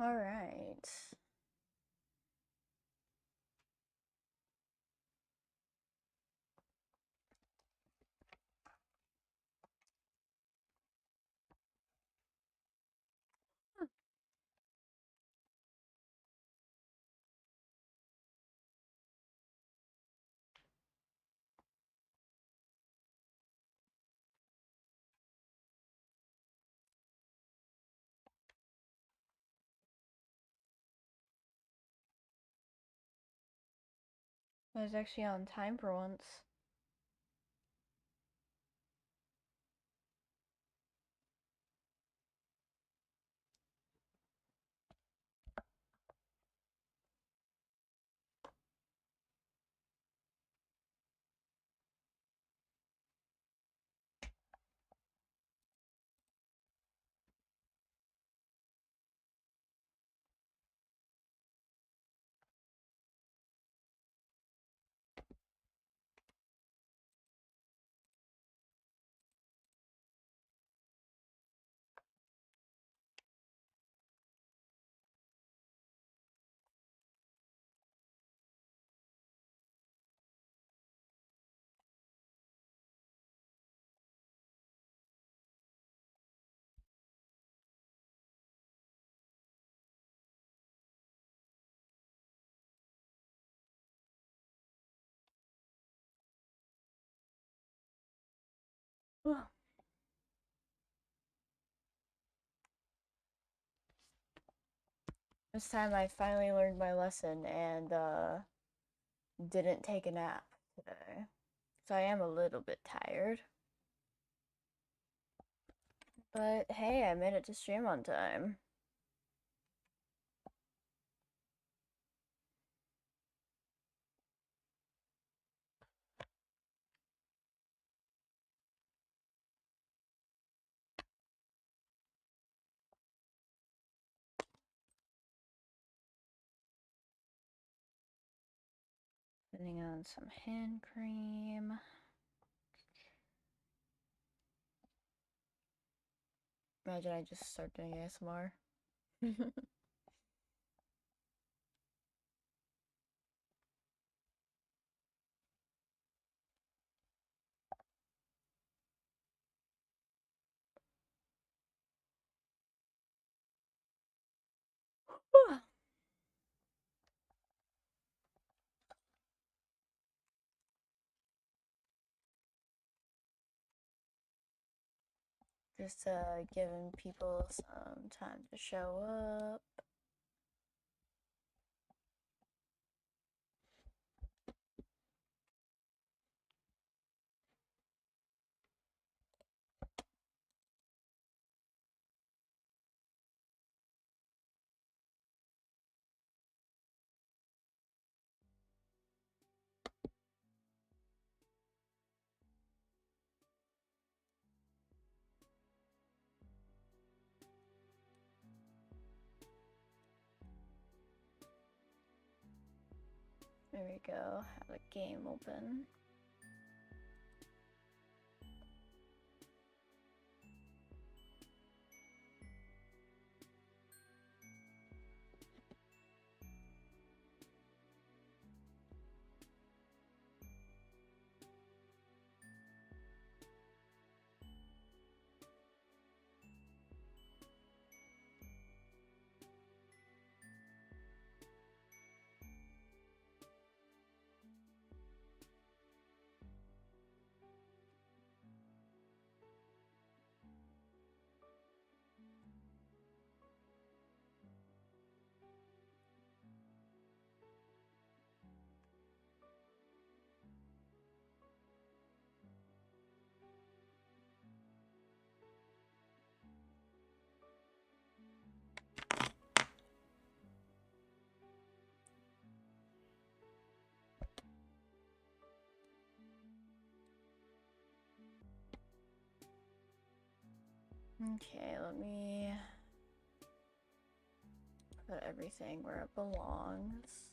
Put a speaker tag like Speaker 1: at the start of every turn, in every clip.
Speaker 1: All right. I was actually on time for once. This time I finally learned my lesson and didn't take a nap today. So I am a little bit tired. But hey, I made it to stream on time. Putting on some hand cream. Imagine I just start doing ASMR. Just giving people some time to show up. There we go. Have a game open. Okay, let me put everything where it belongs.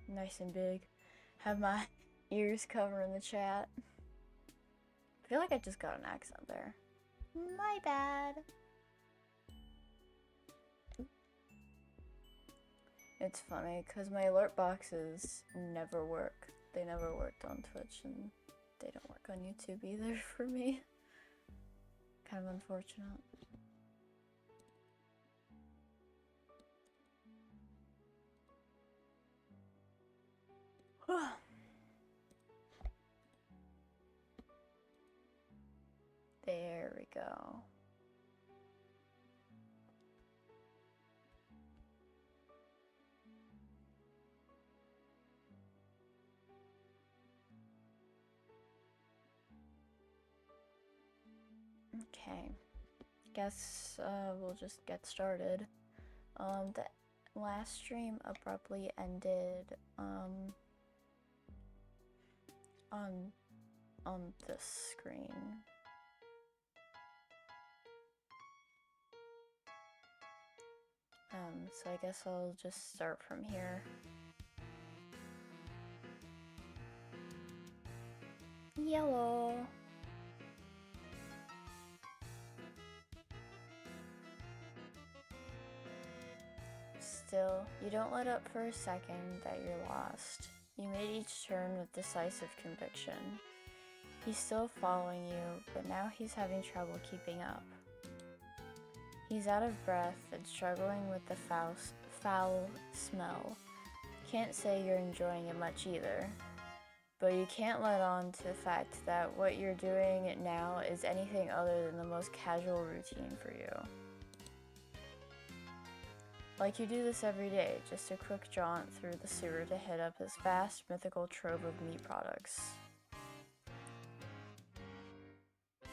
Speaker 1: Nice and big. Have my ears covering the chat. I feel like I just got an accent there. My bad. It's funny because my alert boxes never work. They never worked on Twitch and they don't work on YouTube either for me. Kind of unfortunate. There we go. Okay, guess we'll just get started. The last stream abruptly ended on this screen. So I guess I'll just start from here. Yellow. Still, you don't let up for a second that you're lost. You made each turn with decisive conviction. He's still following you, but now he's having trouble keeping up. He's out of breath and struggling with the foul smell. Can't say you're enjoying it much either. But you can't let on to the fact that what you're doing now is anything other than the most casual routine for you. Like you do this every day, just a quick jaunt through the sewer to hit up this vast mythical trove of meat products.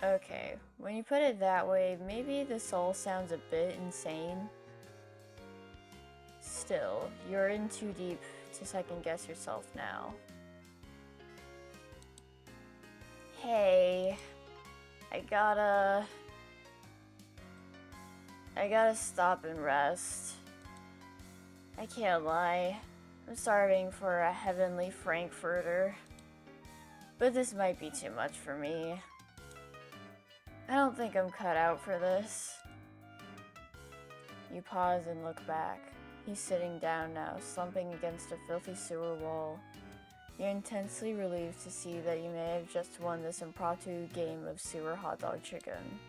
Speaker 1: Okay, when you put it that way, maybe this all sounds a bit insane. Still, you're in too deep to second guess yourself now. Hey, I gotta stop and rest. I can't lie, I'm starving for a heavenly frankfurter, but this might be too much for me. I don't think I'm cut out for this. You pause and look back. He's sitting down now, slumping against a filthy sewer wall. You're intensely relieved to see that you may have just won this impromptu game of sewer hot dog chicken.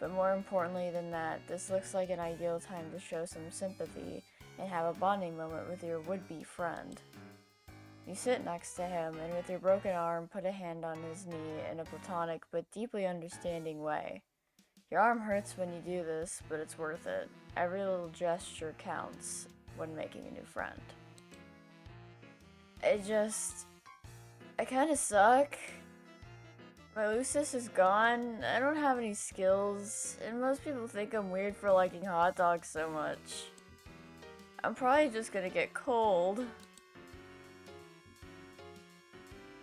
Speaker 1: But more importantly than that, this looks like an ideal time to show some sympathy and have a bonding moment with your would-be friend. You sit next to him and with your broken arm put a hand on his knee in a platonic but deeply understanding way. Your arm hurts when you do this, but it's worth it. Every little gesture counts when making a new friend. I kinda suck. My looseness is gone, I don't have any skills, and most people think I'm weird for liking hot dogs so much. I'm probably just gonna get cold.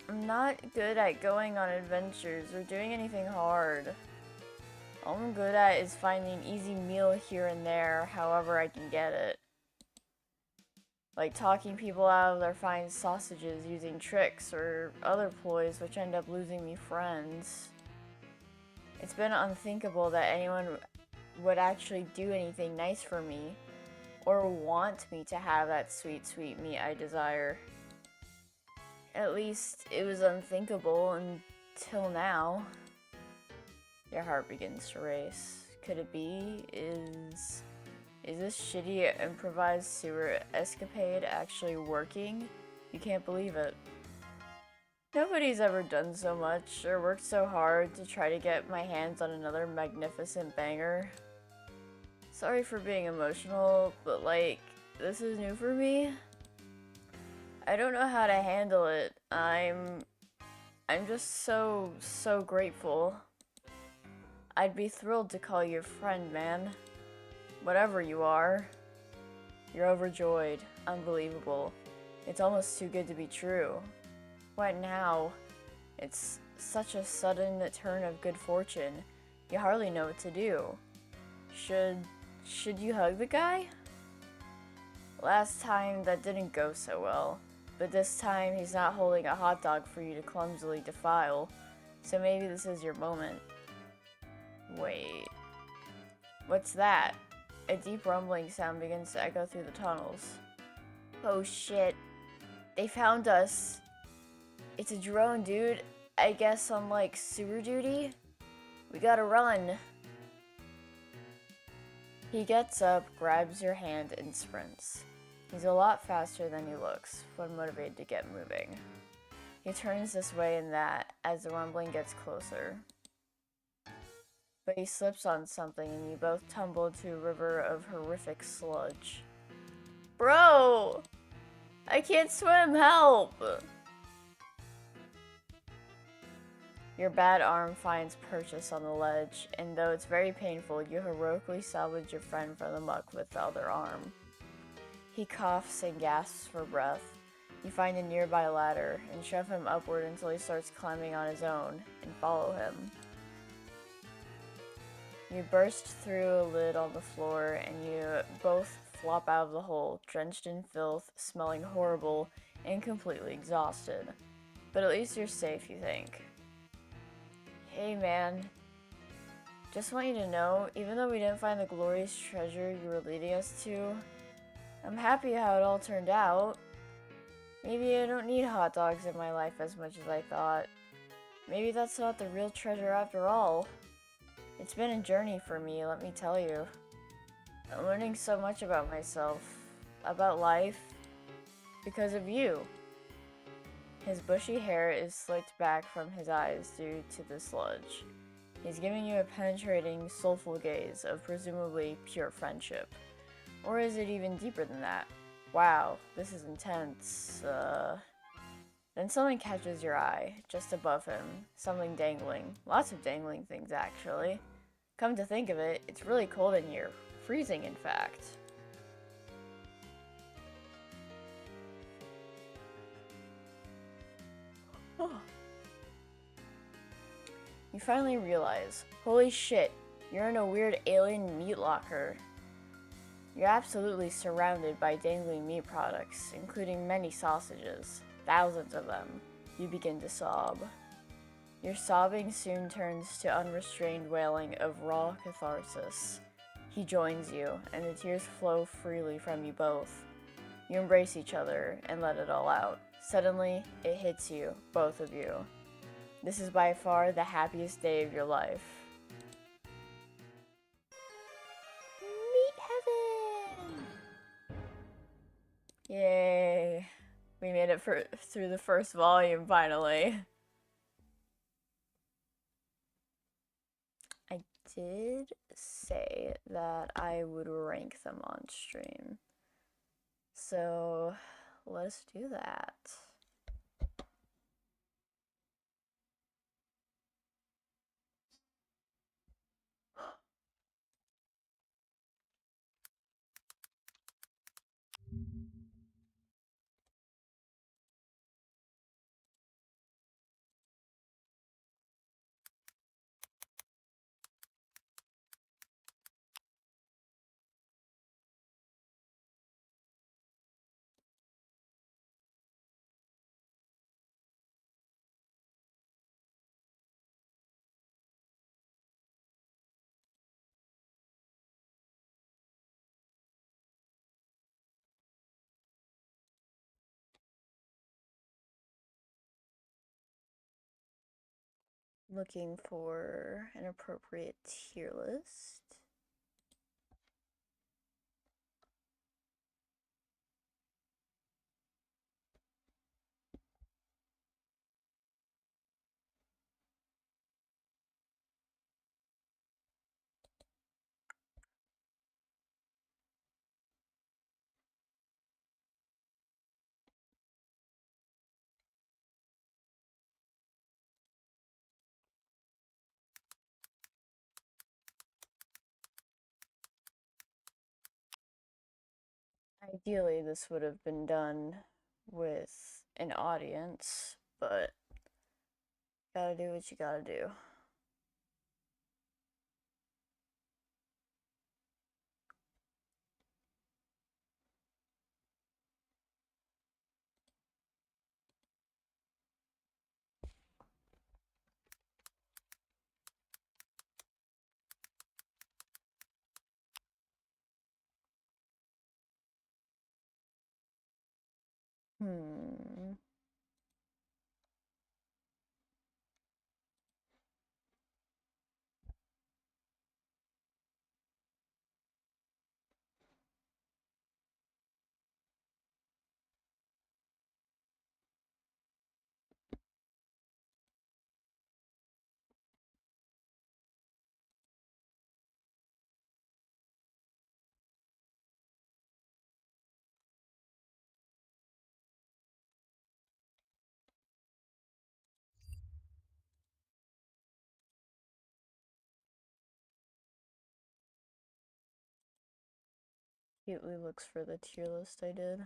Speaker 1: I'm not good at going on adventures or doing anything hard. All I'm good at is finding an easy meal here and there, however I can get it. Like talking people out of their fine sausages using tricks or other ploys which end up losing me friends. It's been unthinkable that anyone would actually do anything nice for me or want me to have that sweet, sweet meat I desire. At least it was unthinkable until now. Your heart begins to race. Could it be? Is this shitty improvised sewer escapade actually working? You can't believe it. Nobody's ever done so much or worked so hard to try to get my hands on another magnificent banger. Sorry for being emotional, but like, this is new for me. I don't know how to handle it. I'm just so grateful. I'd be thrilled to call you friend, man. Whatever you are. You're overjoyed. Unbelievable. It's almost too good to be true. What now? It's such a sudden turn of good fortune. You hardly know what to do. Should you hug the guy? Last time that didn't go so well. But this time, he's not holding a hot dog for you to clumsily defile. So maybe this is your moment. Wait. What's that? A deep rumbling sound begins to echo through the tunnels. Oh shit. They found us. It's a drone, dude. I guess on, like, sewer duty? We gotta run. He gets up, grabs your hand, and sprints. He's a lot faster than he looks when motivated to get moving. He turns this way and that as the rumbling gets closer. But he slips on something and you both tumble into a river of horrific sludge. Bro! I can't swim, help! Your bad arm finds purchase on the ledge, and though it's very painful, you heroically salvage your friend from the muck with the other arm. He coughs and gasps for breath. You find a nearby ladder and shove him upward until he starts climbing on his own, and follow him. You burst through a lid on the floor, and you both flop out of the hole, drenched in filth, smelling horrible, and completely exhausted. But at least you're safe, you think. Hey man, just want you to know, even though we didn't find the glorious treasure you were leading us to, I'm happy how it all turned out. Maybe I don't need hot dogs in my life as much as I thought. Maybe that's not the real treasure after all. It's been a journey for me, let me tell you. I'm learning so much about myself, about life, because of you. His bushy hair is slicked back from his eyes due to the sludge. He's giving you a penetrating, soulful gaze of presumably pure friendship. Or is it even deeper than that? Wow, this is intense. Then something catches your eye, just above him. Something dangling. Lots of dangling things, actually. Come to think of it, it's really cold in here. Freezing, in fact. You finally realize, holy shit, you're in a weird alien meat locker. You're absolutely surrounded by dangling meat products, including many sausages, thousands of them. You begin to sob. Your sobbing soon turns to unrestrained wailing of raw catharsis. He joins you, and the tears flow freely from you both. You embrace each other and let it all out. Suddenly, it hits you, both of you. This is by far the happiest day of your life. Meat heaven! Yay. We made it through the first volume, finally. I did say that I would rank them on stream. So, let's do that. Looking for an appropriate tier list. Ideally, this would have been done with an audience, but gotta do what you gotta do. Hmm. Cutely looks for the tier list I did.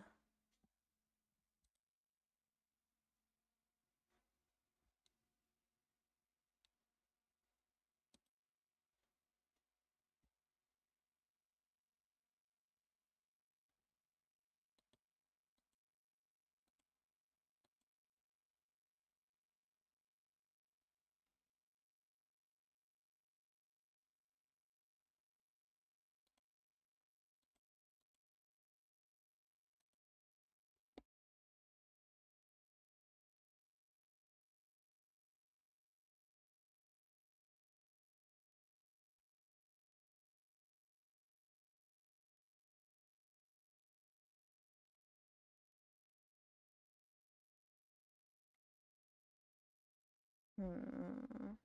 Speaker 1: Hmm.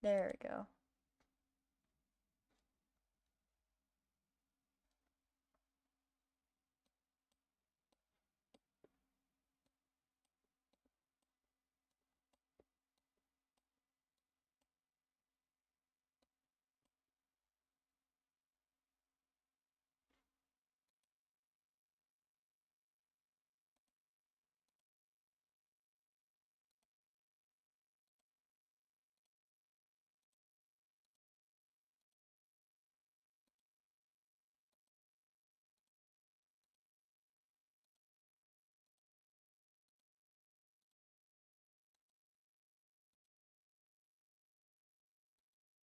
Speaker 1: There we go.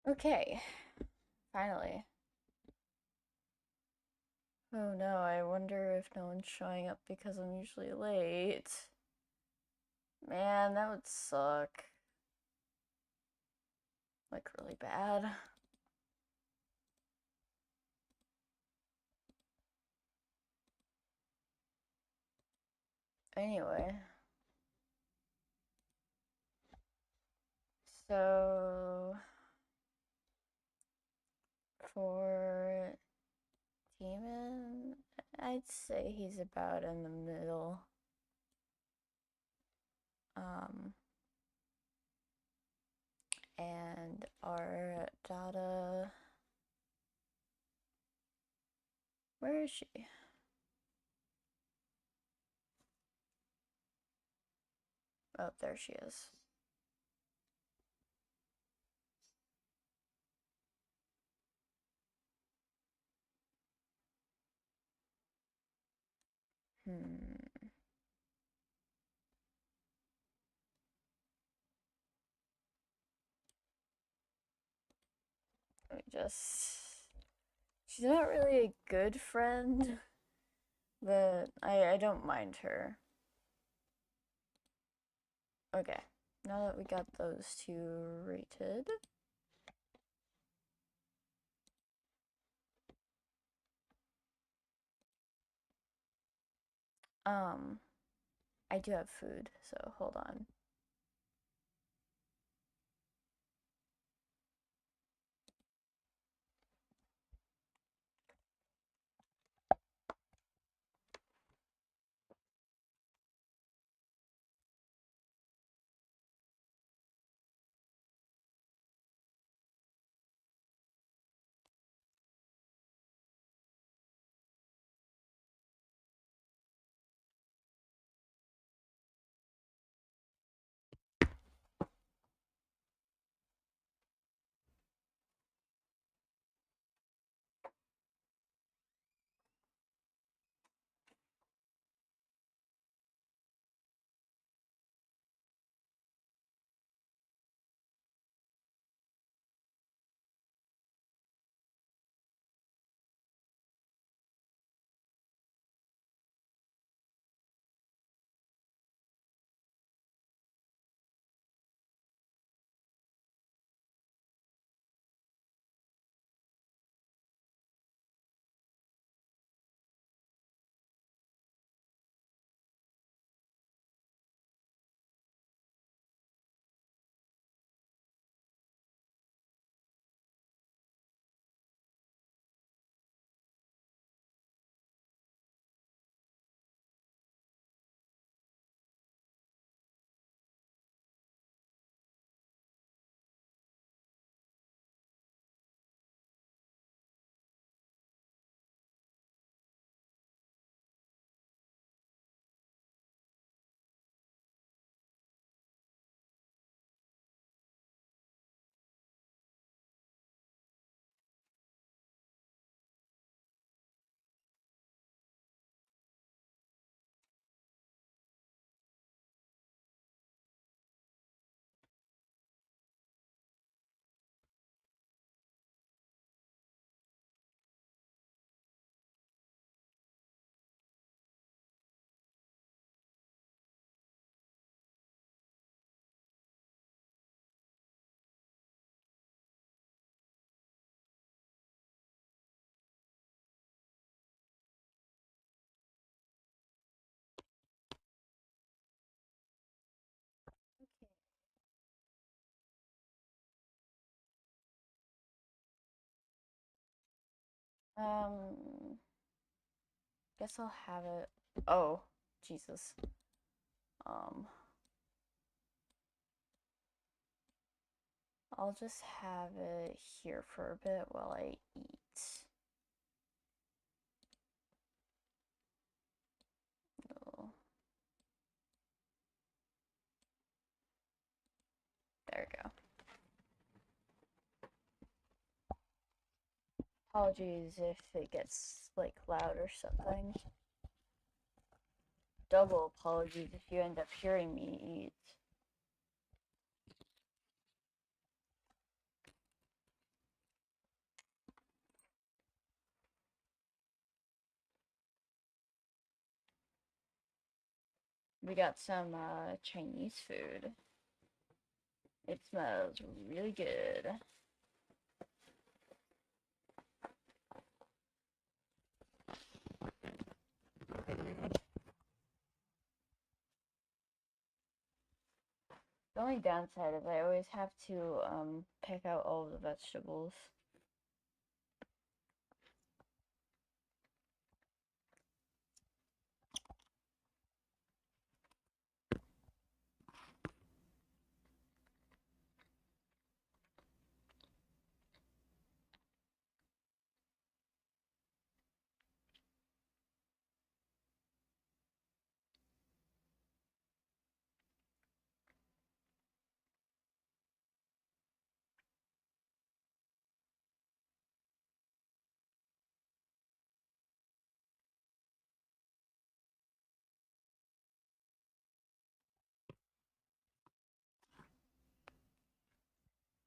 Speaker 1: Okay, finally. Oh no, I wonder if no one's showing up because I'm usually late. Man, that would suck. Like, really bad. Anyway. So, for Demon, I'd say he's about in the middle. Um, and our Dada, where is she? Oh, there she is. Hmm. Let me just. She's not really a good friend, but I don't mind her. Okay, now that we got those two rated. Um, I do have food, so hold on. Guess I'll have it. Oh, Jesus. Um, I'll just have it here for a bit while I eat. Oh, there we go. Apologies if it gets like loud or something. Double apologies if you end up hearing me eat. We got some Chinese food. It smells really good. The only downside is I always have to pick out all of the vegetables.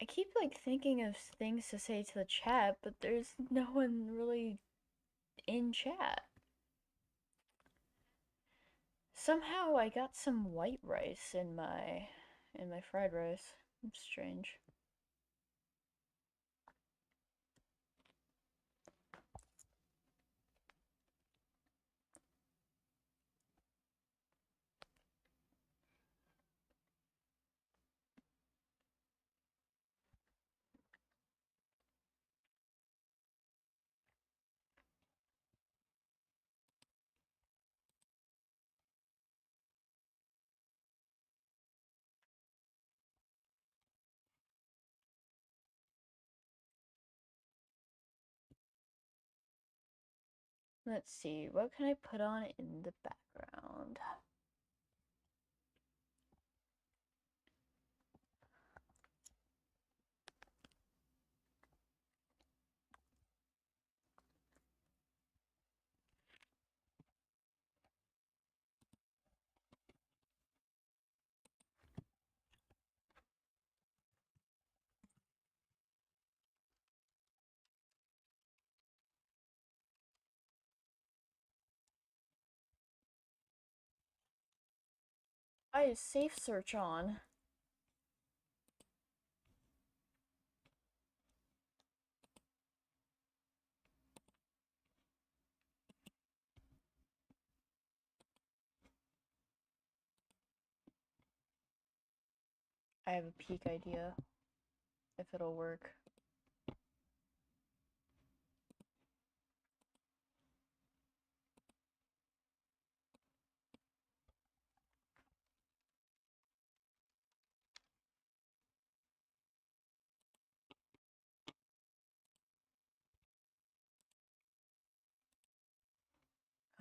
Speaker 1: I keep like thinking of things to say to the chat, but there's no one really in chat. Somehow I got some white rice in my fried rice. It's strange. Let's see, what can I put on in the background? Why is safe search on? I have a peek idea if it'll work.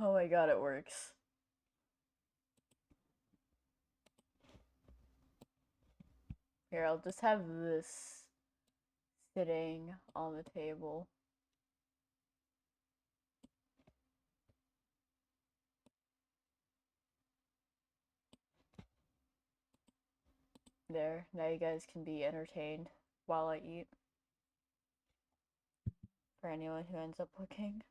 Speaker 1: Oh my god, it works. Here, I'll just have this sitting on the table. There, now you guys can be entertained while I eat. For anyone who ends up looking.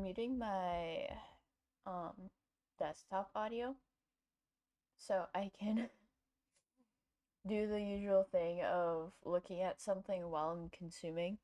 Speaker 1: muting my desktop audio so I can do the usual thing of looking at something while I'm consuming.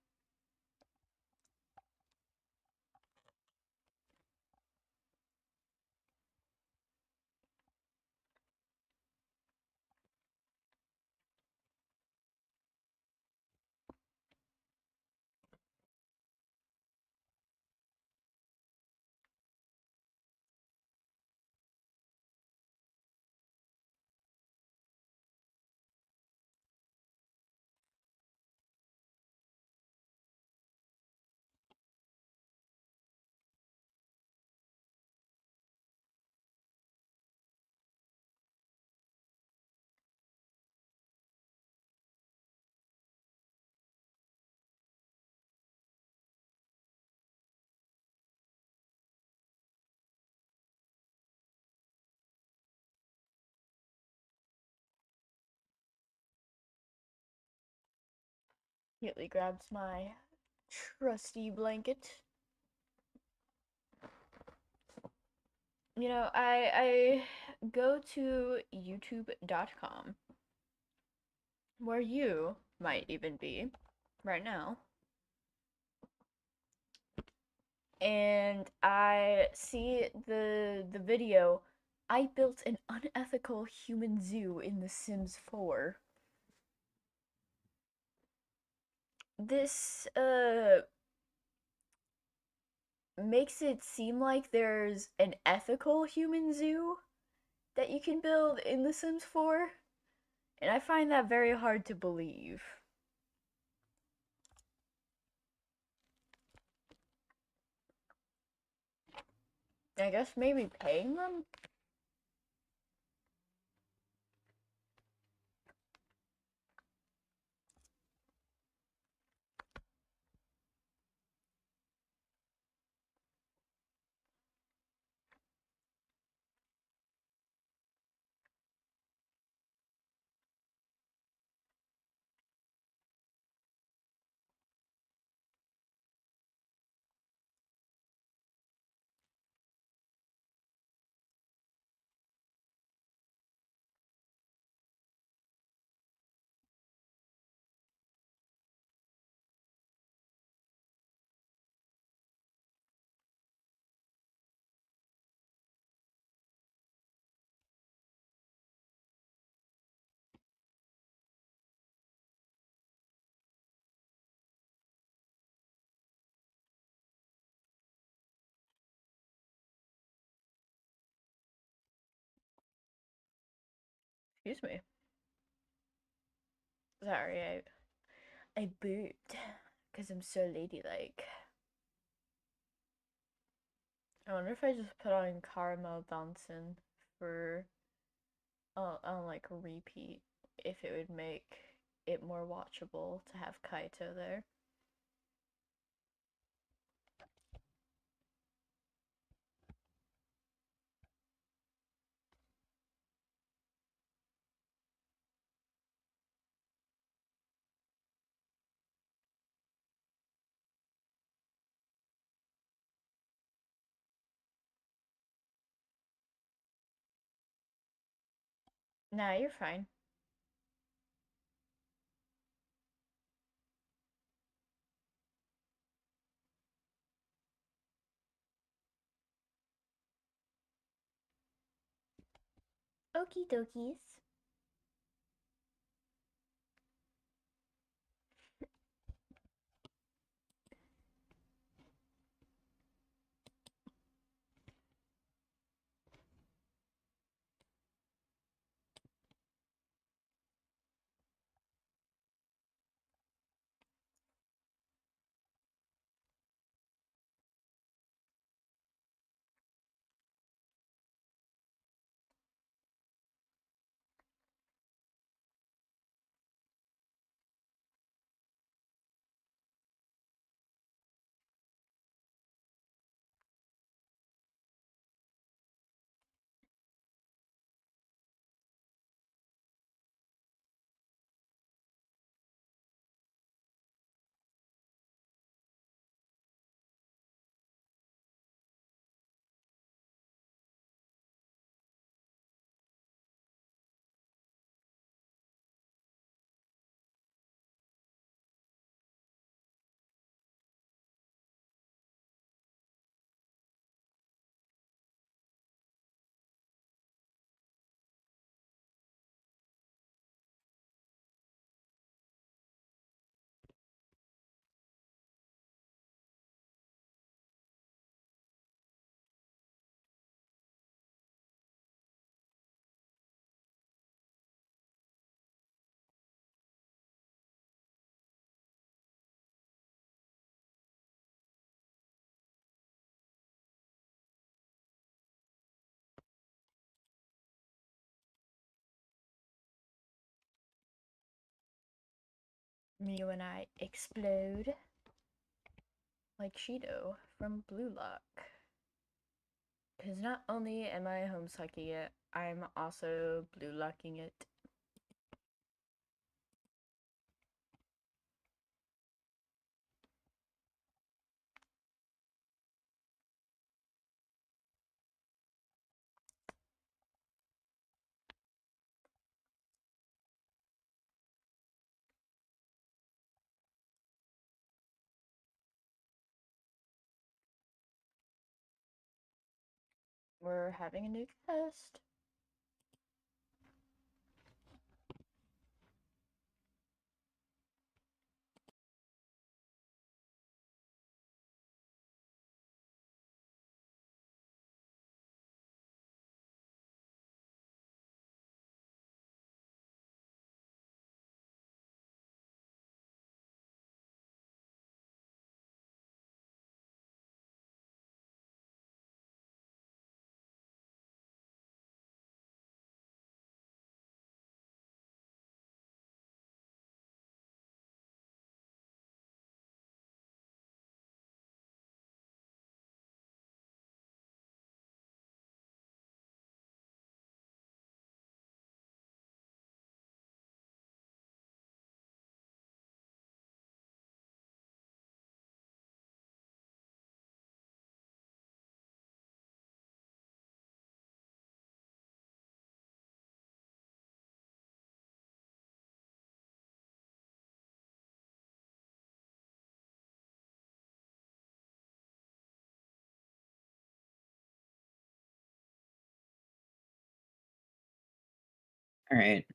Speaker 1: Immediately grabs my trusty blanket. You know, I go to youtube.com, where you might even be right now, and I see the video, I built an unethical human zoo in The Sims 4. This makes it seem like there's an ethical human zoo that you can build in The Sims 4, and I find that very hard to believe. I guess maybe paying them? Excuse me. Sorry, I burped because I'm so ladylike. I wonder if I just put on caramel dancing for on like repeat, if it would make it more watchable to have Kaito there. Nah, you're fine. Okie dokies. Me when I explode like Shido from Blue Lock. Because not only am I homesucking it, I'm also blue locking it. We're having a new guest.
Speaker 2: All right.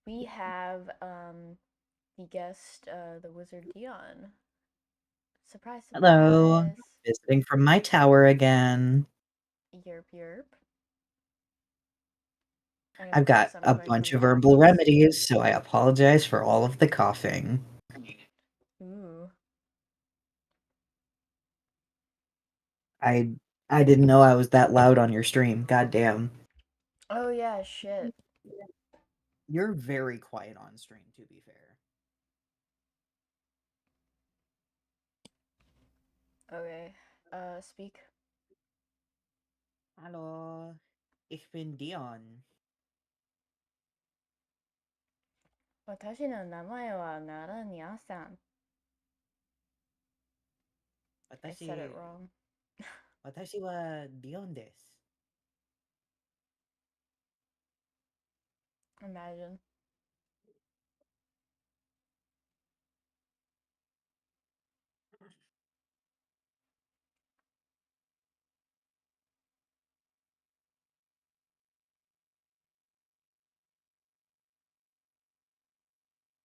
Speaker 1: We have the guest, the wizard Dion. Surprise,
Speaker 2: Hello.
Speaker 1: surprise.
Speaker 2: Visiting from my tower again.
Speaker 1: Yerp yerp. And of
Speaker 2: I've got
Speaker 1: course, I'm
Speaker 2: a
Speaker 1: coming
Speaker 2: bunch
Speaker 1: from
Speaker 2: of herbal
Speaker 1: Marvus.
Speaker 2: remedies, so I apologize for all of the coughing.
Speaker 1: Ooh.
Speaker 2: I I didn't know I was that loud on your stream. God damn.
Speaker 1: Oh yeah, shit.
Speaker 2: You're very quiet on stream, to be fair.
Speaker 1: Okay. Speak.
Speaker 2: Hallo. Ich bin Dion.
Speaker 1: 私の名前はならにゃさん. I said it
Speaker 2: 私、
Speaker 1: wrong.
Speaker 2: 私はディオンです。
Speaker 1: Imagine.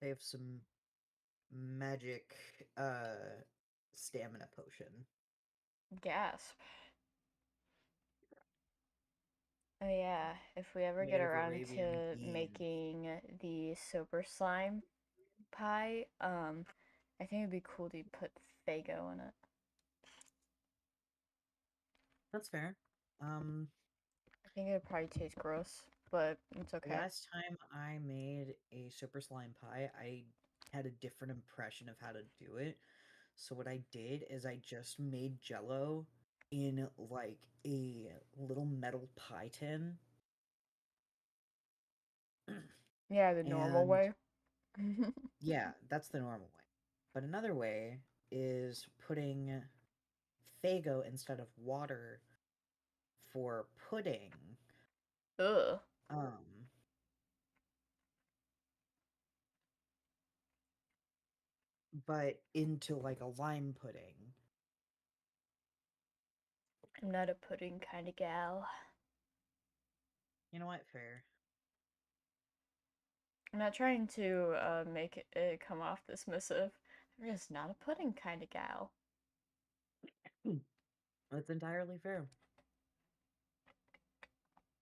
Speaker 2: They have some magic stamina potion.
Speaker 1: Gasp. Oh yeah, if we ever get
Speaker 2: Made of
Speaker 1: around
Speaker 2: Arabian
Speaker 1: to
Speaker 2: beans.
Speaker 1: making the super slime pie, I think it'd be cool to put Fago in it.
Speaker 2: That's fair. Um,
Speaker 1: I think it'd probably taste gross, but it's okay.
Speaker 2: Last time I made a super slime pie, I had a different impression of how to do it. So what I did is I just made jello in like a little metal pie tin.
Speaker 1: Yeah, the normal
Speaker 2: And
Speaker 1: way.
Speaker 2: yeah, that's the normal way. But another way is putting Fago instead of water for pudding.
Speaker 1: Ugh.
Speaker 2: Um, but into like a lime pudding.
Speaker 1: I'm not a pudding kind of gal.
Speaker 2: You know what? Fair.
Speaker 1: I'm not trying to make it come off dismissive. I'm just not a pudding kind of gal.
Speaker 2: That's entirely fair.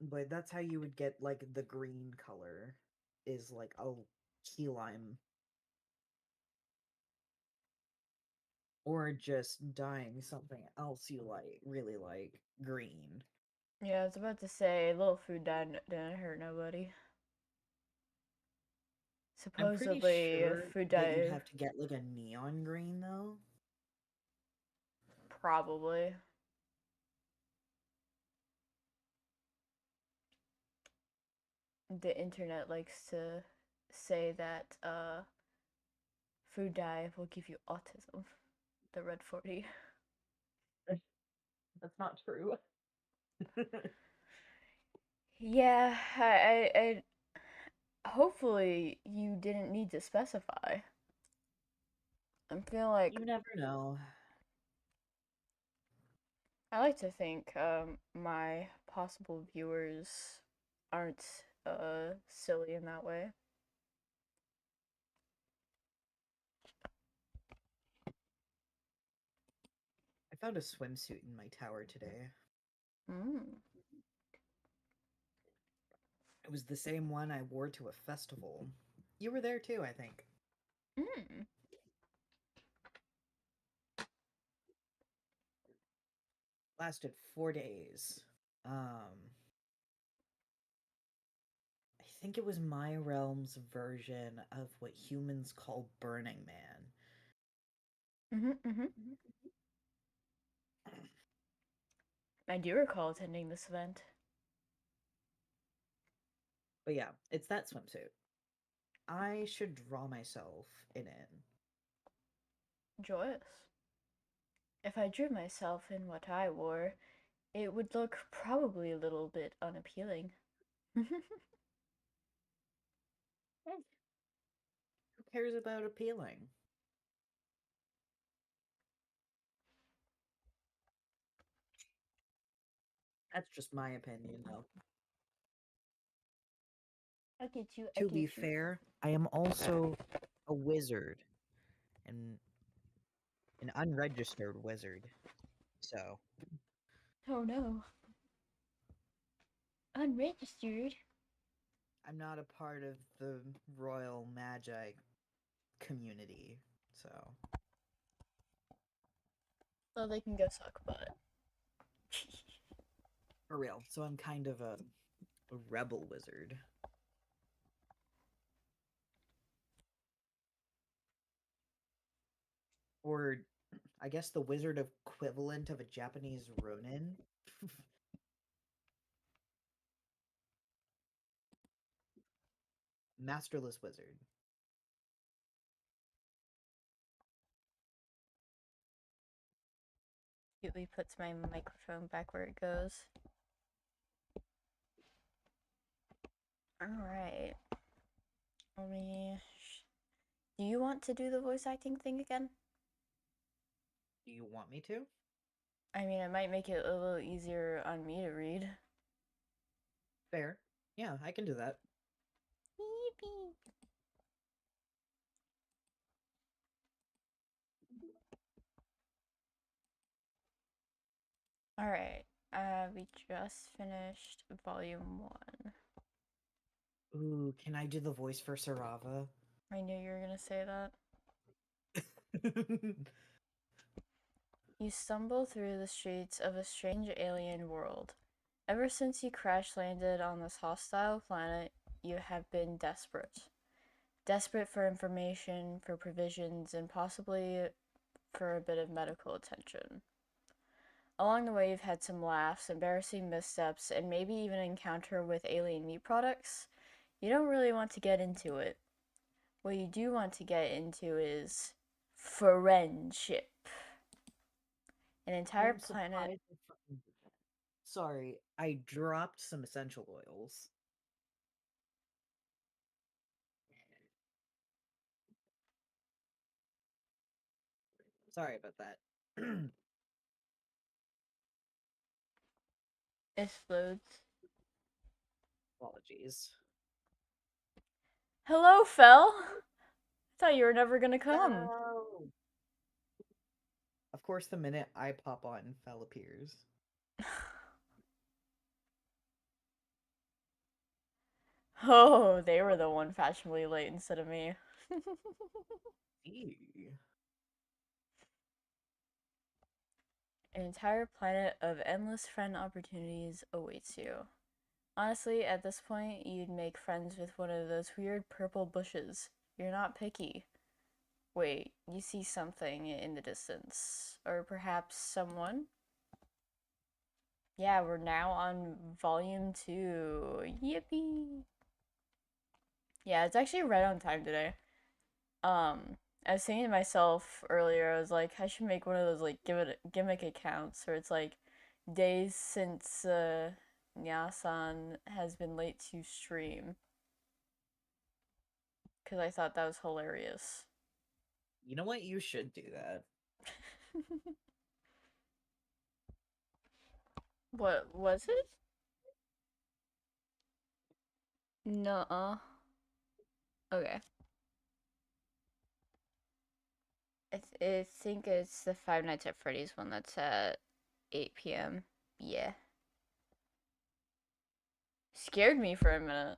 Speaker 2: But that's how you would get like the green color is like a key lime or just dyeing something else you like really like green.
Speaker 1: Yeah, I was about to say, a little food didn't hurt nobody.
Speaker 2: I'm pretty
Speaker 1: Supposedly,
Speaker 2: sure
Speaker 1: food
Speaker 2: that you'd
Speaker 1: dye,
Speaker 2: have to get like a neon green though.
Speaker 1: probably. The internet likes to say that food dye will give you autism. The red 40.
Speaker 2: That's not true.
Speaker 1: Yeah, hopefully you didn't need to specify. I feel like
Speaker 2: You never know.
Speaker 1: I like to think my possible viewers aren't silly in that way.
Speaker 2: I found a swimsuit in my tower today.
Speaker 1: Mm.
Speaker 2: It was the same one I wore to a festival. You were there too, I think.
Speaker 1: Mm.
Speaker 2: Lasted 4 days. I think it was my realm's version of what humans call Burning Man.
Speaker 1: Mhm. Mhm. I do recall attending this event.
Speaker 2: But yeah, it's that swimsuit. I should draw myself in it.
Speaker 1: Joyous. If I drew myself in what I wore, it would look probably a little bit unappealing.
Speaker 2: Who cares about appealing? That's just my opinion, though.
Speaker 1: I get you. I
Speaker 2: To be
Speaker 1: get you.
Speaker 2: fair, I am also a wizard and an unregistered wizard. So
Speaker 1: Oh no. Unregistered?
Speaker 2: I'm not a part of the royal magi community. So
Speaker 1: So they can go suck butt.
Speaker 2: for real. So I'm kind of a rebel wizard. Or I guess the wizard equivalent of a Japanese ronin. Masterless wizard.
Speaker 1: Cutely puts my microphone back where it goes. Alright. Let me. Do you want to do the voice acting thing again?
Speaker 2: Do you want me to?
Speaker 1: I mean, it might make it a little easier on me to read.
Speaker 2: Fair. Yeah, I can do that.
Speaker 1: Yippee. Alright. We just finished volume 1.
Speaker 2: Ooh, can I do the voice for Sarava?
Speaker 1: I knew you were gonna say that. You stumble through the streets of a strange alien world. Ever since you crash landed on this hostile planet, you have been desperate. Desperate for information, for provisions, and possibly for a bit of medical attention. Along the way, you've had some laughs, embarrassing missteps, and maybe even an encounter with alien meat products. You don't really want to get into it. What you do want to get into is friendship. An
Speaker 2: I
Speaker 1: entire
Speaker 2: am
Speaker 1: planet.
Speaker 2: surprised. Sorry, I dropped some essential oils. Sorry about that.
Speaker 1: Explodes.
Speaker 2: Apologies.
Speaker 1: Hello, Fel. I thought you were never gonna come.
Speaker 2: No! Of course, the minute I pop on, Fel appears.
Speaker 1: Oh, they were the one fashionably late instead of me.
Speaker 2: Eee.
Speaker 1: An entire planet of endless friend opportunities awaits you. Honestly, at this point, you'd make friends with one of those weird purple bushes. You're not picky. Wait, you see something in the distance. Or perhaps someone? Yeah, we're now on volume 2. Yippee! Yeah, it's actually right on time today. I was thinking to myself earlier, I was like, I should make one of those like gimmick accounts where it's like days since Nya-san has been late to stream because I thought that was hilarious.
Speaker 2: You know what? You should do that.
Speaker 1: What was it? Nuh-uh. Okay. I think it's the Five Nights at Freddy's one that's at 8 p.m. Yeah. Scared me for a minute.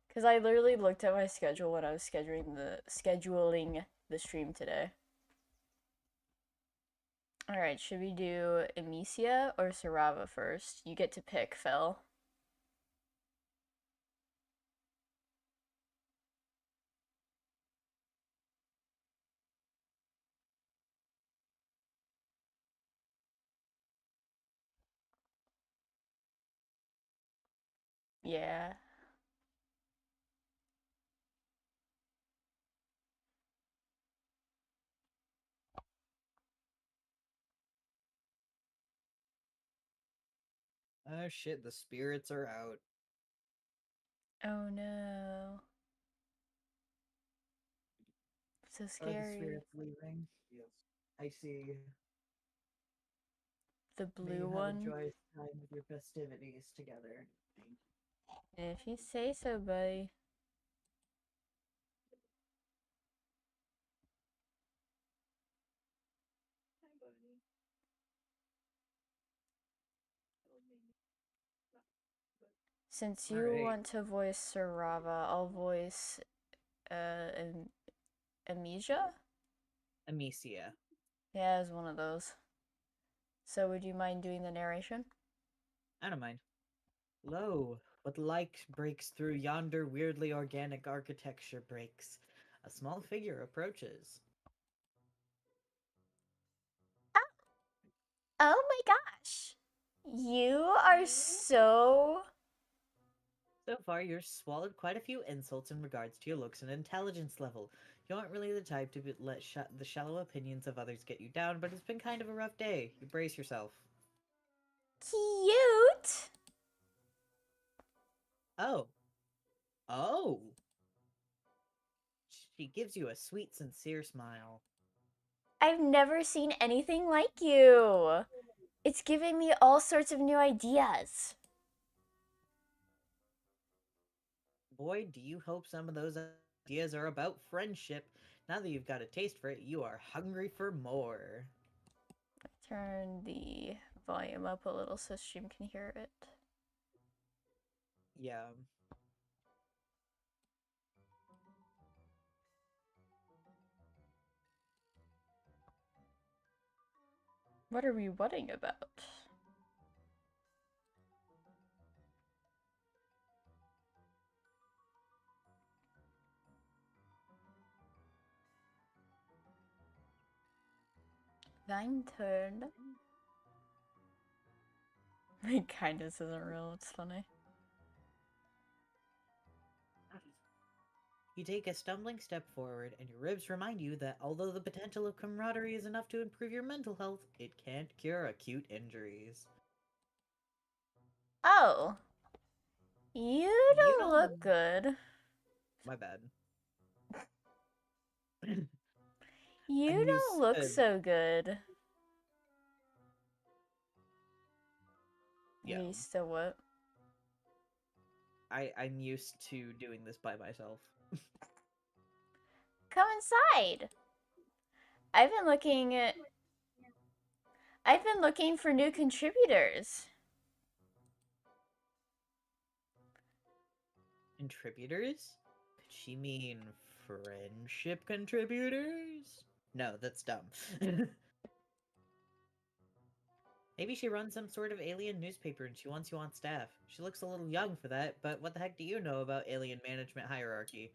Speaker 1: Because I literally looked at my schedule when I was scheduling the stream today. Alright, should we do Amicia or Sarava first? You get to pick, Phil. Yeah.
Speaker 2: Oh shit, the spirits are out.
Speaker 1: Oh no. So
Speaker 2: Are the
Speaker 1: scary.
Speaker 2: spirits leaving? Yes. I see.
Speaker 1: The
Speaker 2: May
Speaker 1: blue
Speaker 2: you have a
Speaker 1: one.
Speaker 2: joyous time with your festivities together.
Speaker 1: If you say so, buddy. Since you
Speaker 2: Alright.
Speaker 1: want to voice Sarava, I'll voice Am- Amnesia?
Speaker 2: Amicia.
Speaker 1: Yeah, it's one of those. So would you mind doing the narration?
Speaker 2: I don't mind. Lo, what light breaks through yonder weirdly organic architecture breaks. A small figure approaches.
Speaker 1: Oh my gosh. You are so.
Speaker 2: So far, you've swallowed quite a few insults in regards to your looks and intelligence level. You aren't really the type to let the shallow opinions of others get you down, but it's been kind of a rough day. You brace yourself.
Speaker 1: Cute!
Speaker 2: Oh. Oh! She gives you a sweet, sincere smile.
Speaker 1: I've never seen anything like you. It's giving me all sorts of new ideas.
Speaker 2: Boy, do you hope some of those ideas are about friendship. Now that you've got a taste for it, you are hungry for more.
Speaker 1: Turn the volume up a little so stream can hear it.
Speaker 2: Yeah.
Speaker 1: What are we whatting about? Thine turn. My kindness isn't real, it's funny.
Speaker 2: You take a stumbling step forward, and your ribs remind you that although the potential of camaraderie is enough to improve your mental health, it can't cure acute injuries.
Speaker 1: Oh, you
Speaker 2: You
Speaker 1: don't
Speaker 2: know,
Speaker 1: look good.
Speaker 2: my bad.
Speaker 1: You
Speaker 2: I'm
Speaker 1: don't
Speaker 2: used
Speaker 1: look
Speaker 2: to,
Speaker 1: so good.
Speaker 2: yeah,
Speaker 1: You used to what?
Speaker 2: I'm used to doing this by myself.
Speaker 1: Come inside. I've been looking at I've been looking for new contributors.
Speaker 2: Contributors? Could she mean friendship contributors? No, that's dumb. Maybe she runs some sort of alien newspaper and she wants you on staff. She looks a little young for that, but what the heck do you know about alien management hierarchy?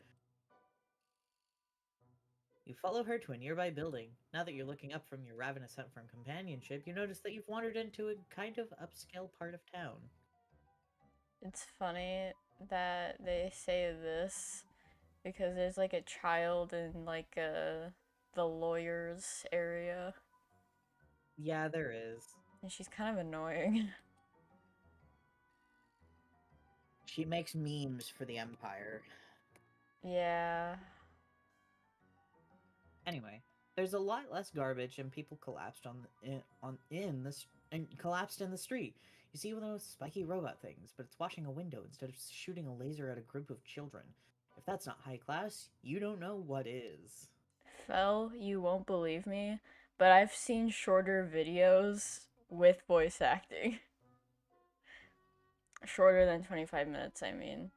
Speaker 2: You follow her to a nearby building. Now that you're looking up from your ravenous hunt from companionship, you notice that you've wandered into a kind of upscale part of town.
Speaker 1: It's funny that they say this because there's like a child in like the lawyer's area,
Speaker 2: Yeah, there is.
Speaker 1: and she's kind of annoying.
Speaker 2: She makes memes for the Empire.
Speaker 1: Yeah.
Speaker 2: Anyway, there's a lot less garbage and people collapsed and collapsed in the street. You see one of those spiky robot things, but it's washing a window instead of shooting a laser at a group of children. If that's not high class, you don't know what is.
Speaker 1: Fel, you won't believe me, but I've seen shorter videos with voice acting. Shorter than 25 minutes, I mean.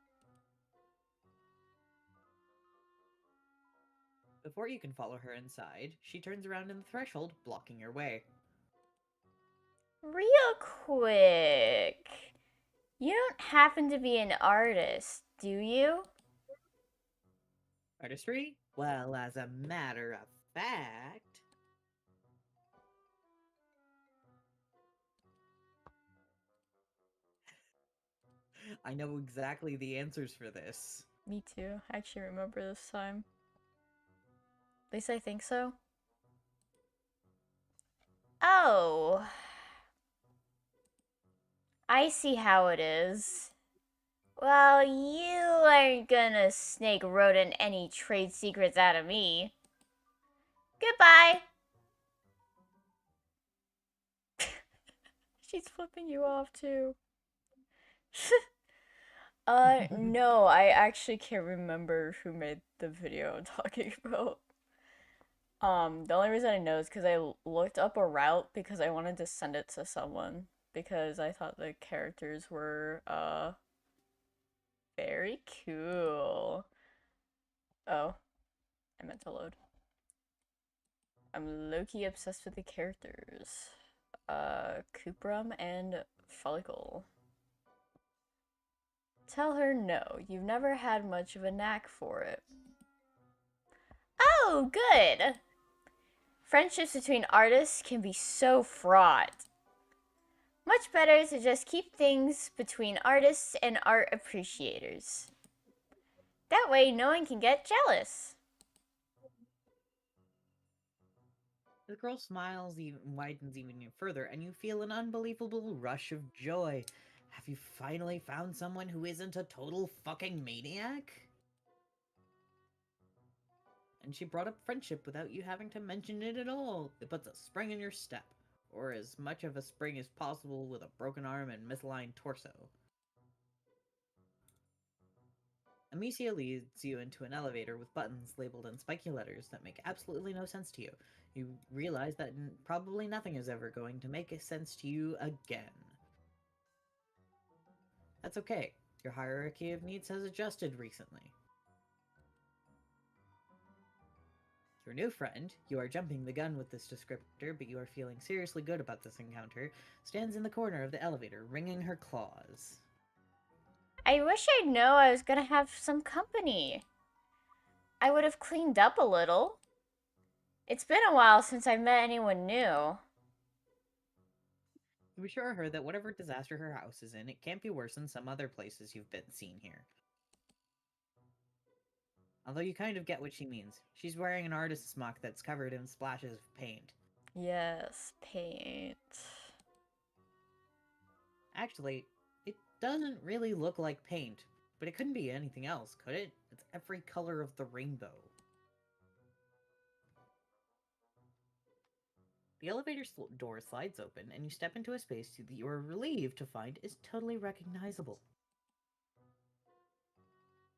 Speaker 2: Before you can follow her inside, she turns around in the threshold, blocking your way.
Speaker 1: Real quick. You don't happen to be an artist, do you?
Speaker 2: Artistry? Well, as a matter of fact. I know exactly the answers for this.
Speaker 1: Me too. I actually remember this time. At least I think so. Oh. I see how it is. Well, you aren't gonna snake rodent any trade secrets out of me. Goodbye! She's flipping you off too. No, I actually can't remember who made the video I'm talking about. The only reason I know is because I looked up a route because I wanted to send it to someone because I thought the characters were, very cool. Oh, I meant to load. I'm low-key obsessed with the characters. Kuprum and folykl. Tell her no, you've never had much of a knack for it. Oh, good! Friendships between artists can be so fraught. Much better to just keep things between artists and art appreciators. That way, no one can get jealous.
Speaker 2: The girl smiles even widens even further, and you feel an unbelievable rush of joy. Have you finally found someone who isn't a total fucking maniac? And she brought up friendship without you having to mention it at all. It puts a spring in your step, or as much of a spring as possible with a broken arm and misaligned torso. Amicia leads you into an elevator with buttons labeled in spiky letters that make absolutely no sense to you. You realize that probably nothing is ever going to make sense to you again. That's okay. Your hierarchy of needs has adjusted recently. Your new friend, you are jumping the gun with this descriptor, but you are feeling seriously good about this encounter, stands in the corner of the elevator, wringing her claws.
Speaker 1: I wish I'd know I was gonna have some company. I would have cleaned up a little. It's been a while since I met anyone new.
Speaker 2: You assure her that whatever disaster her house is in, it can't be worse than some other places you've been seen here. Although you kind of get what she means. She's wearing an artist's smock that's covered in splashes of paint.
Speaker 1: Yes, paint.
Speaker 2: Actually, it doesn't really look like paint, but it couldn't be anything else, could it? It's every color of the rainbow. The elevator door slides open, and you step into a space that you are relieved to find is totally recognizable.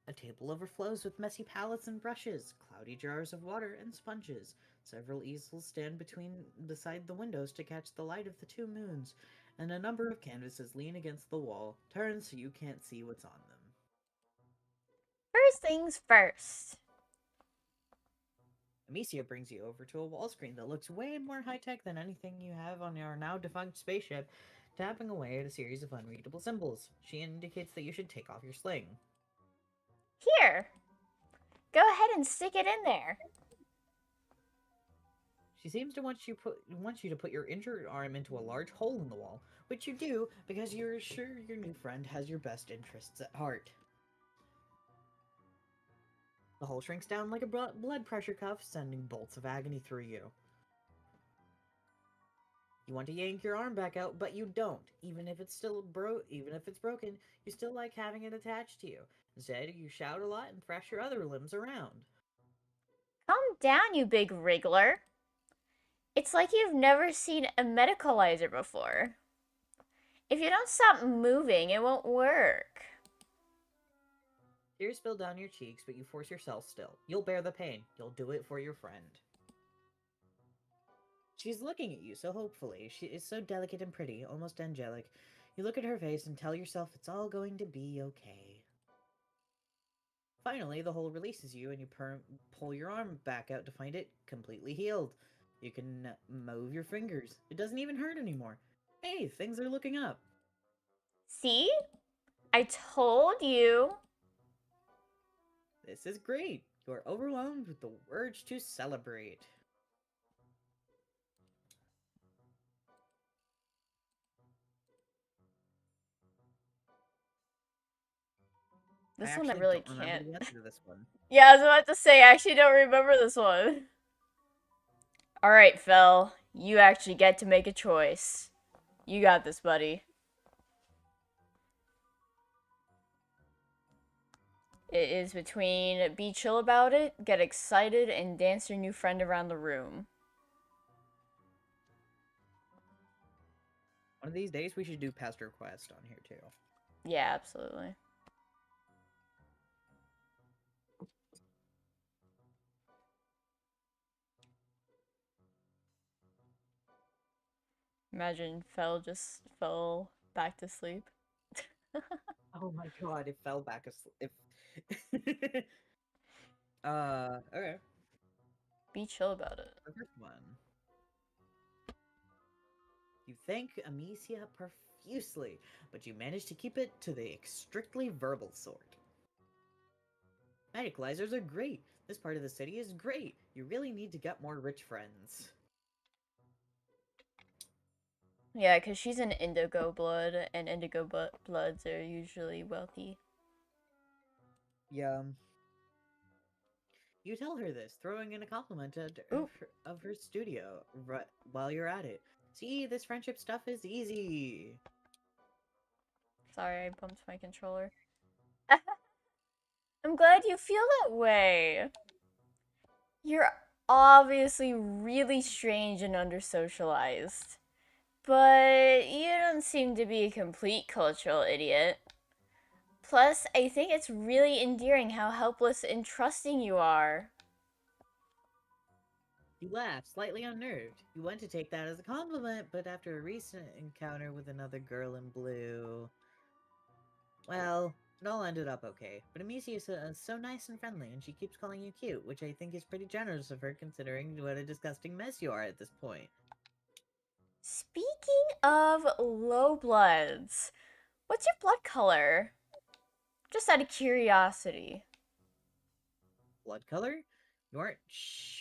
Speaker 2: A table overflows with messy palettes and brushes, cloudy jars of water, and sponges. Several easels stand beside the windows to catch the light of the two moons, and a number of canvases lean against the wall, turned so you can't see what's on them.
Speaker 1: First things first.
Speaker 2: Amicia brings you over to a wall screen that looks way more high-tech than anything you have on your now-defunct spaceship, tapping away at a series of unreadable symbols. She indicates that you should take off your sling.
Speaker 1: Here, go ahead and stick it in there.
Speaker 2: She seems to want you to put your injured arm into a large hole in the wall, which you do because you're sure your new friend has your best interests at heart. The hole shrinks down like a blood pressure cuff, sending bolts of agony through you. You want to yank your arm back out, but you don't. Even if it's broken, you still like having it attached to you. Instead, you shout a lot and thrash your other limbs around.
Speaker 1: Calm down, you big wriggler. It's like you've never seen a medicalizer before. If you don't stop moving, it won't work.
Speaker 2: Tears spill down your cheeks, but you force yourself still. You'll bear the pain. You'll do it for your friend. She's looking at you so hopefully. She is so delicate and pretty, almost angelic. You look at her face and tell yourself it's all going to be okay. Finally, the hole releases you and you pull your arm back out to find it completely healed. You can move your fingers. It doesn't even hurt anymore. Hey, things are looking up.
Speaker 1: See? I told you.
Speaker 2: This is great. You are overwhelmed with the urge to celebrate.
Speaker 1: This
Speaker 2: I
Speaker 1: one I
Speaker 2: actually
Speaker 1: really
Speaker 2: don't remember
Speaker 1: can't.
Speaker 2: the answer to this one.
Speaker 1: Yeah, I was about to say, I actually don't remember this one. Alright, Phil. You actually get to make a choice. You got this, buddy. It is between be chill about it, get excited, and dance your new friend around the room.
Speaker 2: One of these days we should do past request on here too.
Speaker 1: Yeah, absolutely. Imagine Phil just fell back to sleep.
Speaker 2: Oh my god, it fell back asleep. Okay.
Speaker 1: Be chill about it.
Speaker 2: The first one. You thank Amicia profusely, but you manage to keep it to the strictly verbal sort. Medicalizers are great. This part of the city is great. You really need to get more rich friends.
Speaker 1: Yeah, because she's an indigo blood, and indigo bloods are usually wealthy.
Speaker 2: Yeah. You tell her this, throwing in a compliment
Speaker 1: Ooh,
Speaker 2: of her studio while you're at it. See, this friendship stuff is easy.
Speaker 1: sorry, I bumped my controller. I'm glad you feel that way. You're obviously really strange and under-socialized. But you don't seem to be a complete cultural idiot. Plus, I think it's really endearing how helpless and trusting you are.
Speaker 2: You laugh, slightly unnerved. You want to take that as a compliment, but after a recent encounter with another girl in blue... Well, it all ended up okay, but Amicia is so nice and friendly, and she keeps calling you cute, which I think is pretty generous of her considering what a disgusting mess you are at this point.
Speaker 1: Speaking of low bloods, what's your blood color? Just out of curiosity.
Speaker 2: Blood color? You aren't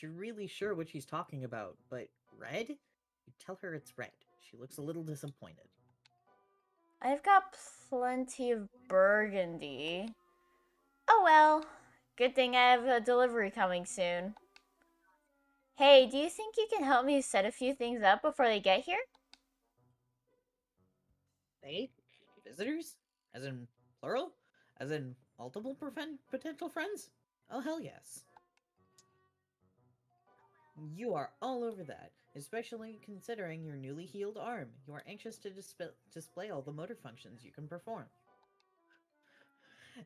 Speaker 2: really sure what she's talking about, but red? You tell her it's red. She looks a little disappointed.
Speaker 1: I've got plenty of burgundy. Oh well, good thing I have a delivery coming soon. Hey, do you think you can help me set a few things up before they get here?
Speaker 2: They? Visitors? As in plural? As in multiple potential friends? Oh, hell yes. You are all over that, especially considering your newly healed arm. You are anxious to display all the motor functions you can perform.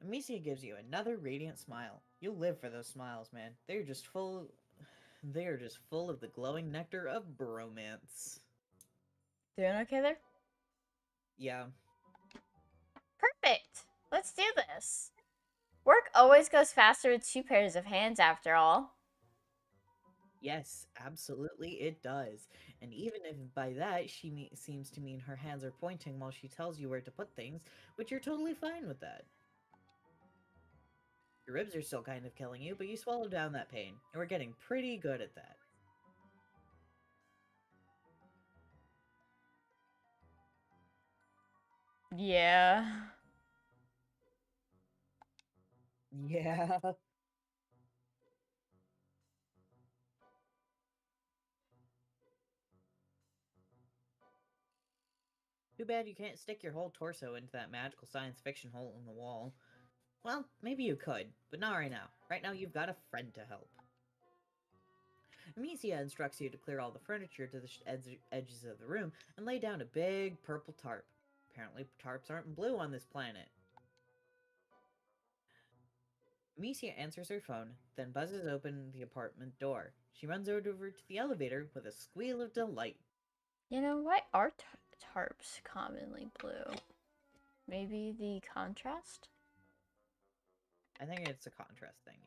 Speaker 2: Amicia gives you another radiant smile. You live for those smiles, man. They are just full of the glowing nectar of bromance.
Speaker 1: Doing okay there?
Speaker 2: Yeah.
Speaker 1: Perfect. Let's do this. Work always goes faster with two pairs of hands, after all.
Speaker 2: Yes, absolutely it does. And even if by that seems to mean her hands are pointing while she tells you where to put things, which you're totally fine with that. Your ribs are still kind of killing you, but you swallow down that pain, and we're getting pretty good at that.
Speaker 1: Yeah.
Speaker 2: Yeah. Too bad you can't stick your whole torso into that magical science fiction hole in the wall. Well, maybe you could, but not right now. Right now you've got a friend to help. Amicia instructs you to clear all the furniture to the edges of the room and lay down a big purple tarp. Apparently, tarps aren't blue on this planet. Amicia answers her phone, then buzzes open the apartment door. She runs over to the elevator with a squeal of delight.
Speaker 1: You know, why are tarps commonly blue? Maybe the contrast?
Speaker 2: I think it's a contrast thing,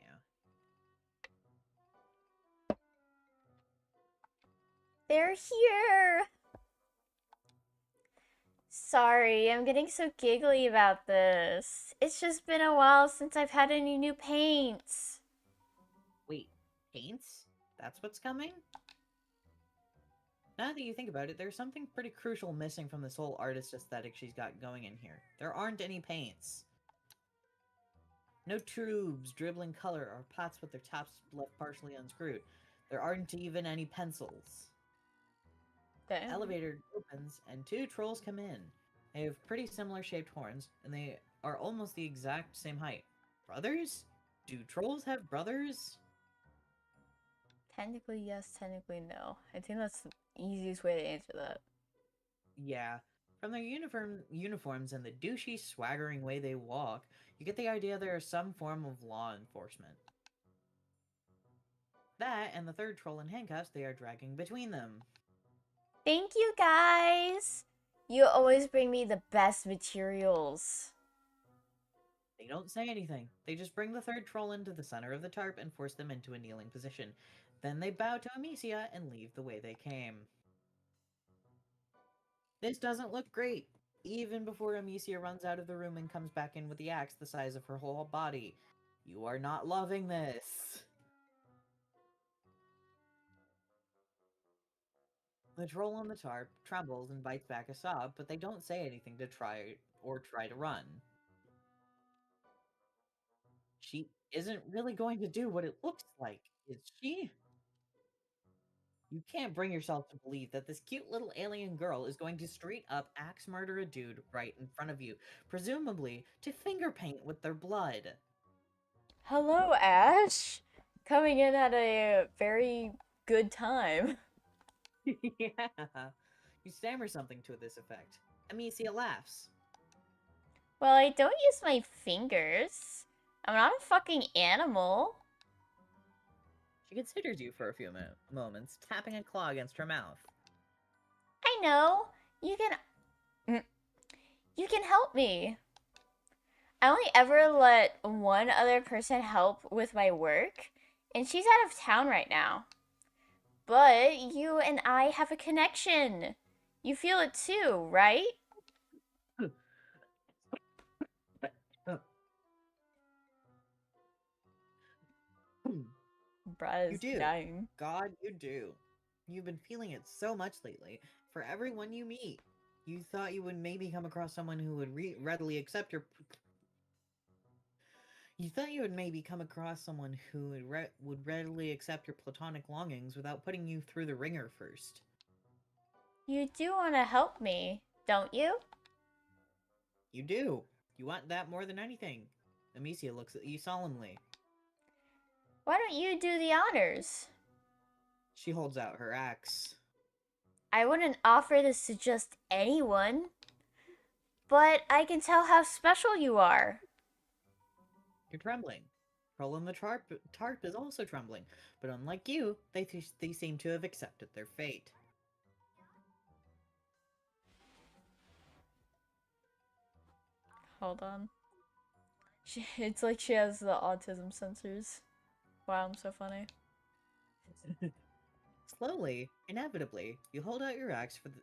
Speaker 2: yeah.
Speaker 1: They're here! Sorry, I'm getting so giggly about this. It's just been a while since I've had any new paints.
Speaker 2: Wait, paints? That's what's coming? Now that you think about it, there's something pretty crucial missing from this whole artist aesthetic she's got going in here. There aren't any paints. No tubes dribbling color or pots with their tops left partially unscrewed. There aren't even any pencils. The
Speaker 1: Damn.
Speaker 2: elevator opens and two trolls come in. They have pretty similar shaped horns, and they are almost the exact same height. Brothers? Do trolls have brothers?
Speaker 1: Technically yes, technically no. I think that's the easiest way to answer that.
Speaker 2: Yeah. From their uniforms and the douchey, swaggering way they walk, you get the idea they are some form of law enforcement. That and the third troll in handcuffs they are dragging between them.
Speaker 1: Thank you guys! You always bring me the best materials.
Speaker 2: They don't say anything. They just bring the third troll into the center of the tarp and force them into a kneeling position. Then they bow to Amicia and leave the way they came. This doesn't look great, even before Amicia runs out of the room and comes back in with the axe the size of her whole body. You are not loving this. The troll on the tarp trembles and bites back a sob, but they don't say anything to try to run. She isn't really going to do what it looks like, is she? You can't bring yourself to believe that this cute little alien girl is going to straight up axe murder a dude right in front of you, presumably to finger paint with their blood.
Speaker 1: Hello, Ash! Coming in at a very good time.
Speaker 2: Yeah. You stammer something to this effect. Amicia laughs.
Speaker 1: Well, I don't use my fingers. I'm not a fucking animal.
Speaker 2: She considers you for a few moments, tapping a claw against her mouth.
Speaker 1: I know. You can. You can help me. I only ever let one other person help with my work, and she's out of town right now. But you and I have a connection. You feel it too, right? Bruh
Speaker 2: You
Speaker 1: is
Speaker 2: do.
Speaker 1: dying.
Speaker 2: God, you do. You've been feeling it so much lately. For everyone you meet, you thought you would maybe come across someone who would readily accept your. You thought you would maybe come across someone who would readily accept your platonic longings without putting you through the ringer first.
Speaker 1: You do want to help me, don't you?
Speaker 2: You do. You want that more than anything. Amicia looks at you solemnly.
Speaker 1: Why don't you do the honors?
Speaker 2: She holds out her axe.
Speaker 1: I wouldn't offer this to just anyone, but I can tell how special you are.
Speaker 2: You're trembling. Troll in the tarp is also trembling, but unlike you, they seem to have accepted their fate.
Speaker 1: Hold on. It's like she has the autism sensors. Wow, I'm so funny.
Speaker 2: Slowly, inevitably, you hold out your axe for the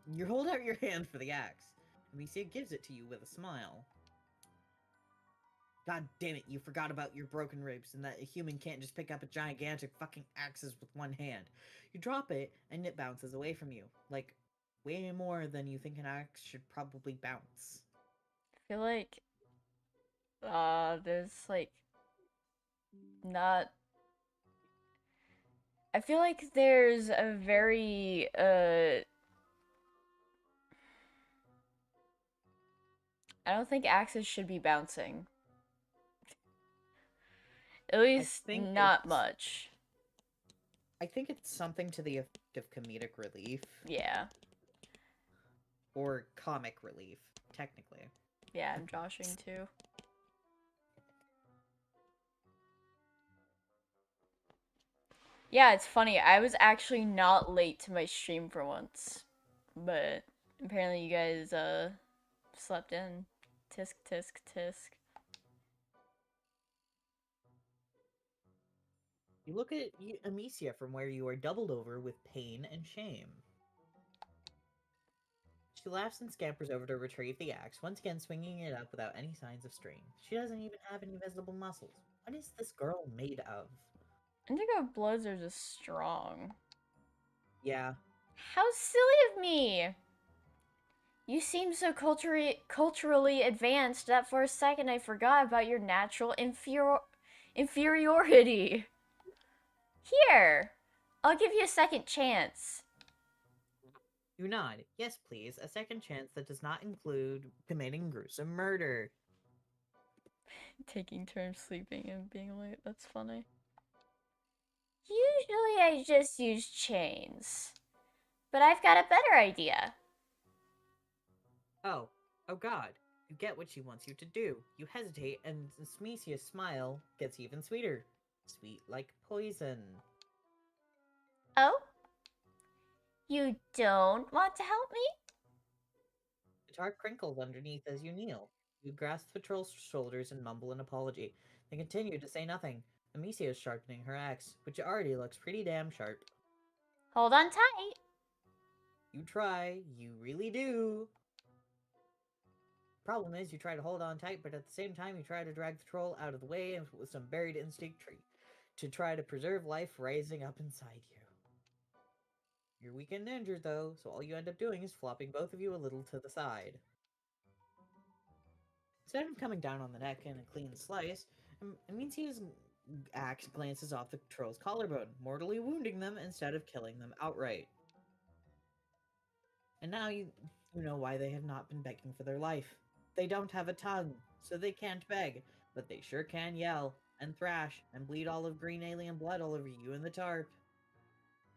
Speaker 2: you hold out your hand for the axe. Amicia gives it to you with a smile. God damn it, you forgot about your broken ribs and that a human can't just pick up a gigantic fucking axes with one hand. You drop it, and it bounces away from you. Like, way more than you think an axe should probably bounce.
Speaker 1: I feel like there's like not I feel like there's a very I don't think axes should be bouncing. At
Speaker 2: I
Speaker 1: least
Speaker 2: think
Speaker 1: not
Speaker 2: it's
Speaker 1: much.
Speaker 2: I think it's something to the effect of comedic relief
Speaker 1: Yeah.
Speaker 2: or comic relief, technically.
Speaker 1: Yeah, I'm joshing too. Yeah, it's funny. I was actually not late to my stream for once. But apparently you guys slept in. Tisk tisk tisk.
Speaker 2: You look at Amicia from where you are doubled over with pain and shame. She laughs and scampers over to retrieve the axe, once again swinging it up without any signs of strain. She doesn't even have any visible muscles. What is this girl made of?
Speaker 1: Indigo bloods are just strong.
Speaker 2: Yeah,
Speaker 1: How silly of me! You seem so culturally advanced that for a second I forgot about your natural inferiority. Here, I'll give you a second chance.
Speaker 2: you nod. Yes, please. A second chance that does not include committing gruesome murder.
Speaker 1: Taking turns sleeping and being late, that's funny. Usually I just use chains. But I've got a better idea.
Speaker 2: Oh, oh god. You get what she wants you to do. You hesitate, and Smecia's smile gets even sweeter. Sweet like poison.
Speaker 1: Oh? You don't want to help me?
Speaker 2: The tar crinkles underneath as you kneel. You grasp the troll's shoulders and mumble an apology. They continue to say nothing. Amicia is sharpening her axe, which already looks pretty damn sharp.
Speaker 1: Hold on tight.
Speaker 2: You try, you really do. Problem is, you try to hold on tight, but at the same time, you try to drag the troll out of the way with some buried instinct tree to try to preserve life rising up inside you. You're weak and injured, though, so all you end up doing is flopping both of you a little to the side. Instead of coming down on the neck in a clean slice, Amicia's axe glances off the troll's collarbone, mortally wounding them instead of killing them outright. And now you know why they have not been begging for their life. They don't have a tongue, so they can't beg, but they sure can yell, and thrash, and bleed olive green alien blood all over you and the tarp.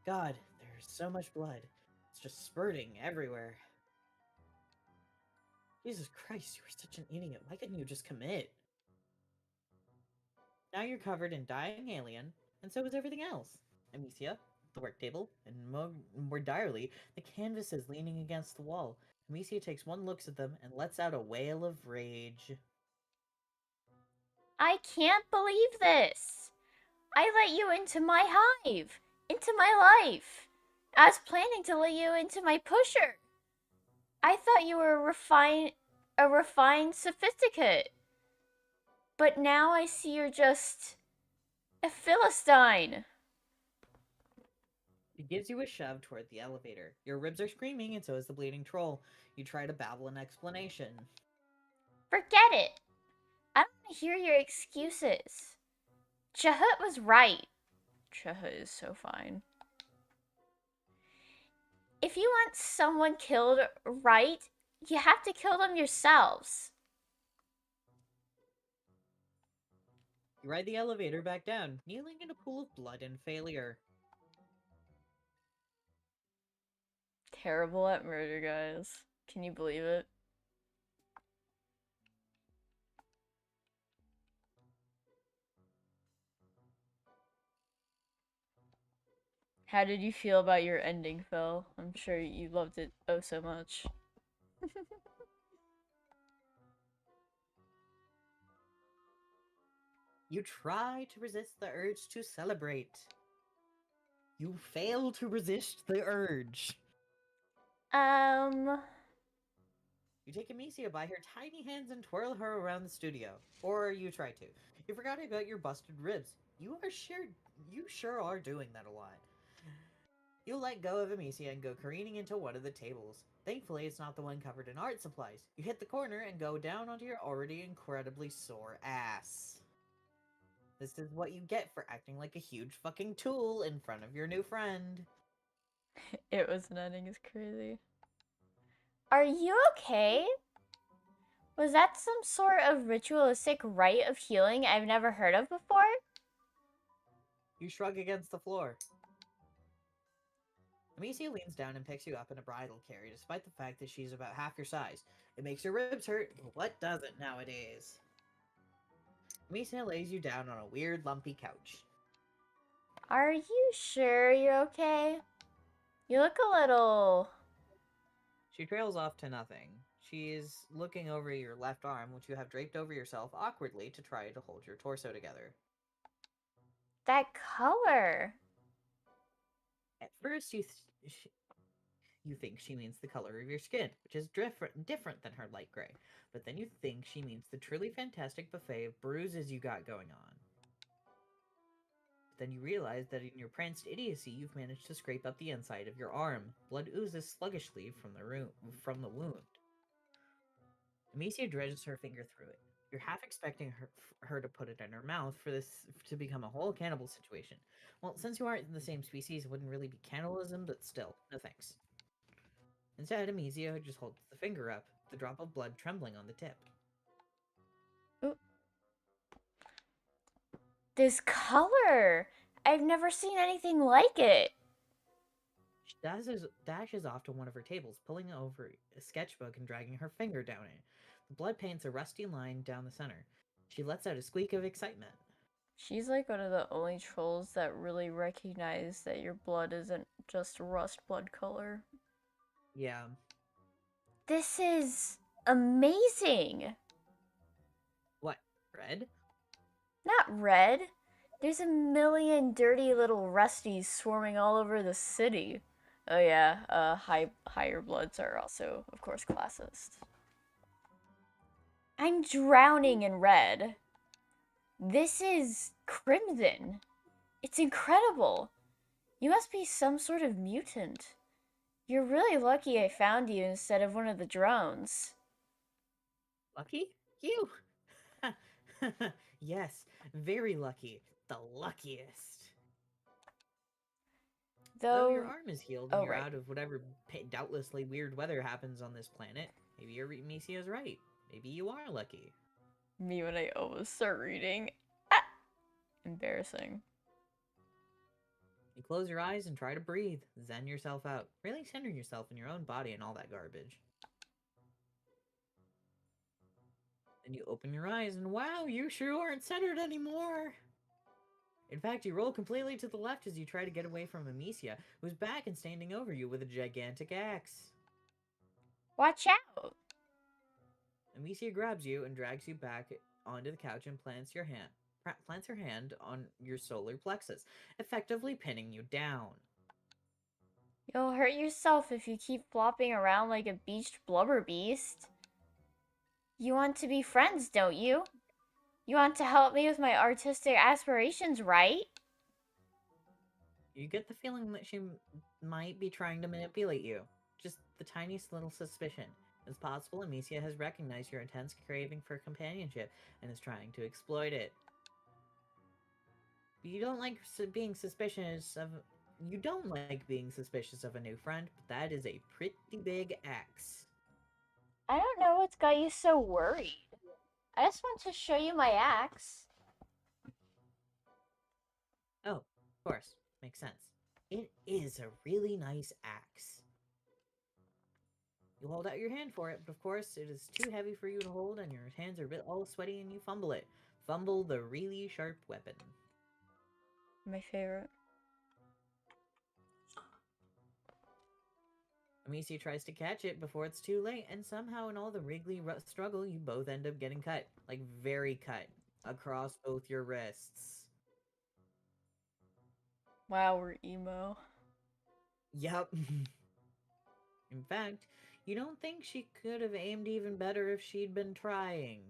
Speaker 2: God, there's so much blood. It's just spurting everywhere. Jesus Christ, you were such an idiot. Why couldn't you just commit? Now you're covered in dying alien, and so is everything else. Amicia, the work table, and more direly, the canvases leaning against the wall. Amicia takes one look at them and lets out a wail of rage.
Speaker 1: I can't believe this. I let you into my hive, into my life. I was planning to let you into my pusher. I thought you were a refined sophisticate. But now I see you're just a philistine.
Speaker 2: He gives you a shove toward the elevator. Your ribs are screaming, and so is the bleeding troll. You try to babble an explanation.
Speaker 1: Forget it. I don't want to hear your excuses. Chahut was right. Chahut is so fine. If you want someone killed right, you have to kill them yourselves.
Speaker 2: You ride the elevator back down, kneeling in a pool of blood and failure.
Speaker 1: Terrible at murder, guys. Can you believe it? How did you feel about your ending, Phil? I'm sure you loved it oh so much.
Speaker 2: You try to resist the urge to celebrate. You fail to resist the urge.
Speaker 1: Um,
Speaker 2: You take Amicia by her tiny hands and twirl her around the studio. Or you try to. You forgot about your busted ribs. You sure are doing that a lot. You let go of Amicia and go careening into one of the tables. Thankfully, it's not the one covered in art supplies. You hit the corner and go down onto your already incredibly sore ass. This is what you get for acting like a huge fucking tool in front of your new friend.
Speaker 1: it was ending is crazy. Are you okay? Was that some sort of ritualistic rite of healing I've never heard of before?
Speaker 2: You shrug against the floor. Amicia leans down and picks you up in a bridal carry, despite the fact that she's about half your size. It makes your ribs hurt, but what doesn't nowadays? Amicia lays you down on a weird, lumpy couch.
Speaker 1: Are you sure you're okay? You look a little...
Speaker 2: She trails off to nothing. She is looking over your left arm, which you have draped over yourself awkwardly to try to hold your torso together.
Speaker 1: That color.
Speaker 2: At first, you think she means the color of your skin, which is different than her light gray. But then you think she means the truly fantastic buffet of bruises you got going on. But then you realize that in your pranced idiocy, you've managed to scrape up the inside of your arm. Blood oozes sluggishly from the wound. Amicia dredges her finger through it. You're half expecting her to put it in her mouth for this to become a whole cannibal situation. Well, since you aren't in the same species, it wouldn't really be cannibalism, but still, no thanks. Instead, Amicia just holds the finger up, the drop of blood trembling on the tip.
Speaker 1: Ooh. This color! I've never seen anything like it.
Speaker 2: She dashes off to one of her tables, pulling over a sketchbook and dragging her finger down it. The blood paints a rusty line down the center. She lets out a squeak of excitement.
Speaker 1: She's like one of the only trolls that really recognize that your blood isn't just rust blood color.
Speaker 2: Yeah.
Speaker 1: This is amazing!
Speaker 2: What? Red?
Speaker 1: Not red. There's a million dirty little rusties swarming all over the city. Oh yeah, higher bloods are also, of course, classist. I'm drowning in red. This is crimson. It's incredible. You must be some sort of mutant. You're really lucky I found you instead of one of the drones.
Speaker 2: Lucky? You! Yes, very lucky. The luckiest. Though your
Speaker 1: Though,
Speaker 2: arm is healed and
Speaker 1: oh
Speaker 2: you're
Speaker 1: right,
Speaker 2: out of whatever doubtlessly weird weather happens on this planet, maybe your Misia's right. Maybe you are lucky.
Speaker 1: me when I almost start reading. Ah! Embarrassing.
Speaker 2: You close your eyes and try to breathe, zen yourself out, really center yourself in your own body and all that garbage. Then you open your eyes and wow, you sure aren't centered anymore! In fact, you roll completely to the left as you try to get away from Amicia, who's back and standing over you with a gigantic axe.
Speaker 1: Watch out!
Speaker 2: Amicia grabs you and drags you back onto the couch and plants her hand on your solar plexus, effectively pinning you down.
Speaker 1: You'll hurt yourself if you keep flopping around like a beached blubber beast. You want to be friends, don't you? You want to help me with my artistic aspirations, right?
Speaker 2: You get the feeling that she might be trying to manipulate you. Just the tiniest little suspicion. It's possible Amicia has recognized your intense craving for companionship and is trying to exploit it. You don't like being suspicious of... You don't like being suspicious of a new friend, but that is a pretty big axe.
Speaker 1: I don't know what's got you so worried. I just want to show you my axe.
Speaker 2: Oh, of course. Makes sense. It is a really nice axe. You hold out your hand for it, but of course it is too heavy for you to hold and your hands are a bit all sweaty and you fumble it. Fumble the really sharp weapon.
Speaker 1: My favorite.
Speaker 2: Amicia tries to catch it before it's too late, and somehow in all the wriggly struggle, you both end up getting cut. Like, very cut. Across both your wrists.
Speaker 1: Wow, we're emo.
Speaker 2: Yep. In fact, you don't think she could have aimed even better if she'd been trying.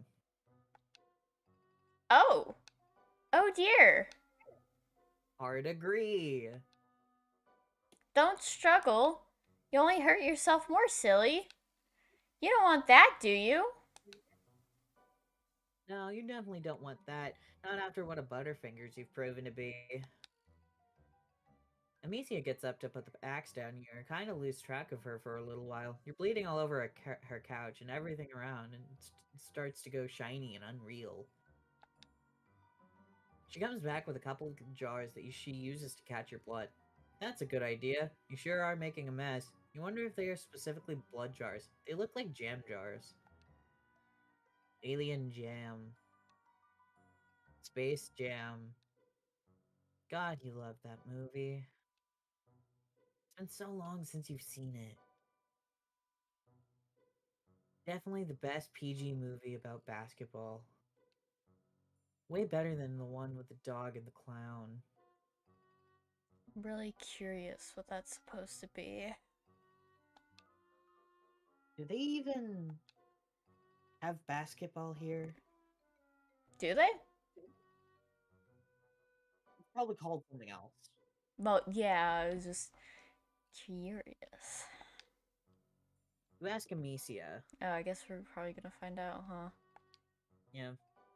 Speaker 1: Oh! Oh dear!
Speaker 2: Hard agree.
Speaker 1: Don't struggle. You only hurt yourself more, silly. You don't want that, do you?
Speaker 2: No, you definitely don't want that. Not after what a Butterfingers you've proven to be. Amicia gets up to put the axe down. You kind of lose track of her for a little while. You're bleeding all over her couch and everything around, and it starts to go shiny and unreal. She comes back with a couple of jars that she uses to catch your blood. That's a good idea. You sure are making a mess. You wonder if they are specifically blood jars. They look like jam jars. Alien Jam. Space Jam. God, you love that movie. It's been so long since you've seen it. Definitely the best PG movie about basketball. Way better than the one with the dog and the clown.
Speaker 1: I'm really curious what that's supposed to be.
Speaker 2: Do they even have basketball here?
Speaker 1: Do they?
Speaker 2: It's probably called something else.
Speaker 1: Well, yeah, I was just curious.
Speaker 2: You ask Amicia.
Speaker 1: Oh, I guess we're probably gonna find out, huh?
Speaker 2: Yeah.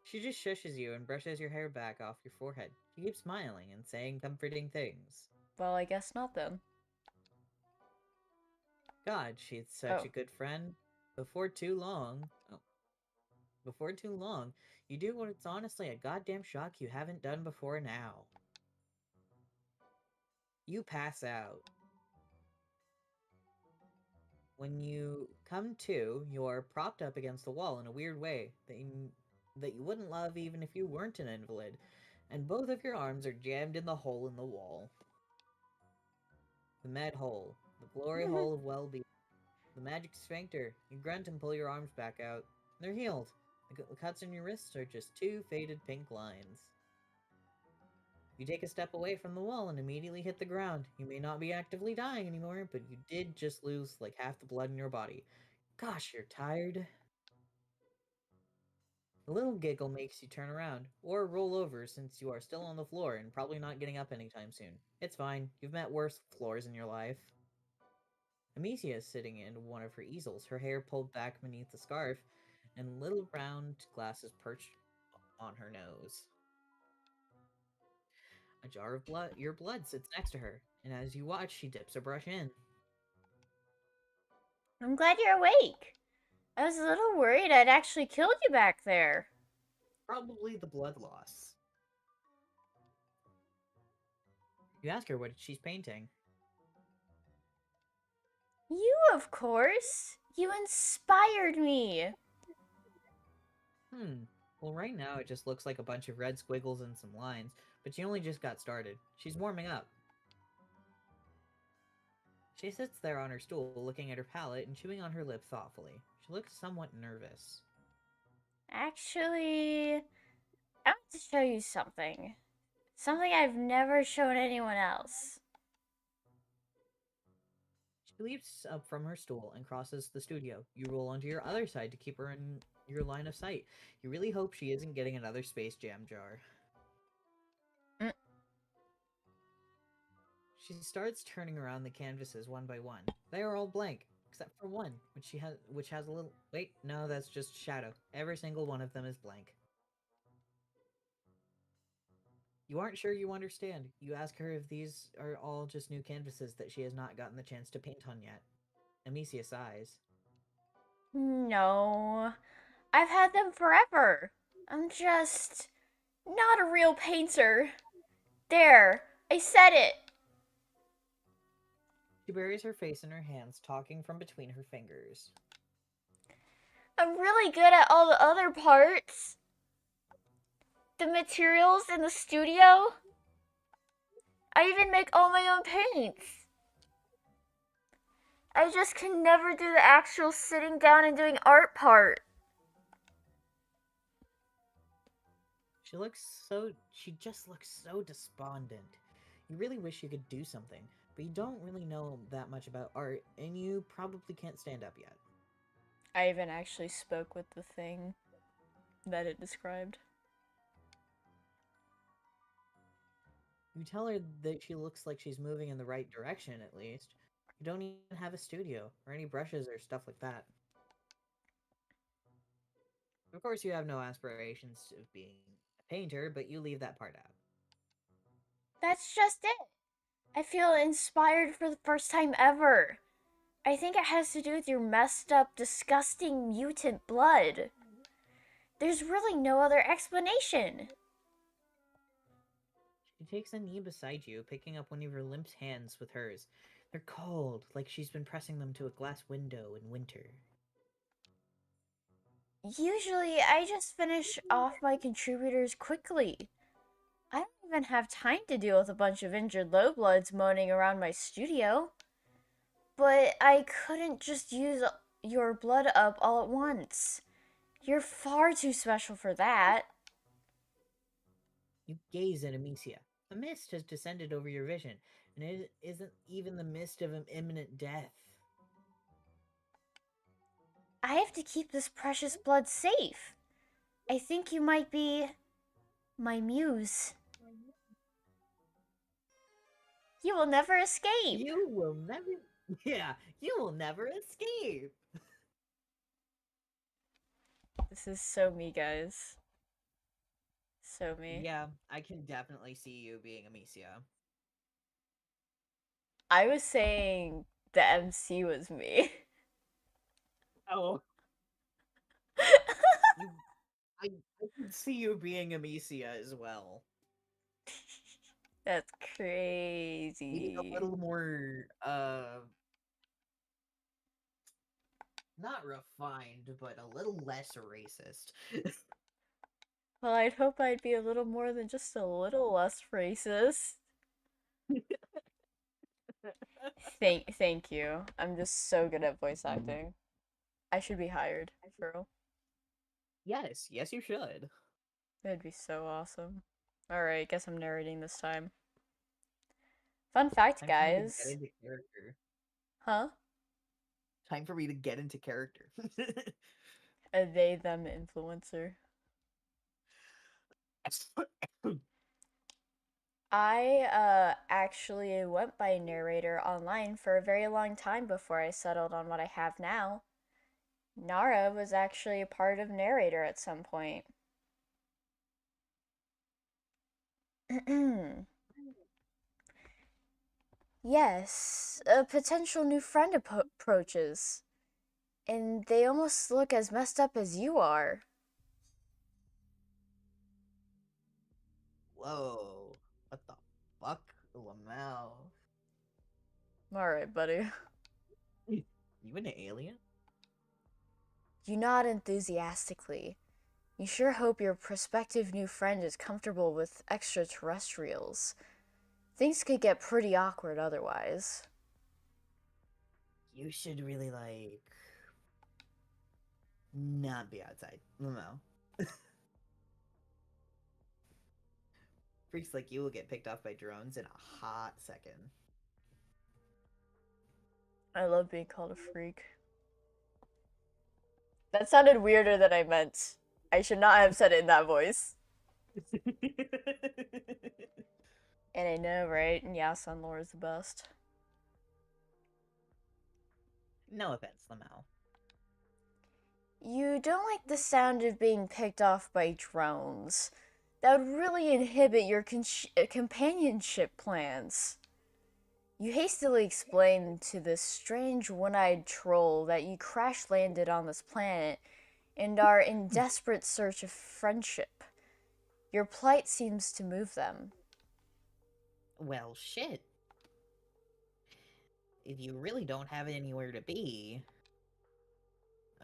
Speaker 2: She just shushes you and brushes your hair back off your forehead. She keeps smiling and saying comforting things.
Speaker 1: Well, I guess not then.
Speaker 2: God, she's such
Speaker 1: Oh,
Speaker 2: a good friend. Before too long. Oh. Before too long, you do what it's honestly a goddamn shock you haven't done before now. You pass out. When you come to, you're propped up against the wall in a weird way that you wouldn't love even if you weren't an invalid, and both of your arms are jammed in the hole in the wall. The med hole, the glory hole of well-being, the magic sphincter. You grunt and pull your arms back out. They're healed. The cuts in your wrists are just two faded pink lines. You take a step away from the wall and immediately hit the ground. You may not be actively dying anymore, but you did just lose like half the blood in your body. Gosh, you're tired. A little giggle makes you turn around, or roll over since you are still on the floor and probably not getting up anytime soon. It's fine, you've met worse floors in your life. Amicia is sitting in one of her easels, her hair pulled back beneath the scarf, and little round glasses perched on her nose. A jar of your blood sits next to her, and as you watch, she dips a brush in.
Speaker 1: I'm glad you're awake. I was a little worried I'd actually killed you back there.
Speaker 2: Probably the blood loss. You ask her what she's painting.
Speaker 1: You, of course. You inspired me.
Speaker 2: Well, right now it just looks like a bunch of red squiggles and some lines, but she only just got started. She's warming up. She sits there on her stool, looking at her palette and chewing on her lip thoughtfully. She looks somewhat nervous.
Speaker 1: Actually, I want to show you something. Something I've never shown anyone else.
Speaker 2: She leaps up from her stool and crosses the studio. You roll onto your other side to keep her in your line of sight. You really hope she isn't getting another Space Jam jar.
Speaker 1: Mm.
Speaker 2: She starts turning around the canvases one by one. They are all blank, except for one, which has a little. Wait, no, that's just shadow. Every single one of them is blank. You aren't sure you understand. You ask her if these are all just new canvases that she has not gotten the chance to paint on yet. Amicia sighs.
Speaker 1: No, I've had them forever. I'm just not a real painter. There, I said it.
Speaker 2: She buries her face in her hands, talking from between her fingers.
Speaker 1: I'm really good at all the other parts. The materials in the studio. I even make all my own paints. I just can never do the actual sitting down and doing art part.
Speaker 2: She just looks so despondent. You really wish you could do something, but you don't really know that much about art, and you probably can't stand up yet.
Speaker 1: I even actually spoke with the thing that it described.
Speaker 2: You tell her that she looks like she's moving in the right direction, at least. You don't even have a studio, or any brushes or stuff like that. Of course, you have no aspirations of being a painter, but you leave that part out.
Speaker 1: That's just it. I feel inspired for the first time ever. I think it has to do with your messed up, disgusting mutant blood. There's really no other explanation.
Speaker 2: She takes a knee beside you, picking up one of your limp hands with hers. They're cold, like she's been pressing them to a glass window in winter.
Speaker 1: Usually, I just finish off my contributors quickly. I don't even have time to deal with a bunch of injured lowbloods moaning around my studio. But I couldn't just use your blood up all at once. You're far too special for that.
Speaker 2: You gaze at Amicia. A mist has descended over your vision, and it isn't even the mist of an imminent death.
Speaker 1: I have to keep this precious blood safe. I think you might be my muse. You will never escape.
Speaker 2: You will never. Yeah, you will never escape.
Speaker 1: This is so me, guys. So me.
Speaker 2: Yeah, I can definitely see you being Amicia.
Speaker 1: I was saying the MC was me.
Speaker 2: Oh, you. I can see you being Amicia as well.
Speaker 1: That's
Speaker 2: Maybe a
Speaker 1: crazy.
Speaker 2: little more, not refined, but a little less racist.
Speaker 1: Well, I'd hope I'd be a little more than just a little less racist. Thank you. I'm just so good at voice acting. I should be hired, for real.
Speaker 2: Yes, yes, you should.
Speaker 1: That'd be so awesome. Alright, guess I'm narrating this time. Fun fact,
Speaker 2: Time for me to get
Speaker 1: guys.
Speaker 2: into character.
Speaker 1: Huh?
Speaker 2: Time for me to get into character.
Speaker 1: A they them influencer. I actually went by narrator online for a very long time before I settled on what I have now. Nara was actually a part of narrator at some point. Yes, a potential new friend approaches, and they almost look as messed up as you are.
Speaker 2: Whoa. What the fuck? Lamau.
Speaker 1: Alright, buddy.
Speaker 2: You an alien?
Speaker 1: You nod enthusiastically. You sure hope your prospective new friend is comfortable with extraterrestrials. Things could get pretty awkward otherwise.
Speaker 2: You should really, like, not be outside. Lamau. Freaks like you will get picked off by drones in a hot second.
Speaker 1: I love being called a freak. That sounded weirder than I meant. I should not have said it in that voice. And I know, right? Nya-san lore is the best.
Speaker 2: No offense, Lamau.
Speaker 1: You don't like the sound of being picked off by drones. That would really inhibit your companionship plans. You hastily explain to this strange one-eyed troll that you crash-landed on this planet and are in desperate search of friendship. Your plight seems to move them.
Speaker 2: Well, shit. If you really don't have anywhere to be.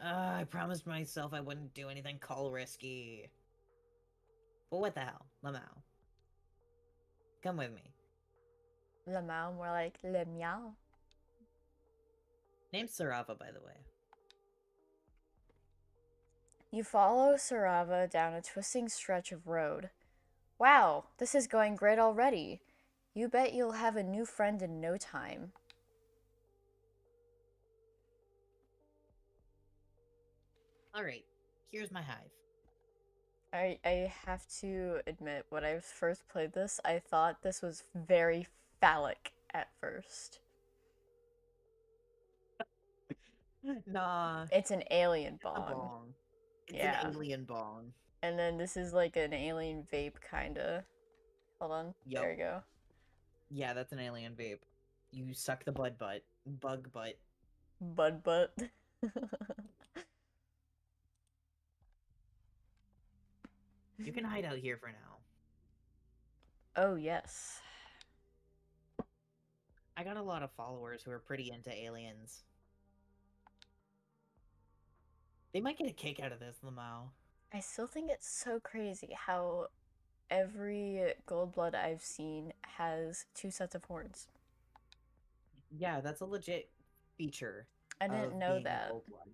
Speaker 2: I promised myself I wouldn't do anything call risky. But what the hell, Lamau? Come with me.
Speaker 1: Le Mao, more like Le Miao.
Speaker 2: Name's Sarava, by the way.
Speaker 1: You follow Sarava down a twisting stretch of road. Wow, this is going great already. You bet you'll have a new friend in no time.
Speaker 2: Alright, here's my hive.
Speaker 1: I have to admit, when I first played this, I thought this was very phallic at first.
Speaker 2: Nah,
Speaker 1: It's an alien
Speaker 2: it's a
Speaker 1: bong.
Speaker 2: bong. It's an
Speaker 1: Yeah.
Speaker 2: alien bong.
Speaker 1: And then this is like an alien vape, kinda. Hold on. There
Speaker 2: Yup.
Speaker 1: you go.
Speaker 2: Yeah, that's an alien vape. You suck the bug butt.
Speaker 1: Bud butt.
Speaker 2: You can hide out here for now.
Speaker 1: Oh, yes.
Speaker 2: I got a lot of followers who are pretty into aliens. They might get a kick out of this, Lamau.
Speaker 1: I still think it's so crazy how every gold blood I've seen has two sets of horns.
Speaker 2: Yeah, that's a legit feature
Speaker 1: I didn't
Speaker 2: of
Speaker 1: know
Speaker 2: being a
Speaker 1: that.
Speaker 2: gold blood.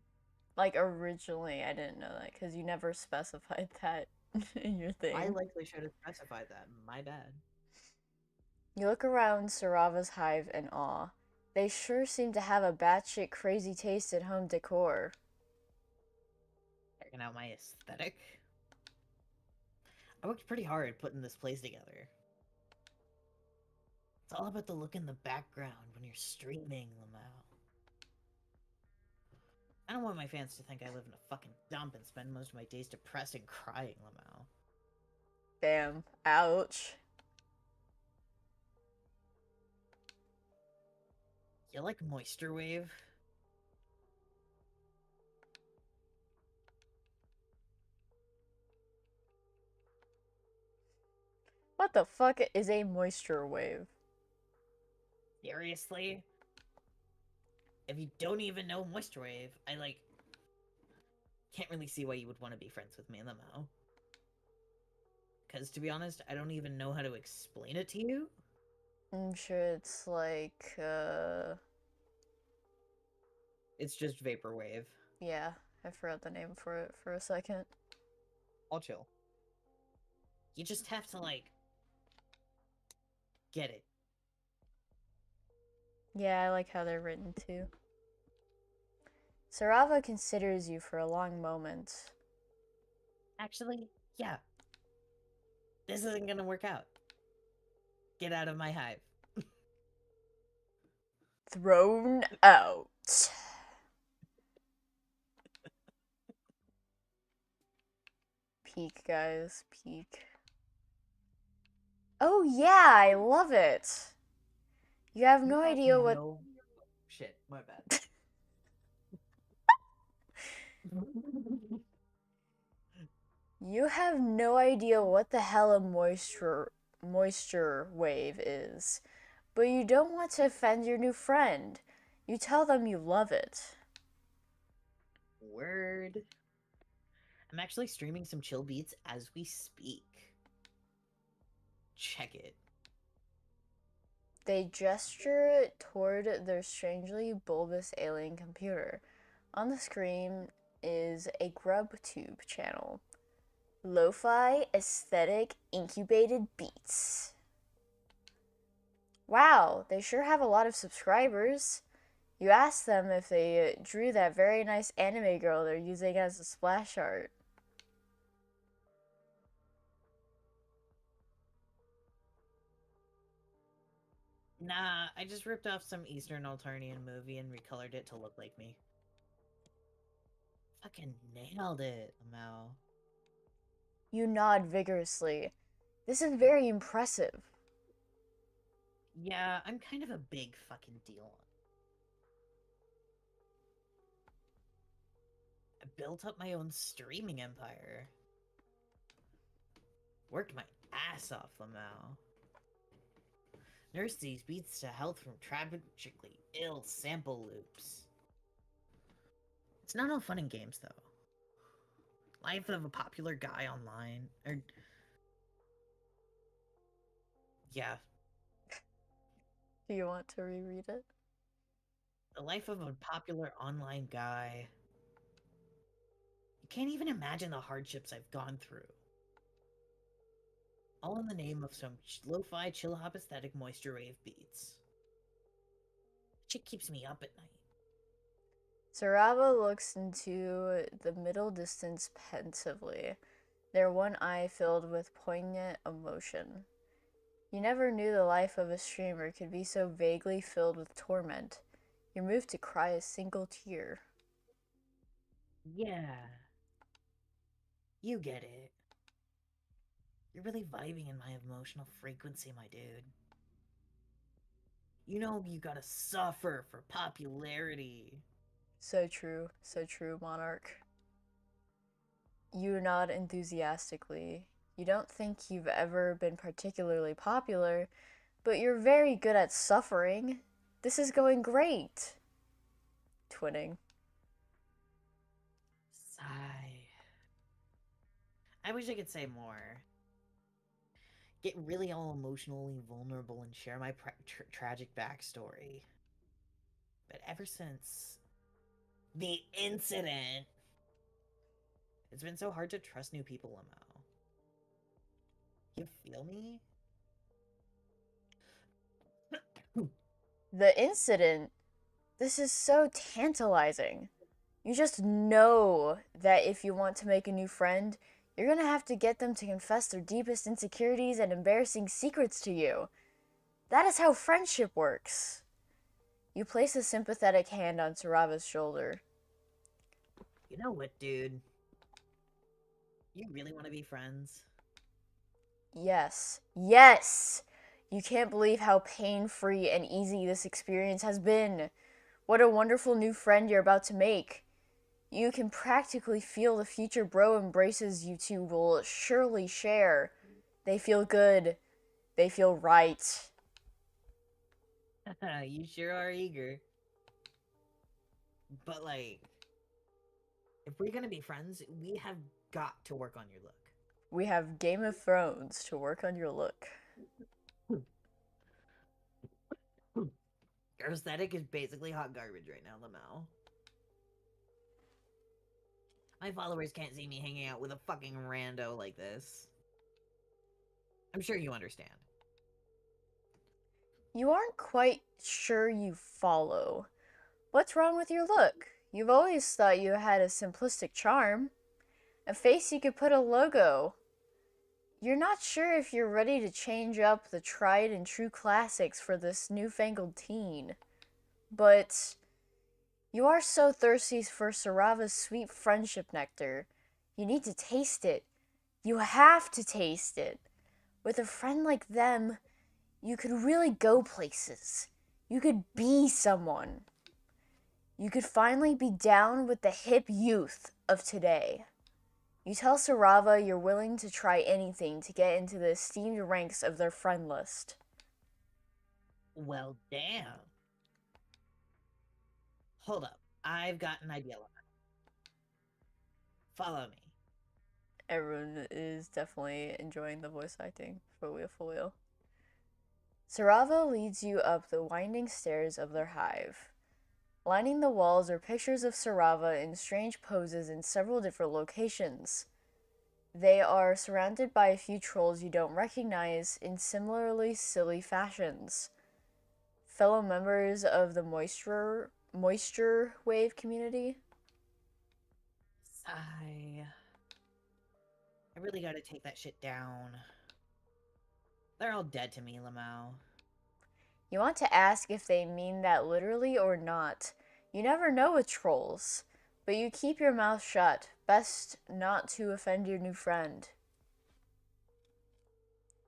Speaker 1: Like, originally, I didn't know that because you never specified that in your
Speaker 2: I
Speaker 1: thing.
Speaker 2: likely should have specified that. My bad.
Speaker 1: You look around Sarava's hive in awe. They sure seem to have a batshit crazy taste in home decor.
Speaker 2: Checking out my aesthetic. I worked pretty hard putting this place together. It's all about the look in the background when you're streaming, Lamau. I don't want my fans to think I live in a fucking dump and spend most of my days depressed and crying, Lamau.
Speaker 1: Damn. Ouch.
Speaker 2: You like Moisture Wave?
Speaker 1: What the fuck is a moisture wave?
Speaker 2: Seriously? If you don't even know Moisture Wave, can't really see why you would want to be friends with me, Lamau. Because to be honest, I don't even know how to explain it to you.
Speaker 1: I'm sure it's like,
Speaker 2: It's just Vaporwave.
Speaker 1: yeah, I forgot the name for it for a second.
Speaker 2: I'll chill. You just have to, get it.
Speaker 1: Yeah, I like how they're written too. Sarava considers you for a long moment.
Speaker 2: Actually, yeah. This isn't gonna work out. Get out of my hive.
Speaker 1: Thrown out. Peak, guys, peak. Oh yeah, I love it. You have no idea what.
Speaker 2: No shit, my bad.
Speaker 1: You have no idea what the hell a moisture wave is, but you don't want to offend your new friend. You tell them you love it.
Speaker 2: Word. I'm actually streaming some chill beats as we speak. Check it.
Speaker 1: They gesture toward their strangely bulbous alien computer. On the screen is a GrubTube channel. Lo-fi, aesthetic, incubated beats. Wow, they sure have a lot of subscribers. You asked them if they drew that very nice anime girl they're using as a splash art.
Speaker 2: Nah, I just ripped off some Eastern Alternian movie and recolored it to look like me. Fucking nailed it, Amel.
Speaker 1: You nod vigorously. This is very impressive.
Speaker 2: Yeah, I'm kind of a big fucking deal. I built up my own streaming empire. Worked my ass off, Lamau. Nursed these beats to health from tragically ill sample loops. It's not all fun and games, though. Life of a popular guy online, or... Yeah.
Speaker 1: Do you want to reread it?
Speaker 2: The life of a popular online guy. You can't even imagine the hardships I've gone through. All in the name of some lo-fi chill hop aesthetic moisture wave beats. Shit keeps me up at night.
Speaker 1: Sarava looks into the middle distance pensively, their one eye filled with poignant emotion. You never knew the life of a streamer could be so vaguely filled with torment. You're moved to cry a single tear.
Speaker 2: Yeah, you get it. You're really vibing in my emotional frequency, my dude. You know you gotta suffer for popularity.
Speaker 1: So true, Monarch. You nod enthusiastically. You don't think you've ever been particularly popular, but you're very good at suffering. This is going great. Twinning.
Speaker 2: Sigh. I wish I could say more. Get really all emotionally vulnerable and share my tragic backstory. But ever since the incident, it's been so hard to trust new people, Lamau. You feel me?
Speaker 1: The incident? This is so tantalizing. You just know that if you want to make a new friend, you're gonna have to get them to confess their deepest insecurities and embarrassing secrets to you. That is how friendship works. You place a sympathetic hand on Sarava's shoulder.
Speaker 2: You know what, dude? You really want to be friends?
Speaker 1: Yes. Yes! You can't believe how pain free and easy this experience has been. What a wonderful new friend you're about to make. You can practically feel the future bro embraces you two will surely share. They feel good. They feel right.
Speaker 2: You sure are eager. But, like, if we're gonna be friends, we have got to work on your look.
Speaker 1: We have Game of Thrones to work on your look.
Speaker 2: Your aesthetic is basically hot garbage right now, Lamau. My followers can't see me hanging out with a fucking rando like this. I'm sure you understand.
Speaker 1: You aren't quite sure you follow. What's wrong with your look? You've always thought you had a simplistic charm. A face you could put a logo. You're not sure if you're ready to change up the tried and true classics for this newfangled teen. But you are so thirsty for Sarava's sweet friendship nectar. You need to taste it. You have to taste it. With a friend like them, you could really go places. You could be someone. You could finally be down with the hip youth of today. You tell Sarava you're willing to try anything to get into the esteemed ranks of their friend list.
Speaker 2: Well, damn. Hold up. I've got an idea. Follow me.
Speaker 1: Everyone is definitely enjoying the voice acting for Wheel. Sarava leads you up the winding stairs of their hive. Lining the walls are pictures of Sarava in strange poses in several different locations. They are surrounded by a few trolls you don't recognize in similarly silly fashions. Fellow members of the moisture wave community.
Speaker 2: Sigh. I really gotta take that shit down. They're all dead to me, Lamau.
Speaker 1: You want to ask if they mean that literally or not. You never know with trolls, but you keep your mouth shut. Best not to offend your new friend.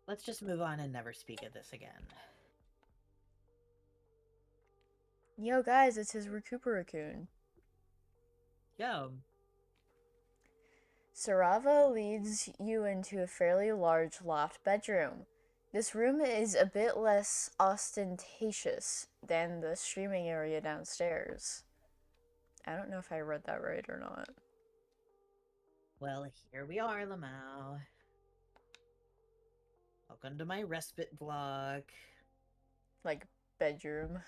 Speaker 2: Let's just move on and never speak of this again.
Speaker 1: Yo, guys, it's his Recuperacoon.
Speaker 2: Yo.
Speaker 1: Sarava leads you into a fairly large loft bedroom. This room is a bit less ostentatious than the streaming area downstairs. I don't know if I read that right or not.
Speaker 2: Well, here we are, Lamau. Welcome to my respite block.
Speaker 1: Like, bedroom.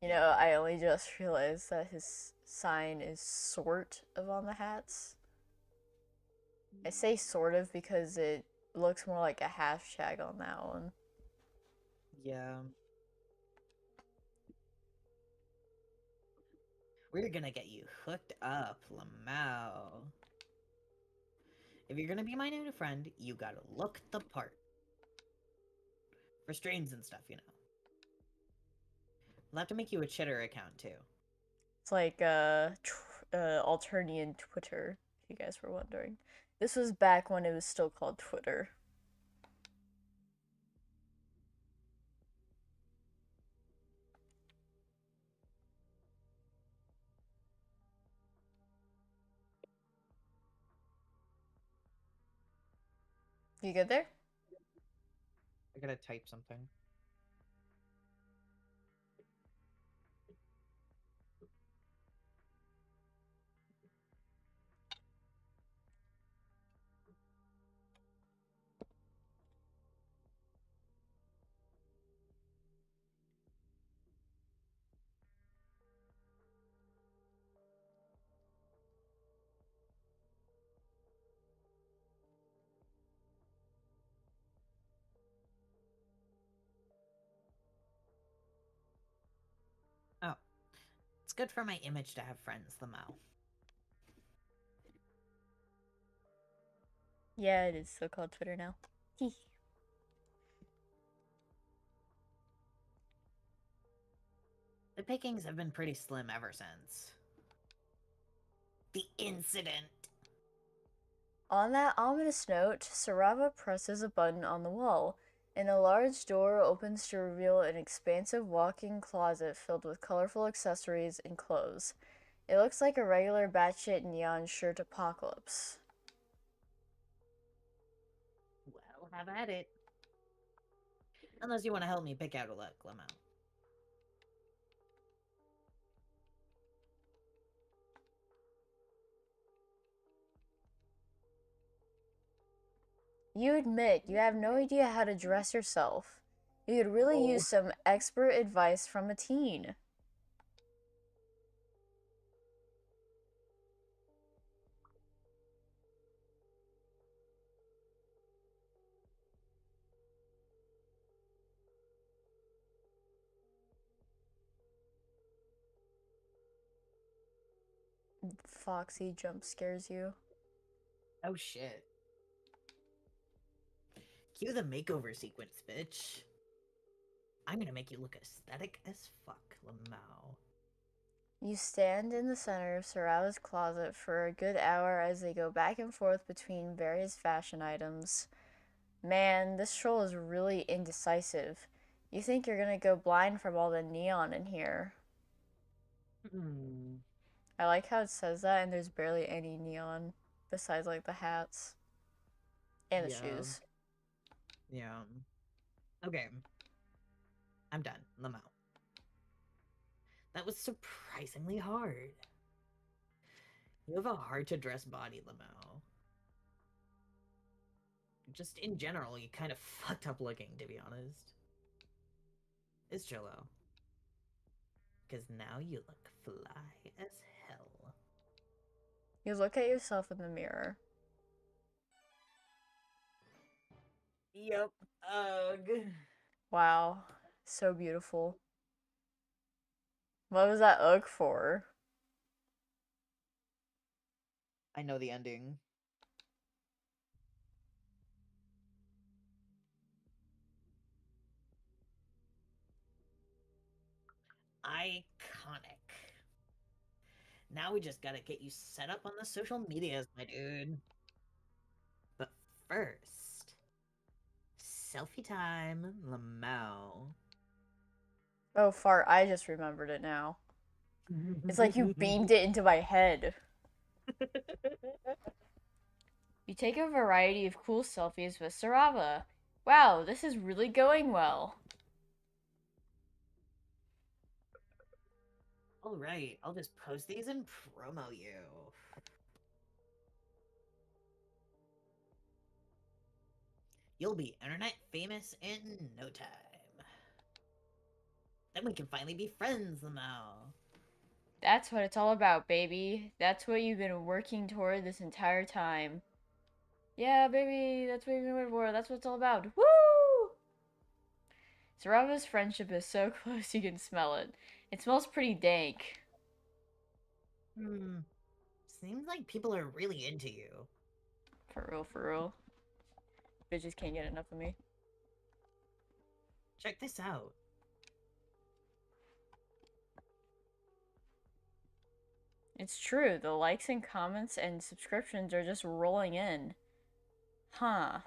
Speaker 1: You know, I only just realized that his sign is sort of on the hats. I say sort of because it looks more like a hashtag on that one.
Speaker 2: Yeah. We're gonna get you hooked up, Lamau. If you're gonna be my new friend, you gotta look the part. For streams and stuff, you know. We'll have to make you a Chitter account, too.
Speaker 1: It's like Alternian Twitter, if you guys were wondering. This was back when it was still called Twitter. You good there?
Speaker 2: I gotta type something. Oh. It's good for my image to have friends, Lamau.
Speaker 1: Yeah, it is still called Twitter now.
Speaker 2: The pickings have been pretty slim ever since. The incident.
Speaker 1: On that ominous note, Sarava presses a button on the wall, and a large door opens to reveal an expansive walk-in closet filled with colorful accessories and clothes. It looks like a regular batshit neon shirt apocalypse.
Speaker 2: Well, have at it. Unless you want to help me pick out a look, Lamau.
Speaker 1: You admit you have no idea how to dress yourself. You could really use some expert advice from a teen. Foxy jump scares you.
Speaker 2: Oh shit. Cue the makeover sequence, bitch. I'm gonna make you look aesthetic as fuck, Lamau.
Speaker 1: You stand in the center of Sarava's closet for a good hour as they go back and forth between various fashion items. Man, this troll is really indecisive. You think you're gonna go blind from all the neon in here.
Speaker 2: Hmm.
Speaker 1: I like how it says that and there's barely any neon besides like the hats and the
Speaker 2: Yeah.
Speaker 1: shoes.
Speaker 2: Yeah. Okay. I'm done, Lamau. That was surprisingly hard. You have a hard to dress body, Lamau. Just in general, you kind of fucked up looking, to be honest. It's chill though. Because now you look fly as hell.
Speaker 1: You look at yourself in the mirror.
Speaker 2: Yep. Ugh.
Speaker 1: Wow, so beautiful. What was that ugh for?
Speaker 2: I know the ending. Iconic. Now we just gotta get you set up on the social medias, my dude. But first, selfie time, Lamau.
Speaker 1: Oh, fart, I just remembered it now. It's like you beamed it into my head. You take a variety of cool selfies with Sarava. Wow, this is really going well.
Speaker 2: All right, I'll just post these and promo you. You'll be internet famous in no time. Then we can finally be friends, Lamau.
Speaker 1: That's what it's all about, baby. That's what you've been working toward this entire time. Yeah, baby, that's what we've been waiting for. That's what it's all about. Woo! Sarava's friendship is so close you can smell it. It smells pretty dank.
Speaker 2: Hmm. Seems like people are really into you.
Speaker 1: For real, for real. Bitches can't get enough of me.
Speaker 2: Check this out.
Speaker 1: It's true, the likes and comments and subscriptions are just rolling in. Huh.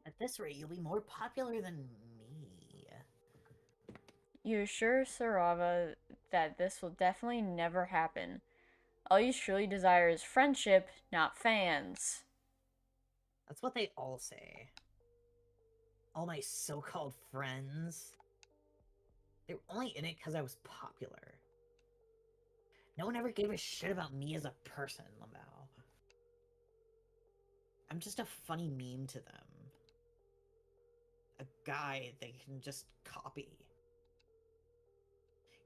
Speaker 2: At this rate, you'll be more popular than me.
Speaker 1: You assure Sarava that this will definitely never happen. All you truly desire is friendship, not fans.
Speaker 2: That's what they all say. All my so-called friends. They were only in it because I was popular. No one ever gave a shit about me as a person, Lamau. I'm just a funny meme to them. A guy they can just copy.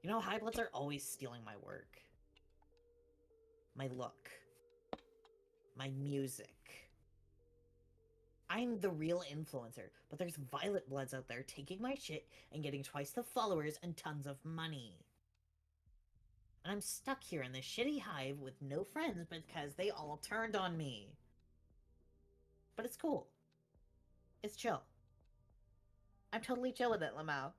Speaker 2: You know, Highbloods are always stealing my work. My look. My music. I'm the real influencer, but there's Violet Bloods out there taking my shit and getting twice the followers and tons of money. And I'm stuck here in this shitty hive with no friends because they all turned on me. But it's cool. It's chill. I'm totally chill with it, Lamau.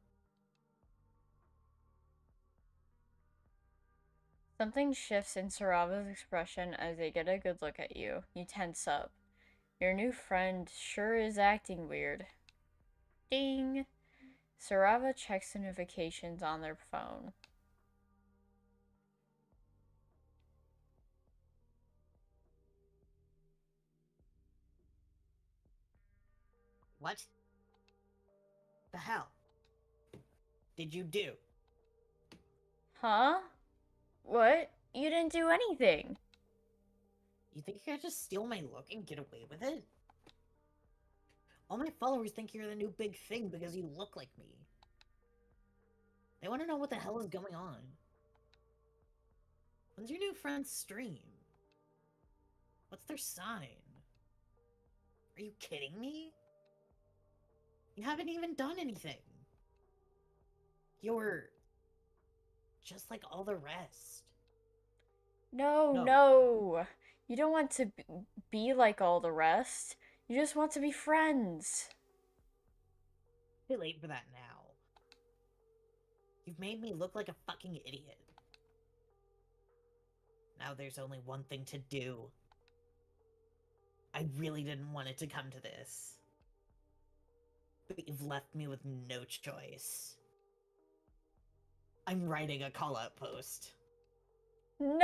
Speaker 1: Something shifts in Sarava's expression as they get a good look at you. You tense up. Your new friend sure is acting weird. Ding! Sarava checks the notifications on their phone.
Speaker 2: What the hell did you do?
Speaker 1: Huh? What? You didn't do anything.
Speaker 2: You think you could just steal my look and get away with it? All my followers think you're the new big thing because you look like me. They want to know what the hell is going on. When's your new friend's stream? What's their sign? Are you kidding me? You haven't even done anything. You're just like all the rest.
Speaker 1: No,
Speaker 2: No,
Speaker 1: no. You don't want to be like all the rest. You just want to be friends.
Speaker 2: too late for that now. You've made me look like a fucking idiot. Now there's only one thing to do. I really didn't want it to come to this. But you've left me with no choice. I'm writing a call-out post.
Speaker 1: No!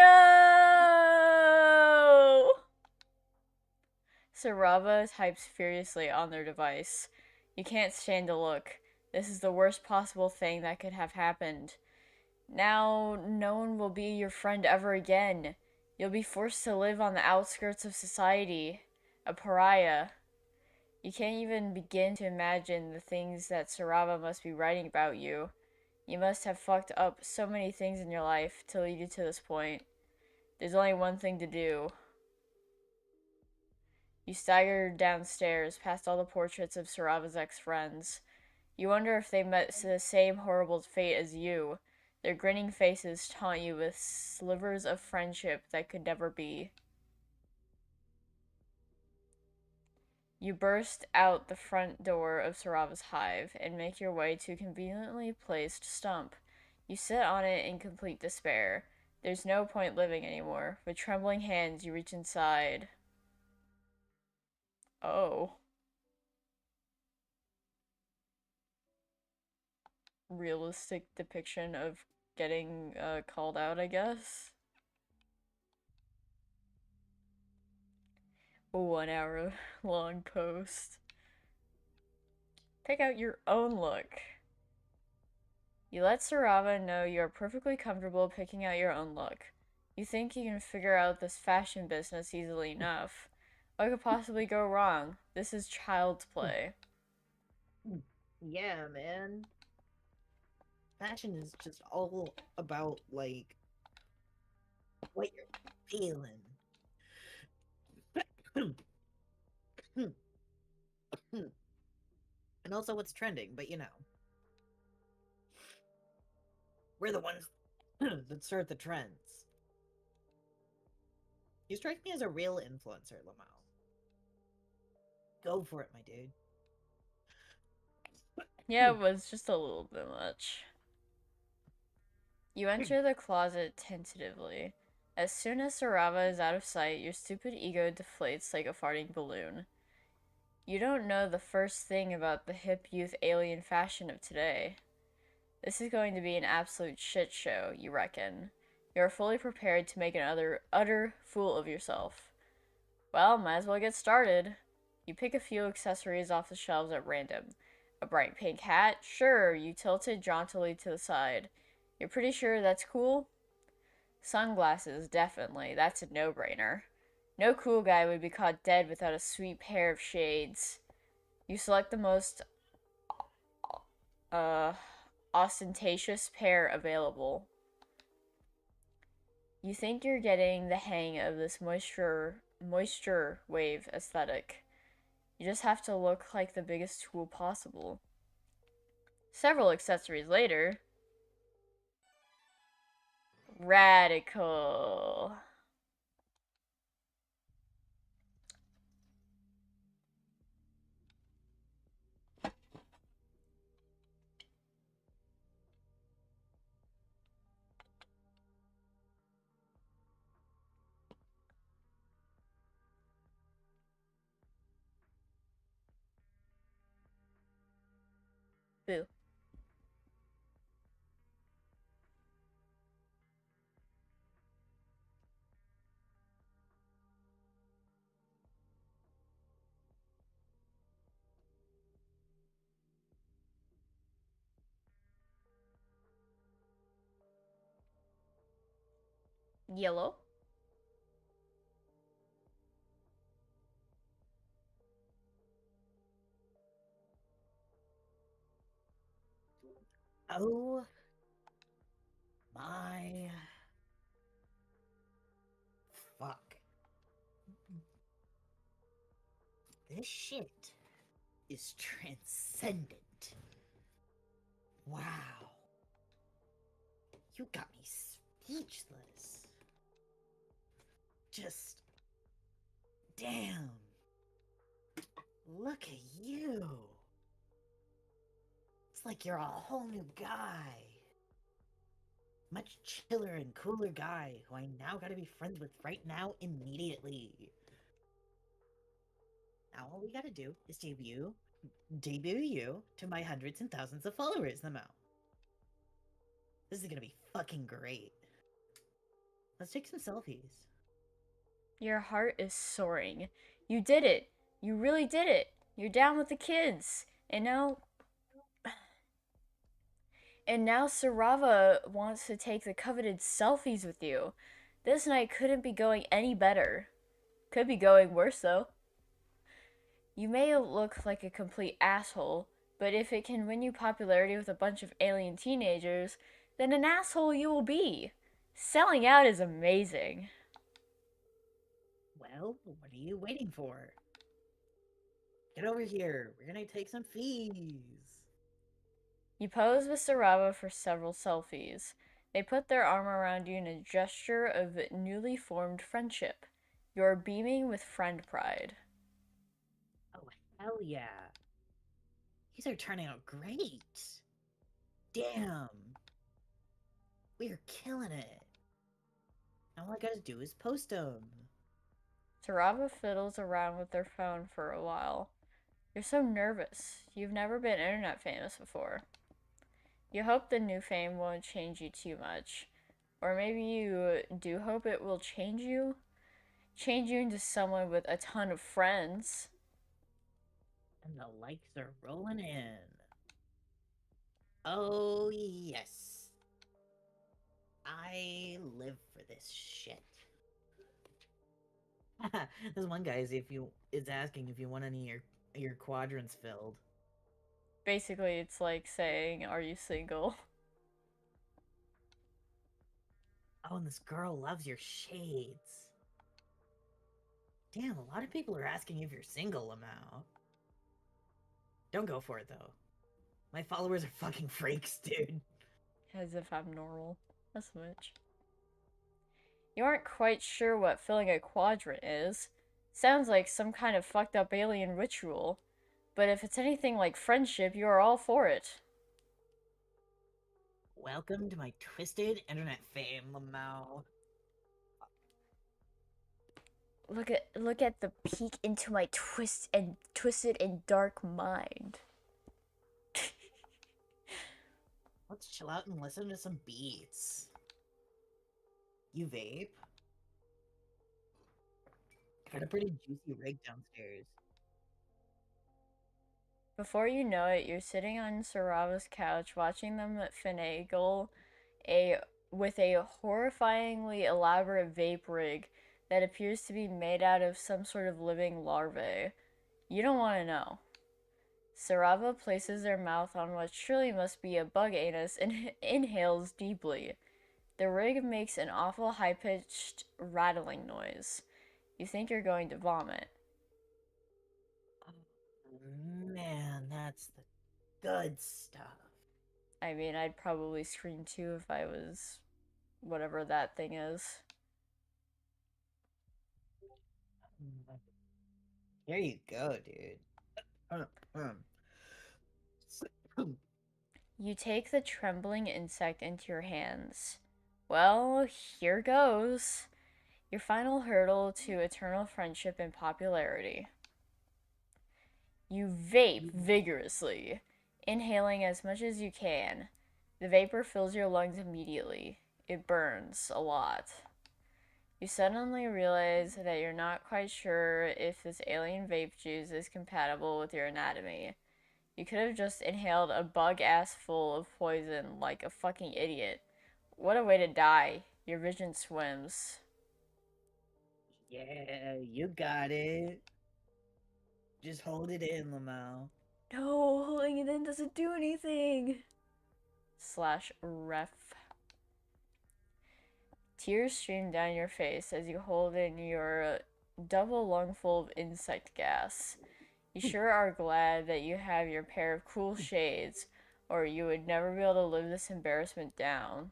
Speaker 1: Sarava types furiously on their device. You can't stand to look. This is the worst possible thing that could have happened. Now, no one will be your friend ever again. You'll be forced to live on the outskirts of society, a pariah. You can't even begin to imagine the things that Sarava must be writing about you. You must have fucked up so many things in your life to lead you to this point. There's only one thing to do. You stagger downstairs past all the portraits of Sarava's ex-friends. You wonder if they met the same horrible fate as you. Their grinning faces taunt you with slivers of friendship that could never be. You burst out the front door of Sarava's hive and make your way to a conveniently placed stump. You sit on it in complete despair. There's no point living anymore. With trembling hands, you reach inside. Oh. Realistic depiction of getting called out, I guess. 1 hour long post. Pick out your own look. You let Sarava know you are perfectly comfortable picking out your own look. You think you can figure out this fashion business easily enough. What could possibly go wrong? This is child's play.
Speaker 2: Yeah, man. Fashion is just all about, like, what you're feeling. And also what's trending, but you know, we're the ones that start the trends. You strike me as a real influencer, Lamau. Go for it, my dude.
Speaker 1: Yeah, it was just a little bit much. You enter the closet tentatively. As soon as Sarava is out of sight, your stupid ego deflates like a farting balloon. You don't know the first thing about the hip youth alien fashion of today. This is going to be an absolute shit show, you reckon. You're fully prepared to make an utter fool of yourself. Well, might as well get started. You pick a few accessories off the shelves at random. A bright pink hat? Sure, you tilt it jauntily to the side. You're pretty sure that's cool? Sunglasses, definitely. That's a no-brainer. No cool guy would be caught dead without a sweet pair of shades. You select the most uh ostentatious pair available. You think you're getting the hang of this moisture wave aesthetic. You just have to look like the biggest tool possible. Several accessories later, radical. Boo. Yellow.
Speaker 2: Oh my fuck. This shit is transcendent. Wow. You got me speechless. Just damn. Look at you. It's like you're a whole new guy. Much chiller and cooler guy who I now gotta be friends with right now immediately. Now all we gotta do is debut you to my hundreds and thousands of followers now. This is gonna be fucking great. Let's take some selfies.
Speaker 1: Your heart is soaring. You did it. You really did it. You're down with the kids. And now Sarava wants to take the coveted selfies with you. This night couldn't be going any better. Could be going worse though. You may look like a complete asshole, but if it can win you popularity with a bunch of alien teenagers, then an asshole you will be. Selling out is amazing.
Speaker 2: Well, what are you waiting for? Get over here. We're gonna take some fees.
Speaker 1: You pose with Sarava for several selfies. They put their arm around you in a gesture of newly formed friendship. You're beaming with friend pride.
Speaker 2: Oh, hell yeah. These are turning out great. Damn. We're killing it. Now all I gotta do is post them.
Speaker 1: Sarava fiddles around with their phone for a while. You're so nervous. You've never been internet famous before. You hope the new fame won't change you too much. Or maybe you do hope it will change you? Change you into someone with a ton of friends.
Speaker 2: And the likes are rolling in. Oh, yes. I live for this shit. This one guy is asking if you want any of your quadrants filled.
Speaker 1: Basically, it's like saying, are you single?
Speaker 2: Oh, and this girl loves your shades. Damn, a lot of people are asking if you're single, Lamau. Don't go for it, though. My followers are fucking freaks, dude.
Speaker 1: As if I'm normal. A switch. You aren't quite sure what filling a quadrant is. Sounds like some kind of fucked up alien ritual. But if it's anything like friendship, you are all for it.
Speaker 2: Welcome to my twisted internet fame, Lamau.
Speaker 1: Look at the peek into my twisted and dark mind.
Speaker 2: Let's chill out and listen to some beats. You vape? Got a pretty juicy rig downstairs.
Speaker 1: Before you know it, you're sitting on Sarava's couch watching them finagle a with a horrifyingly elaborate vape rig that appears to be made out of some sort of living larvae. You don't want to know. Sarava places their mouth on what surely must be a bug anus and inhales deeply. The rig makes an awful high pitched rattling noise. You think you're going to vomit.
Speaker 2: Oh, man, that's the good stuff.
Speaker 1: I mean, I'd probably scream too if I was whatever that thing is.
Speaker 2: Here you go, dude.
Speaker 1: You take the trembling insect into your hands. Well, here goes. Your final hurdle to eternal friendship and popularity. You vape vigorously, inhaling as much as you can. The vapor fills your lungs immediately. It burns a lot. You suddenly realize that you're not quite sure if this alien vape juice is compatible with your anatomy. You could have just inhaled a bug ass full of poison like a fucking idiot. What a way to die. Your vision swims.
Speaker 2: Yeah, you got it. Just hold it in, Lamau.
Speaker 1: No, holding it in doesn't do anything. Slash ref. Tears stream down your face as you hold in your double lungful of insect gas. You sure are glad that you have your pair of cool shades, or you would never be able to live this embarrassment down.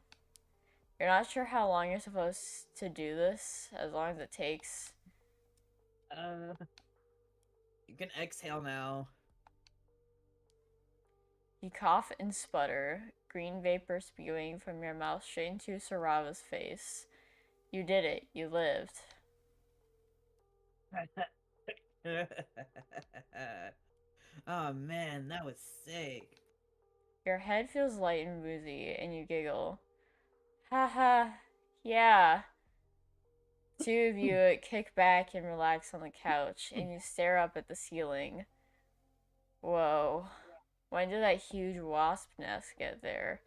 Speaker 1: You're not sure how long you're supposed to do this, as long as it takes.
Speaker 2: Uh, you can exhale now.
Speaker 1: You cough and sputter, green vapor spewing from your mouth straight into Sarava's face. You did it. You lived.
Speaker 2: Oh man, that was sick.
Speaker 1: Your head feels light and woozy, and you giggle. Haha, yeah. Two of you kick back and relax on the couch, and you stare up at the ceiling. Whoa. When did that huge wasp nest get there?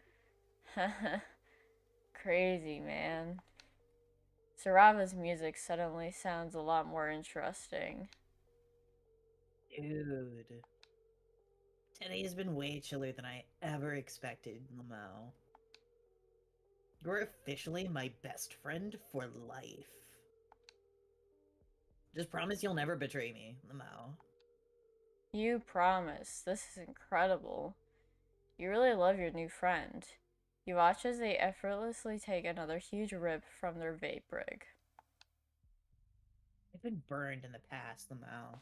Speaker 1: Crazy, man. Sarava's music suddenly sounds a lot more interesting.
Speaker 2: Dude. Today has been way chiller than I ever expected, Lamau. You're officially my best friend for life. Just promise you'll never betray me, Lamau.
Speaker 1: You promise. This is incredible. You really love your new friend. You watch as they effortlessly take another huge rip from their vape rig.
Speaker 2: I've been burned in the past, Lamau.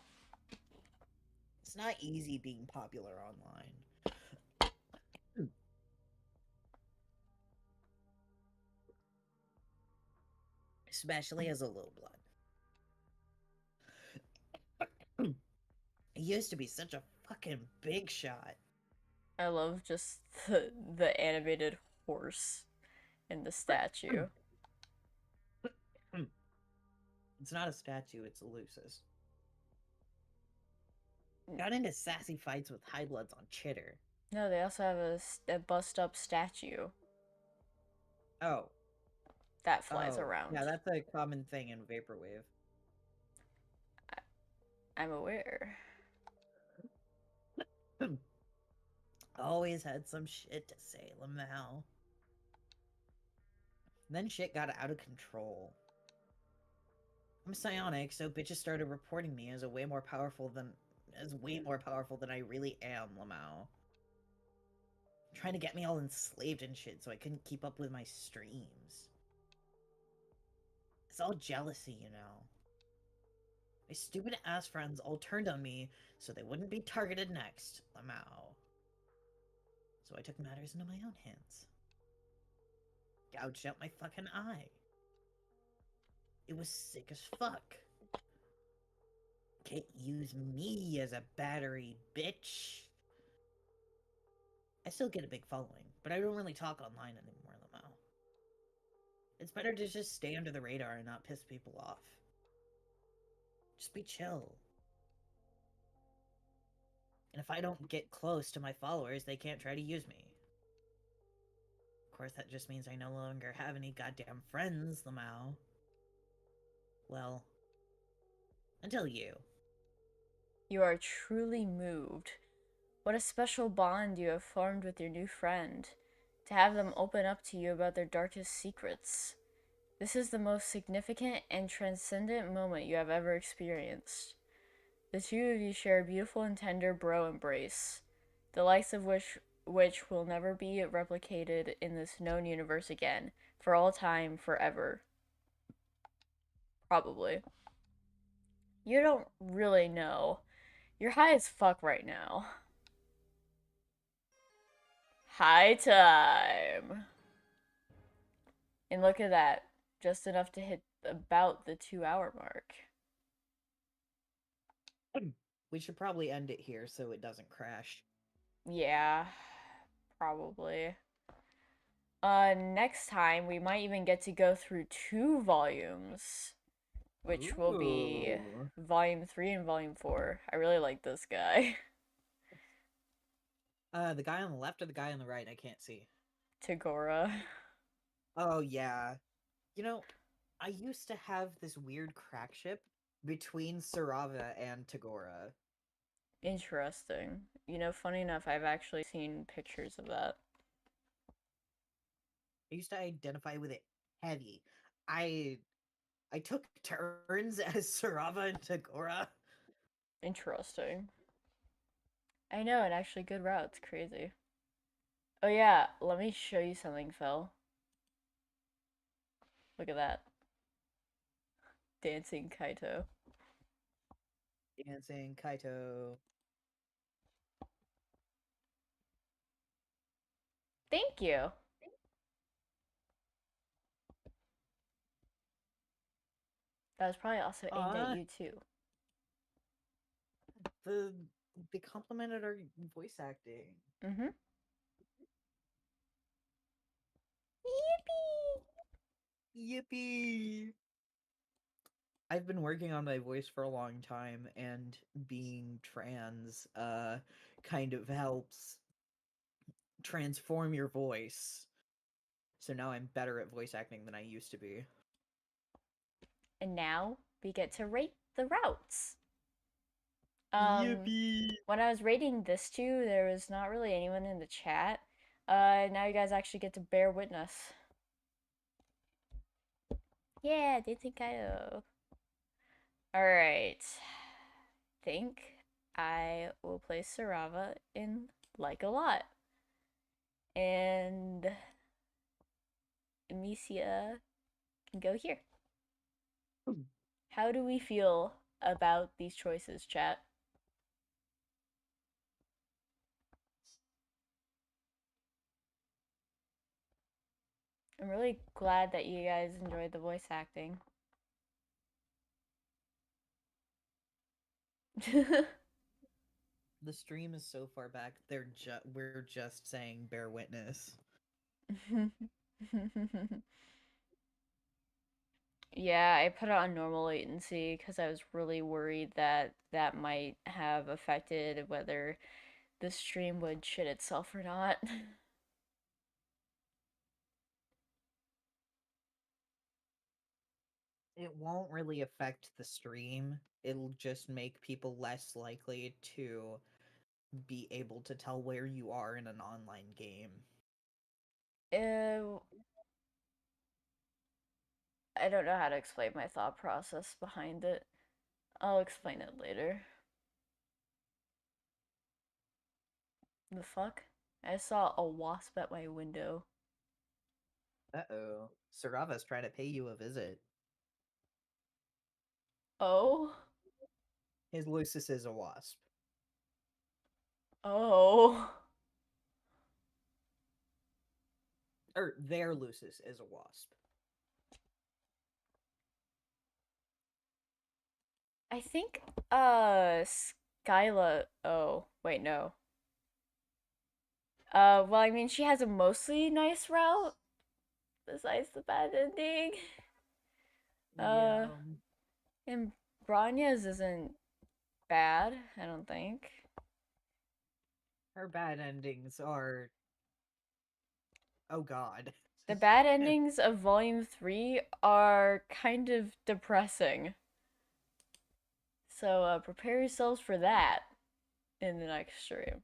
Speaker 2: It's not easy being popular online. Especially as a low blood. I used to be such a fucking big shot.
Speaker 1: I love just the animated horse and the statue.
Speaker 2: It's not a statue, it's a Lucis. Got into sassy fights with high bloods on Chitter.
Speaker 1: No, they also have a bust up statue
Speaker 2: Oh.
Speaker 1: that flies
Speaker 2: Oh.
Speaker 1: around.
Speaker 2: Yeah, that's a common thing in Vaporwave.
Speaker 1: I'm aware.
Speaker 2: Always had some shit to say, Lamau. Then shit got out of control. I'm psionic, so bitches started reporting me as way more powerful than I really am, Lamau. Trying to get me all enslaved and shit so I couldn't keep up with my streams. It's all jealousy, you know. My stupid ass friends all turned on me so they wouldn't be targeted next, Lamau. So I took matters into my own hands. Gouged out my fucking eye. It was sick as fuck. Can't use me as a battery, bitch. I still get a big following, but I don't really talk online anymore, Lamau. It's better to just stay under the radar and not piss people off. Just be chill. And if I don't get close to my followers, they can't try to use me. Of course, that just means I no longer have any goddamn friends, Lamau. Well, until you.
Speaker 1: You are truly moved. What a special bond you have formed with your new friend. To have them open up to you about their darkest secrets. This is the most significant and transcendent moment you have ever experienced. The two of you share a beautiful and tender bro embrace, the likes of which will never be replicated in this known universe again, for all time, forever. Probably. You don't really know. You're high as fuck right now. High time. And look at that. Just enough to hit about the 2 hour mark.
Speaker 2: We should probably end it here so it doesn't crash.
Speaker 1: Yeah, probably. Next time we might even get to go through 2 volumes, which will be
Speaker 2: Ooh.
Speaker 1: volume 3 and volume 4. I really like this guy.
Speaker 2: The guy on the left or the guy on the right? I can't see.
Speaker 1: Tagora.
Speaker 2: Oh, yeah. You know, I used to have this weird crack ship between Sarava and Tagora.
Speaker 1: Interesting. You know, funny enough, I've actually seen pictures of that.
Speaker 2: I used to identify with it heavy. I I took turns as Sarava and Tagora.
Speaker 1: Interesting. I know, and actually good routes. Crazy. Oh yeah, let me show you something, Phil. Look at that. Dancing Kaito.
Speaker 2: Dancing Kaito.
Speaker 1: Thank you. That was probably also aimed at
Speaker 2: Aw,
Speaker 1: you too.
Speaker 2: the they complimented our voice acting.
Speaker 1: Mm-hmm. Yippee!
Speaker 2: Yippee! I've been working on my voice for a long time, and being trans kind of helps transform your voice. So now I'm better at voice acting than I used to be.
Speaker 1: And now we get to rate the routes. Um,
Speaker 2: Yippee!
Speaker 1: when I was rating this two, there was not really anyone in the chat. Now you guys actually get to bear witness. Yeah, dancing Kaito. Alright. Think I will place Sarava in like a lot. And Amicia can go here. How do we feel about these choices, chat? I'm really glad that you guys enjoyed the voice acting.
Speaker 2: The stream is so far back. We're just saying bear witness.
Speaker 1: Yeah, I put it on normal latency because I was really worried that that might have affected whether the stream would shit itself or not.
Speaker 2: It won't really affect the stream. It'll just make people less likely to be able to tell where you are in an online game.
Speaker 1: Uh, I don't know how to explain my thought process behind it. I'll explain it later. The fuck? I saw a wasp at my window.
Speaker 2: Uh-oh. Sarava's trying to pay you a visit.
Speaker 1: Oh?
Speaker 2: His Lucis is a wasp.
Speaker 1: Oh.
Speaker 2: Or their Lucis is a wasp.
Speaker 1: I think, Skyla. Oh, wait, no. Well, I mean, she has a mostly nice route, besides the bad ending. Uh,
Speaker 2: Yeah.
Speaker 1: and Branya's isn't bad, I don't think.
Speaker 2: Her bad endings are, oh god.
Speaker 1: The bad endings of Volume 3 are kind of depressing. So, prepare yourselves for that in the next stream.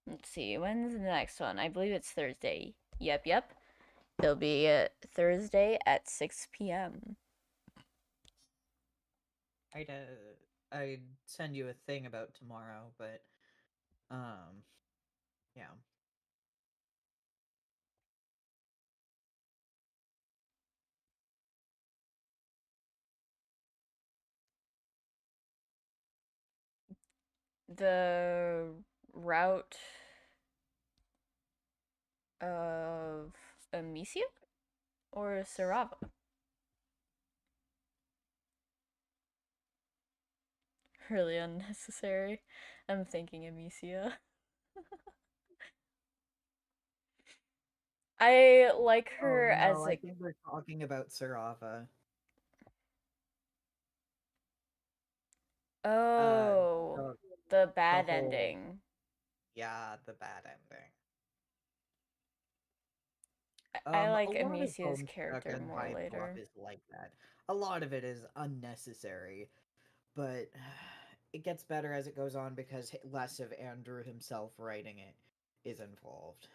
Speaker 1: Let's see, when's the next one? I believe it's Thursday. Yep. It'll be Thursday at 6 p.m.
Speaker 2: I'd send you a thing about tomorrow, but yeah.
Speaker 1: The route of Amicia or Sarava? Really unnecessary. I'm thinking Amicia. I like
Speaker 2: Oh
Speaker 1: her
Speaker 2: no,
Speaker 1: as
Speaker 2: I
Speaker 1: a.
Speaker 2: think we're talking about Sarava. Uh
Speaker 1: Oh,
Speaker 2: the
Speaker 1: the
Speaker 2: the
Speaker 1: bad
Speaker 2: whole,
Speaker 1: ending.
Speaker 2: yeah, the bad ending.
Speaker 1: I
Speaker 2: A
Speaker 1: like
Speaker 2: lot of
Speaker 1: Amicia's
Speaker 2: Homestuck
Speaker 1: character
Speaker 2: and
Speaker 1: more
Speaker 2: Hiveswap
Speaker 1: later.
Speaker 2: is like that. A lot of it is unnecessary, but it gets better as it goes on because less of Andrew himself writing it is involved.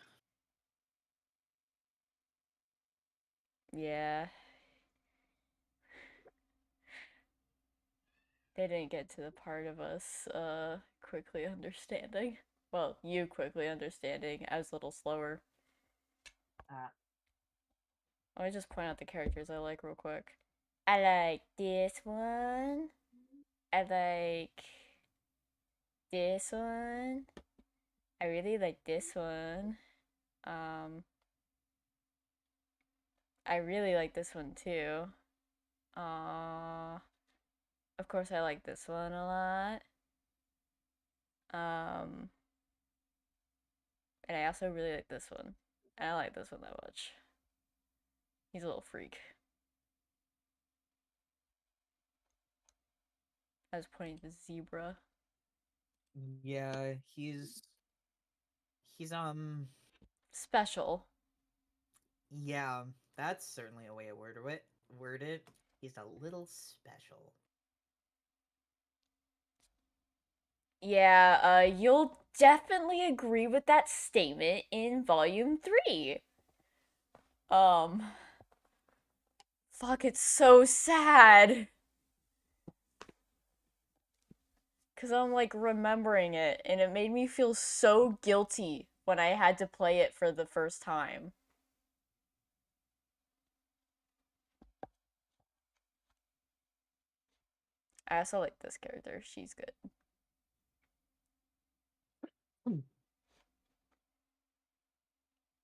Speaker 1: Yeah, they didn't get to the part of us quickly understanding. Well, you quickly understanding. I was a little slower.
Speaker 2: Uh,
Speaker 1: Let me just point out the characters I like real quick. I like this one. I like this one. I really like this one. Um, I really like this one too. Of course I like this one a lot. Um, and I also really like this one. I like this one that much. He's a little freak. I was pointing to the zebra.
Speaker 2: yeah, he's
Speaker 1: Special.
Speaker 2: yeah, that's certainly a way to word it. He's a little special.
Speaker 1: Yeah, you'll definitely agree with that statement in volume 3. Um, fuck, it's so sad. Cause I'm like remembering it, and it made me feel so guilty when I had to play it for the first time. I also like this character. She's good.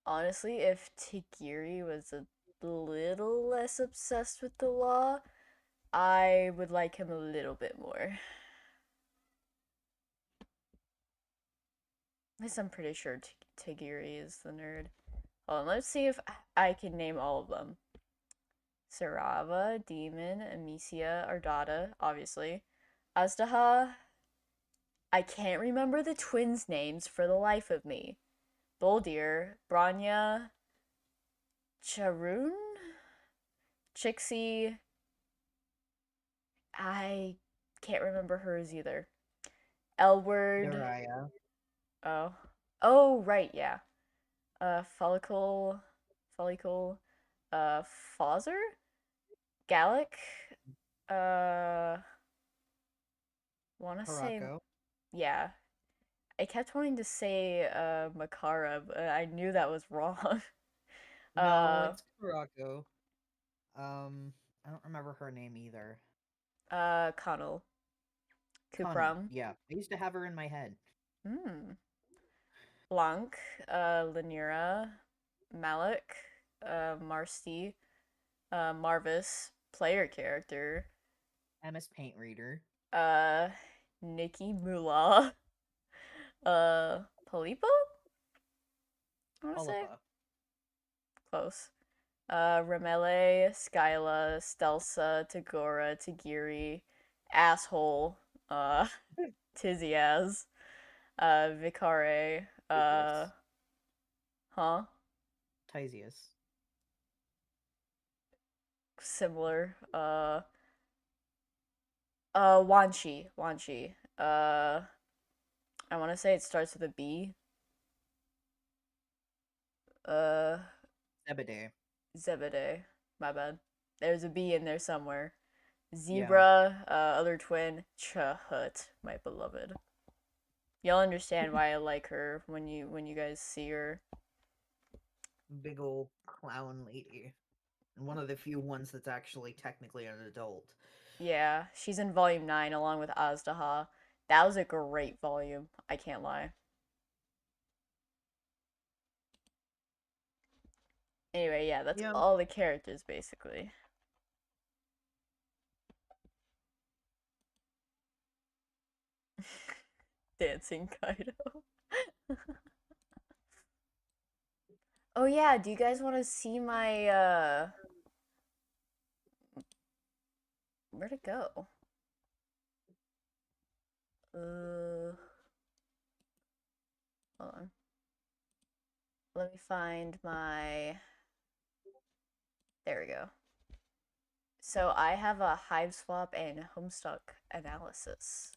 Speaker 1: Honestly, if Tigiri was a little less obsessed with the law, I would like him a little bit more. At least I'm pretty sure Tigiri is the nerd. Hold on, let's see if I can name all of them. Sarava, Demon, Amicia, Ardata, obviously. Azdaha, I can't remember the twins' names for the life of me. Boldir, Branya, Charoon, Chixie. I can't remember hers either. Elward.
Speaker 2: Daria.
Speaker 1: Oh. Oh, right, yeah. Folykl. Folykl. Uh, Fawzer? Gallic? Uh, wanna say,
Speaker 2: Harako.
Speaker 1: yeah. I kept wanting to say, Makara, but I knew that was wrong.
Speaker 2: No,
Speaker 1: uh,
Speaker 2: it's Harako. I don't remember her name either.
Speaker 1: Connell.
Speaker 2: Connie.
Speaker 1: Kuprum.
Speaker 2: Yeah, I used to have her in my head.
Speaker 1: Hmm. Blanc, Lanira, Malik, Marcy, Marvus, player character,
Speaker 2: MS Paint Reader.
Speaker 1: uh, Nikki Moolah, Polipo? I want to say
Speaker 2: Olipa.
Speaker 1: close. Ramele, Skyla, Stelsa, Tagora, Tagiri, Asshole, uh, Tiziaz, Vicare,
Speaker 2: Tisius.
Speaker 1: huh?
Speaker 2: Tisius.
Speaker 1: Similar, Wanshi, Wanshi, I want to say it starts with a B, uh,
Speaker 2: Zebedee.
Speaker 1: Zebede, my bad. There's a B in there somewhere.
Speaker 2: Yeah.
Speaker 1: Zebra, other twin, Chahut, my beloved. You'll understand why I like her when you guys see her.
Speaker 2: Big old clown lady. And one of the few ones that's actually technically an adult.
Speaker 1: Yeah, she's in volume 9 along with Azdaha. That was a great volume, I can't lie. Anyway, yeah, that's
Speaker 2: Yeah.
Speaker 1: all the characters basically. Dancing Kaido. Oh yeah, do you guys want to see my where'd it go? Uh hold on. Let me find my there we go. So I have a Hiveswap and Homestuck analysis.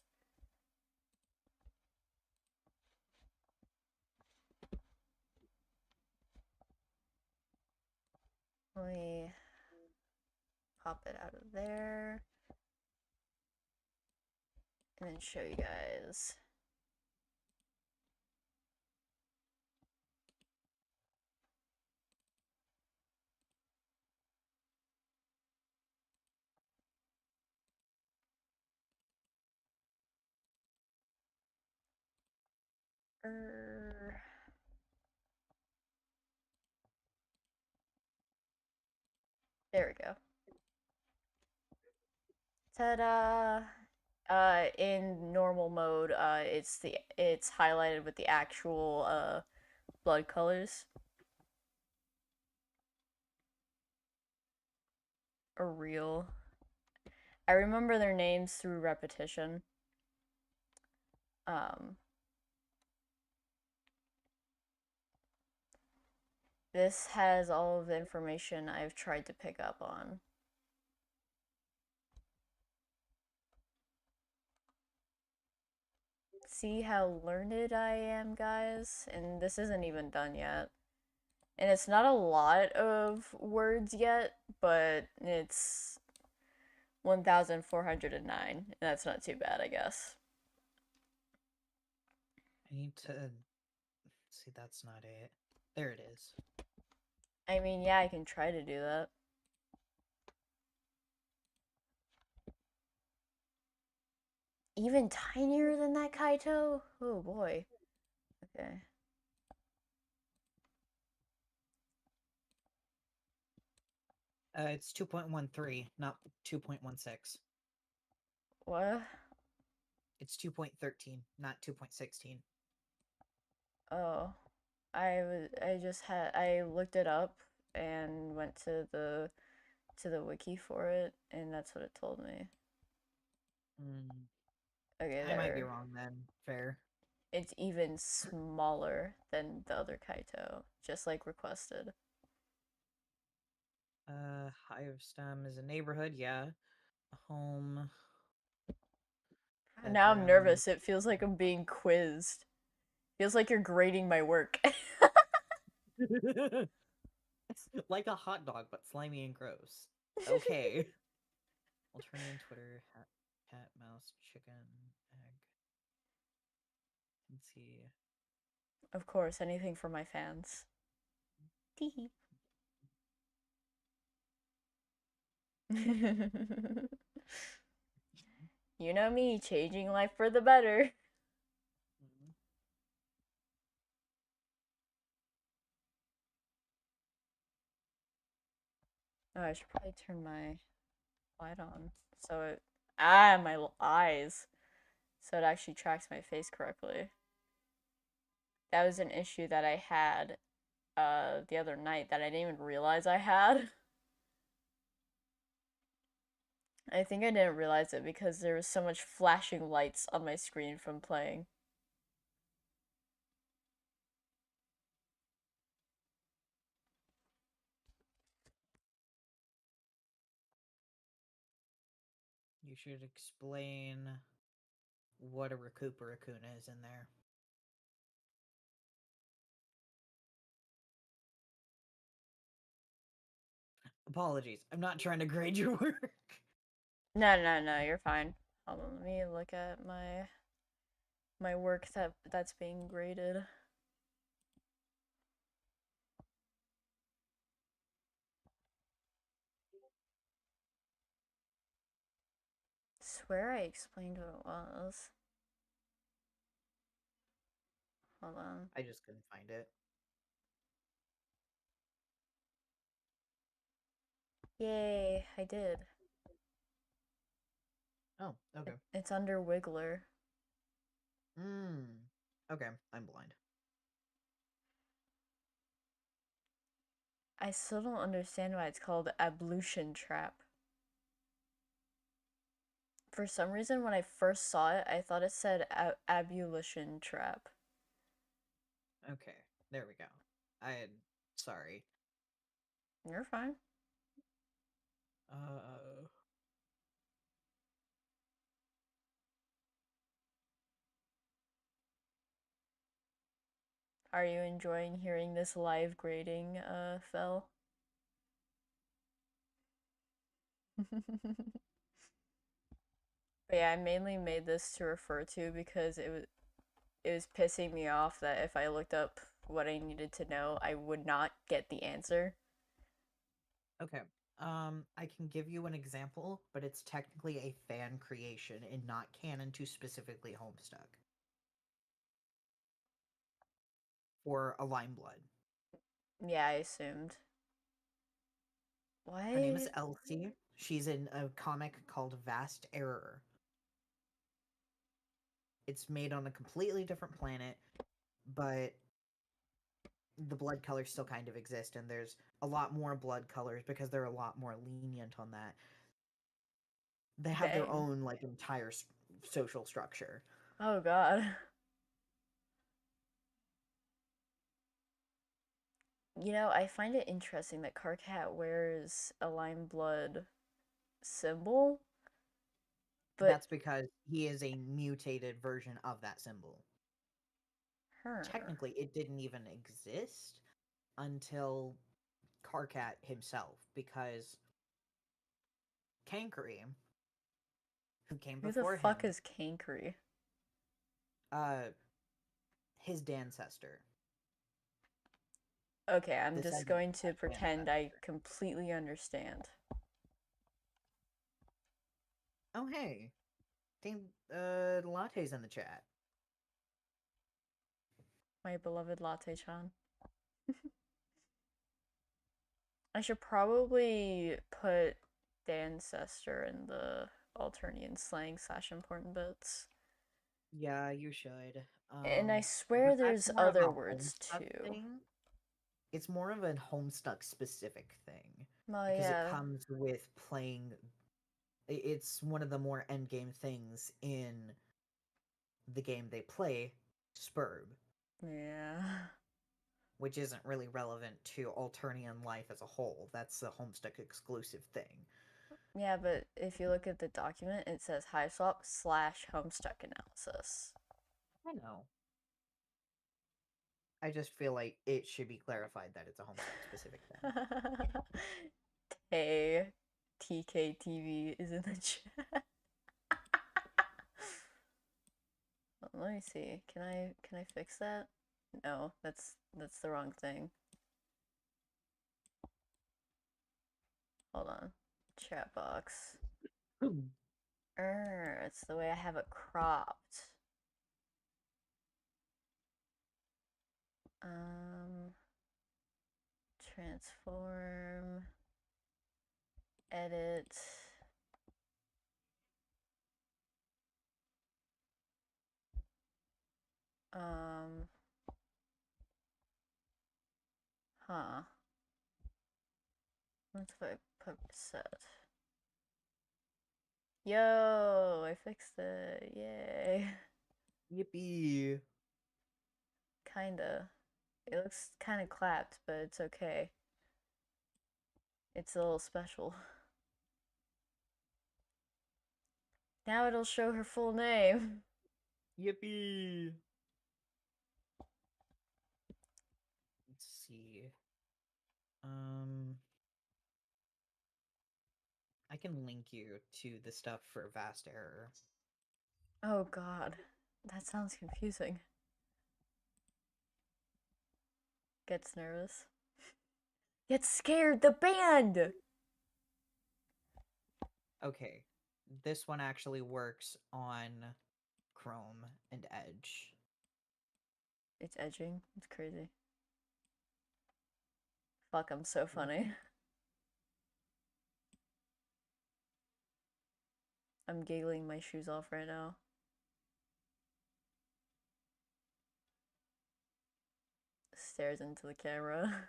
Speaker 1: Let me pop it out of there and then show you guys. Er, there we go. Ta-da! In normal mode, it's highlighted with the actual blood colors. Or real. I remember their names through repetition. Um, this has all of the information I've tried to pick up on. See how learned I am, guys? And this isn't even done yet. And it's not a lot of words yet, but it's 1,409. And that's not too bad, I guess.
Speaker 2: I need to see that's not it. There it is.
Speaker 1: I mean, yeah, I can try to do that. Even tinier than that kaito? Oh boy. Okay.
Speaker 2: It's 2.13, not 2.16.
Speaker 1: What?
Speaker 2: It's 2.13, not 2.16.
Speaker 1: Oh. I just had I looked it up and went to the wiki for it and that's what it told me.
Speaker 2: Mm,
Speaker 1: Okay,
Speaker 2: I might be
Speaker 1: there.
Speaker 2: wrong then. Fair.
Speaker 1: It's even smaller than the other kaito, just like requested.
Speaker 2: Hivestem is a neighborhood, yeah. A home,
Speaker 1: Now I'm
Speaker 2: bedroom.
Speaker 1: nervous. It feels like I'm being quizzed. Feels like you're grading my work.
Speaker 2: Like a hot dog, but slimy and gross. Okay. Alternian Twitter, cat, mouse, chicken, egg. Let's see.
Speaker 1: Of course, anything for my fans. Teehee. You know me, changing life for the better.
Speaker 2: Mhm.
Speaker 1: Oh, I should probably turn my light on so it my eyes so it actually tracks my face correctly. That was an issue that I had the other night that I didn't even realize I had. I think I didn't realize it because there was so much flashing lights on my screen from playing.
Speaker 2: You should explain what a raccoon is in there. Apologies. I'm not trying to grade your work.
Speaker 1: No, you're fine. Hold on, let me look at my work that's being graded. Swear I explained what it was. Hold on.
Speaker 2: I just couldn't find it.
Speaker 1: Yay, I did.
Speaker 2: Oh, okay.
Speaker 1: It's under Wiggler.
Speaker 2: Hmm. Okay, I'm blind.
Speaker 1: I still don't understand why it's called ablution trap. For some reason, when I first saw it, I thought it said ablution trap.
Speaker 2: Okay, there we go. I sorry.
Speaker 1: You're fine.
Speaker 2: Uh,
Speaker 1: Are you enjoying hearing this live grading, Phil? But yeah, I mainly made this to refer to because it was pissing me off that if I looked up what I needed to know, I would not get the answer.
Speaker 2: okay. I can give you an example, but it's technically a fan creation and not canon to specifically Homestuck for a Lime Blood.
Speaker 1: Yeah, I assumed.
Speaker 2: Her name is
Speaker 1: What?
Speaker 2: Elsie. She's in a comic called Vast Error. It's made on a completely different planet, but the blood colors still kind of exist, and there's a lot more blood colors because they're a lot more lenient on that. They have their
Speaker 1: Dang.
Speaker 2: own like entire social structure.
Speaker 1: Oh god. You know, I find it interesting that Karkat wears a lime blood symbol, but
Speaker 2: That's because he is a mutated version of that symbol.
Speaker 1: her.
Speaker 2: Technically, it didn't even exist until Karkat himself, because Kankri, who came
Speaker 1: Who the
Speaker 2: before
Speaker 1: fuck
Speaker 2: him,
Speaker 1: is Cankry?
Speaker 2: uh, his ancestor,
Speaker 1: Okay, I'm just
Speaker 2: descendant
Speaker 1: going
Speaker 2: of
Speaker 1: to
Speaker 2: that
Speaker 1: pretend I
Speaker 2: ancestor.
Speaker 1: completely understand.
Speaker 2: Oh hey, Team Latte's in the chat.
Speaker 1: My beloved Latte Chan. I should probably put the ancestor in the Alternian slang / important bits.
Speaker 2: Yeah, you should.
Speaker 1: And I
Speaker 2: But
Speaker 1: swear
Speaker 2: that's
Speaker 1: there's
Speaker 2: more of
Speaker 1: other
Speaker 2: a
Speaker 1: words
Speaker 2: Homestuck
Speaker 1: too.
Speaker 2: thing. It's more of a Homestuck specific thing
Speaker 1: Well,
Speaker 2: because it
Speaker 1: yeah.
Speaker 2: comes with playing. It's one of the more endgame things in the game they play, Spurb,
Speaker 1: Yeah.
Speaker 2: which isn't really relevant to Alternian life as a whole. That's a Homestuck exclusive thing.
Speaker 1: Yeah, but if you look at the document, it says Hiveswap / Homestuck analysis.
Speaker 2: I know. I just feel like it should be clarified that it's a Homestuck specific thing.
Speaker 1: Hey, TKTV is in the chat. Let me see. Can I fix that? No, that's the wrong thing. Hold on. Chat box. It's the way I have it cropped. Um, transform, edit. Um, huh. What if I put set? Yo, I fixed it. Yay.
Speaker 2: Yippee!
Speaker 1: Kinda. It looks kinda clapped, but it's okay. It's a little special. Now it'll show her full name.
Speaker 2: Yippee! Let's see. Um, I can link you to the stuff for Vast Error.
Speaker 1: Oh god. That sounds confusing. Gets nervous. Gets scared! The band!
Speaker 2: Okay, this one actually works on Chrome and Edge.
Speaker 1: It's edging. It's crazy. Fuck, I'm so funny. I'm giggling my shoes off right now. Stares into the camera.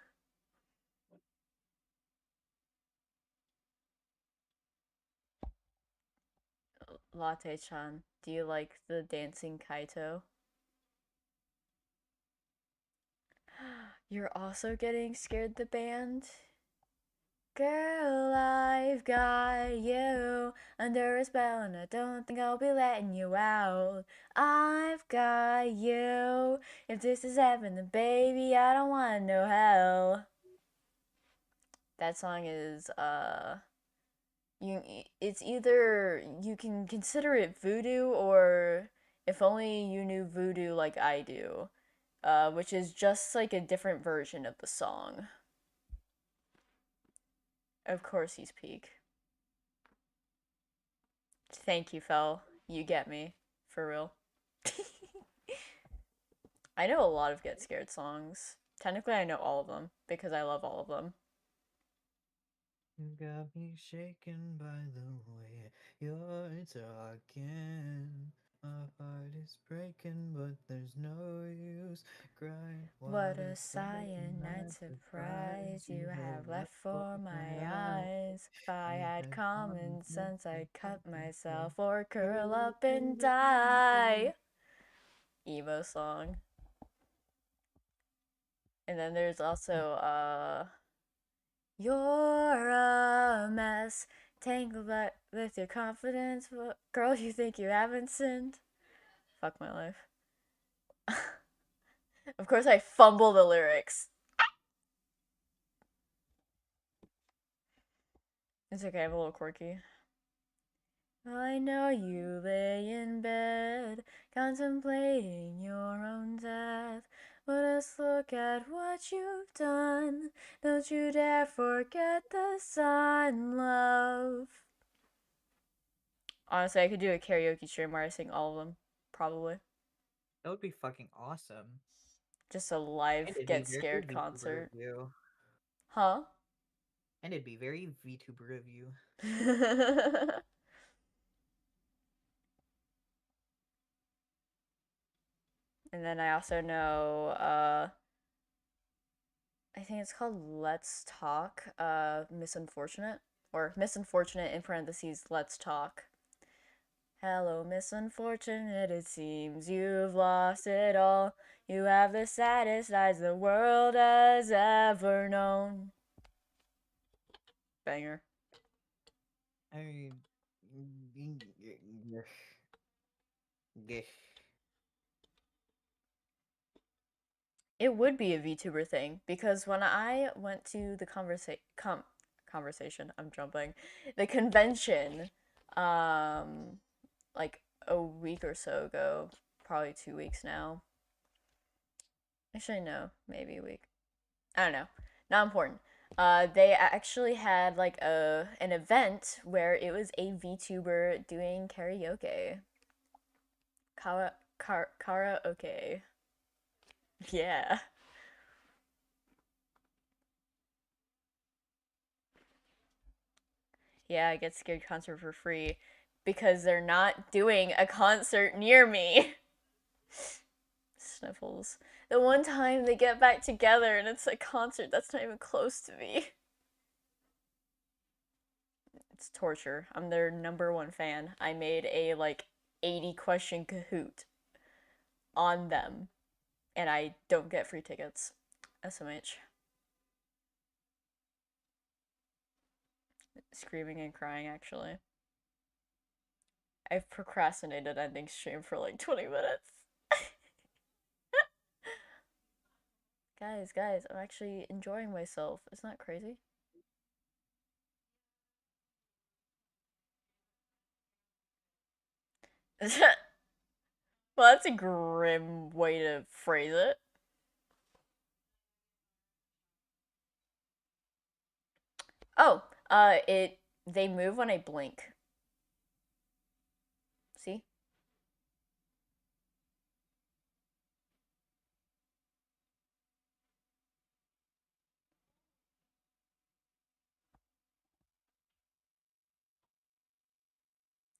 Speaker 1: Latte-chan, do you like the dancing kaito? You're also getting scared the band? Girl, I've got you under a spell and I don't think I'll be letting you out. I've got you. If this is heaven, then baby, I don't want no hell. That song is it's either you can consider it voodoo or if only you knew voodoo like I do, which is just like a different version of the song. Of course he's peak. Thank you, Fel. You get me. For real. I know a lot of Get Scared songs. Technically, I know all of them because I love all of them.
Speaker 2: You got me shaken by the way you're talking. My heart is breaking, but there's no use crying.
Speaker 1: What
Speaker 2: What
Speaker 1: a
Speaker 2: a
Speaker 1: cyanide
Speaker 2: cyanide
Speaker 1: surprise
Speaker 2: surprise
Speaker 1: you
Speaker 2: you
Speaker 1: have
Speaker 2: have
Speaker 1: left
Speaker 2: left for
Speaker 1: for my
Speaker 2: my eyes.
Speaker 1: eyes. If I
Speaker 2: You
Speaker 1: had
Speaker 2: had common
Speaker 1: common
Speaker 2: sense
Speaker 1: sense,
Speaker 2: and
Speaker 1: I'd cut
Speaker 2: cut myself.
Speaker 1: myself or curl
Speaker 2: Girl,
Speaker 1: up and die. Emo song. And then there's also you're a mess, tangled up with your confidence. Girl, you think you haven't sinned? Fuck my life. Of course, I fumble the lyrics. It's okay, I'm a little quirky. I know you lay in bed, contemplating your own death. But let's look at what you've done. Don't you dare forget the sun, love. Honestly, I could do a karaoke stream where I sing all of them. Probably.
Speaker 2: That would be fucking awesome.
Speaker 1: Just a
Speaker 2: And
Speaker 1: live
Speaker 2: it'd be
Speaker 1: Get
Speaker 2: very
Speaker 1: Scared
Speaker 2: VTuber of
Speaker 1: concert.
Speaker 2: you.
Speaker 1: Huh?
Speaker 2: And it'd be very VTuber of you.
Speaker 1: And then I also know, I think it's called Let's Talk, Misunfortunate. Or Misunfortunate in parentheses, Let's Talk. Hello, misunfortunate, it seems you've lost it all. You have the saddest eyes the world has ever known. Banger.
Speaker 2: I
Speaker 1: It would be a VTuber thing because when I went to the conversation, I'm jumping, the convention, um, like a week or so ago, probably 2 weeks now. Actually, no, maybe a week. I don't know. Not important. They actually had like an event where it was a VTuber doing karaoke. Karaoke. Yeah. Yeah, I get Scared Concert for free because they're not doing a concert near me. Sniffles. The one time they get back together and it's a concert that's not even close to me. It's torture. I'm their number one fan. I made a like 80 question Kahoot on them and I don't get free tickets. SMH. Screaming and crying actually. I've procrastinated ending stream for like 20 minutes. Guys, I'm actually enjoying myself. Isn't that crazy? Well, that's a grim way to phrase it. Oh, it they move when I blink. See?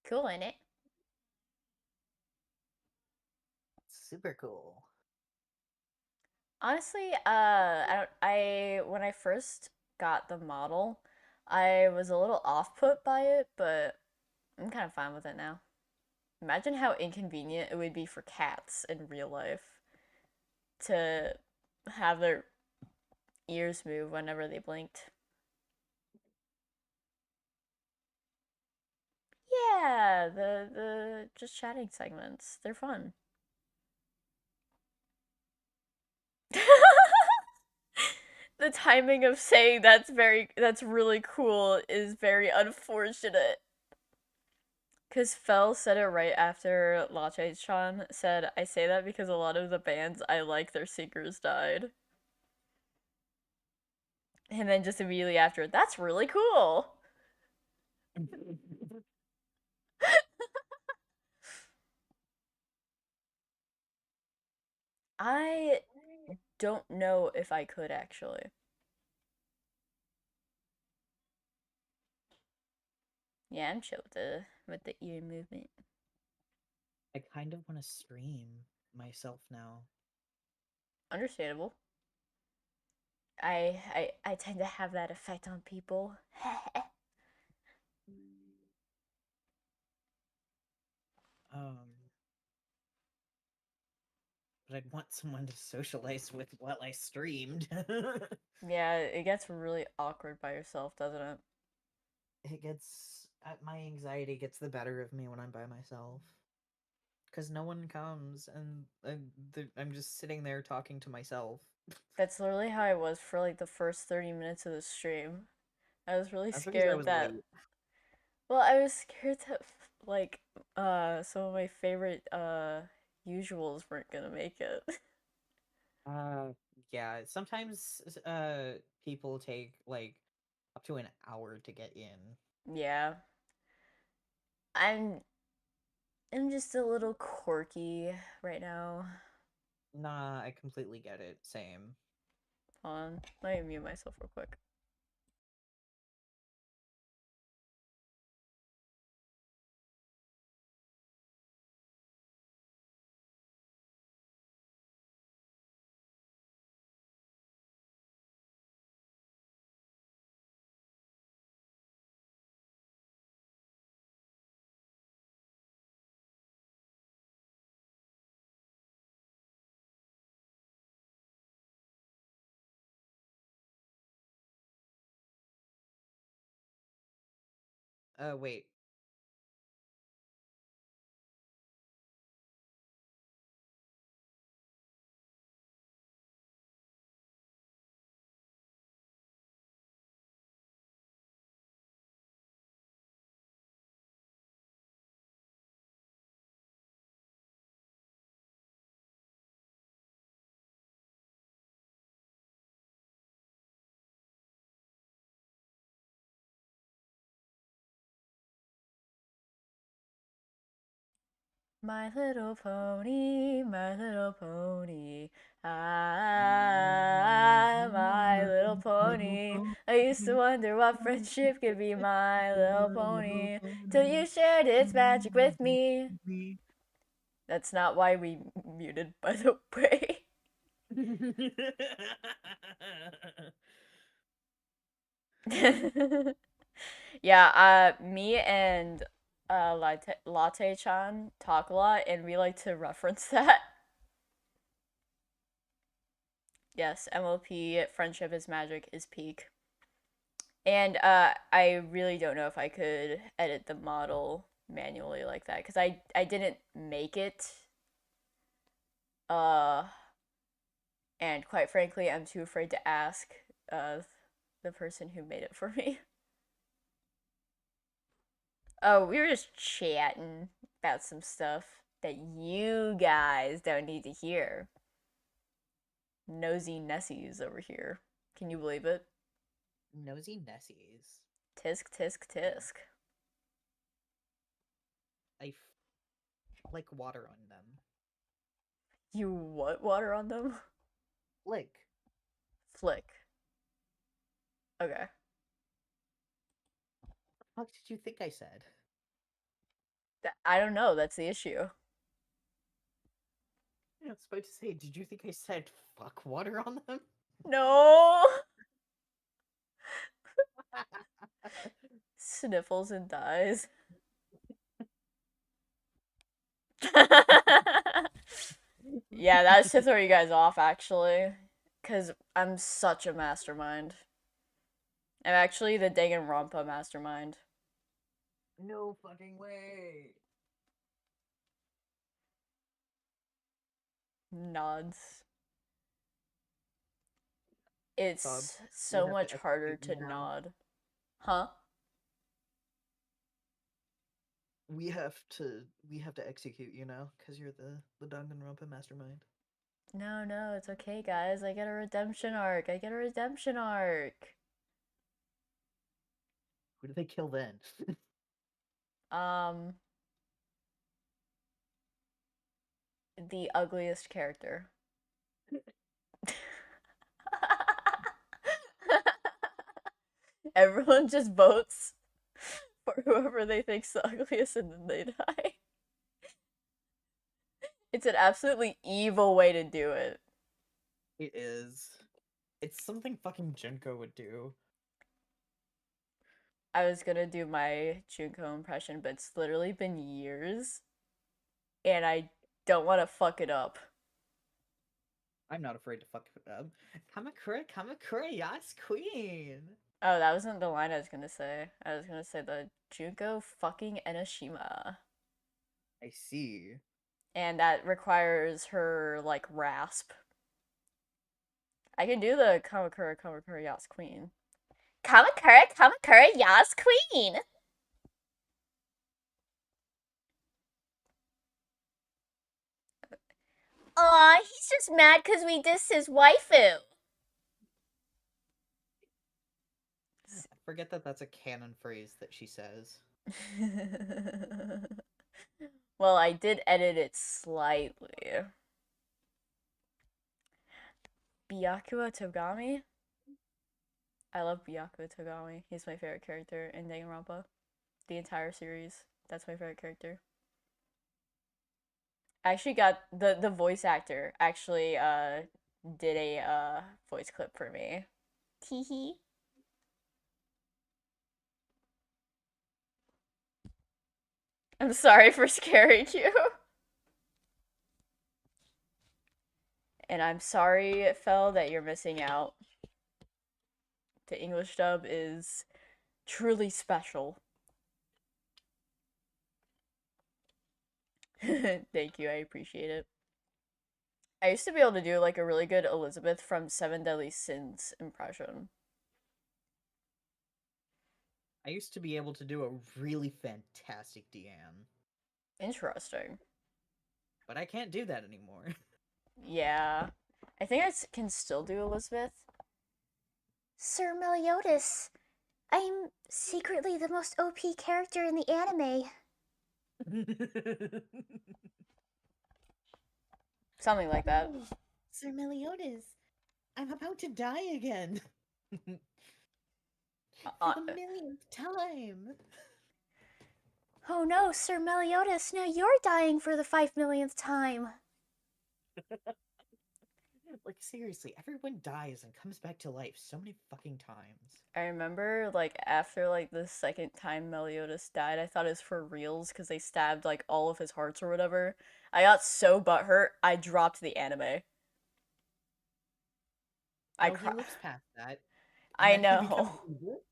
Speaker 1: Cool, ain't it?
Speaker 2: Super cool.
Speaker 1: Honestly, I don't. I when I first got the model, I was a little off put by it, but I'm kind of fine with it now. Imagine how inconvenient it would be for cats in real life to have their ears move whenever they blinked. Yeah, the just chatting segments. They're fun. The timing of saying that's really cool is very unfortunate. Cause Fel said it right after Lache-chan said, "I say that because a lot of the bands I like their singers died." And then just immediately after, "That's really cool." I don't know if I could actually. Yeah, I'm chill with the ear movement.
Speaker 2: I kind of want to stream myself now.
Speaker 1: Understandable. I tend to have that effect on people.
Speaker 2: Um, but I'd want someone to socialize with while I streamed.
Speaker 1: Yeah, it gets really awkward by yourself, doesn't it?
Speaker 2: It gets my anxiety gets the better of me when I'm by myself because no one comes and I'm just sitting there talking to myself.
Speaker 1: That's literally how I was for like the first 30 minutes of the stream. I was really
Speaker 2: That's because I
Speaker 1: scared
Speaker 2: was
Speaker 1: that,
Speaker 2: late.
Speaker 1: well, I was scared that like some of my favorite usuals weren't gonna make it.
Speaker 2: Uh, yeah. Sometimes people take like up to an hour to get in.
Speaker 1: Yeah. I'm I'm just a little quirky right now.
Speaker 2: Nah, I completely get it. Same.
Speaker 1: Hold on. Let me mute myself real quick.
Speaker 2: Wait.
Speaker 1: My little pony, my little pony. My little pony. I used to wonder what friendship could be, my little pony. Till you shared its magic with me. That's not why we muted, by the way. Yeah, me and Latte-chan talk a lot, and we like to reference that. Yes, MLP, Friendship is Magic is peak. And I really don't know if I could edit the model manually like that, because I didn't make it. Uh, and quite frankly, I'm too afraid to ask the person who made it for me. Oh, we were just chatting about some stuff that you guys don't need to hear. Nosy Nessies over here. Can you believe it?
Speaker 2: Nosy Nessies.
Speaker 1: Tisk, tisk, tisk.
Speaker 2: Like water on them.
Speaker 1: You what water on them?
Speaker 2: Lick.
Speaker 1: Flick. Okay.
Speaker 2: What did you think I said?
Speaker 1: I don't know. That's the issue.
Speaker 2: I was about to say, did you think I said fuck water on them?
Speaker 1: No. Sniffles and dies. Yeah, that's to throw you guys off, actually. Because I'm such a mastermind. I'm actually the Danganronpa mastermind.
Speaker 2: No fucking way.
Speaker 1: Nods.
Speaker 2: Bob,
Speaker 1: It's
Speaker 2: we
Speaker 1: so
Speaker 2: have to
Speaker 1: much harder
Speaker 2: execute you
Speaker 1: to
Speaker 2: now.
Speaker 1: nod. Huh?
Speaker 2: We have to execute you now, because you're the Danganronpa mastermind.
Speaker 1: No, no, it's okay, guys. I get a redemption arc. I get a redemption arc.
Speaker 2: Who do they kill then?
Speaker 1: Um, the ugliest character. Everyone just votes for whoever they think's the ugliest and then they die. It's an absolutely evil way to do it.
Speaker 2: It is. It's something fucking Junko would do.
Speaker 1: I was gonna do my Junko impression, but it's literally been years, and I don't want to fuck it up.
Speaker 2: I'm not afraid to fuck it up. Kamakura, Kamakura, yes, queen!
Speaker 1: Oh, that wasn't the line I was gonna say. I was gonna say the Junko fucking Enoshima.
Speaker 2: I see.
Speaker 1: And that requires her, like, rasp. I can do the Kamakura, Kamakura, Yas Queen. Kamakura, Kamakura, Yas Queen! Aw, he's just mad because we dissed his waifu.
Speaker 2: I forget that that's a canon phrase that she says.
Speaker 1: Well, I did edit it slightly. Byakuya Togami? I love Byakuya Togami. He's my favorite character in Danganronpa. The entire series. That's my favorite character. I actually got the voice actor actually did a voice clip for me. Teehee. I'm sorry for scaring you. And I'm sorry, Fel, that you're missing out. The English dub is truly special. Thank you, I appreciate it. I used to be able to do like a really good Elizabeth from Seven Deadly Sins impression.
Speaker 2: I used to be able to do a really fantastic DM,
Speaker 1: Interesting.
Speaker 2: but I can't do that anymore.
Speaker 1: Yeah. I think I can still do Elizabeth. Sir Meliodas, I'm secretly the most OP character in the anime. Something like that.
Speaker 2: Oh, Sir Meliodas, I'm about to die again. For
Speaker 1: Uh,
Speaker 2: the millionth time.
Speaker 1: oh no, Sir Meliodas, now you're dying for the 5 millionth time.
Speaker 2: Like, seriously, everyone dies and comes back to life so many fucking times.
Speaker 1: I remember, like, after, like, the second time Meliodas died, I thought it was for reals because they stabbed, like, all of his hearts or whatever. I got so butthurt, I dropped the anime. I
Speaker 2: No, he
Speaker 1: cry.
Speaker 2: lives past that. And
Speaker 1: I
Speaker 2: then he becomes
Speaker 1: know.
Speaker 2: evil.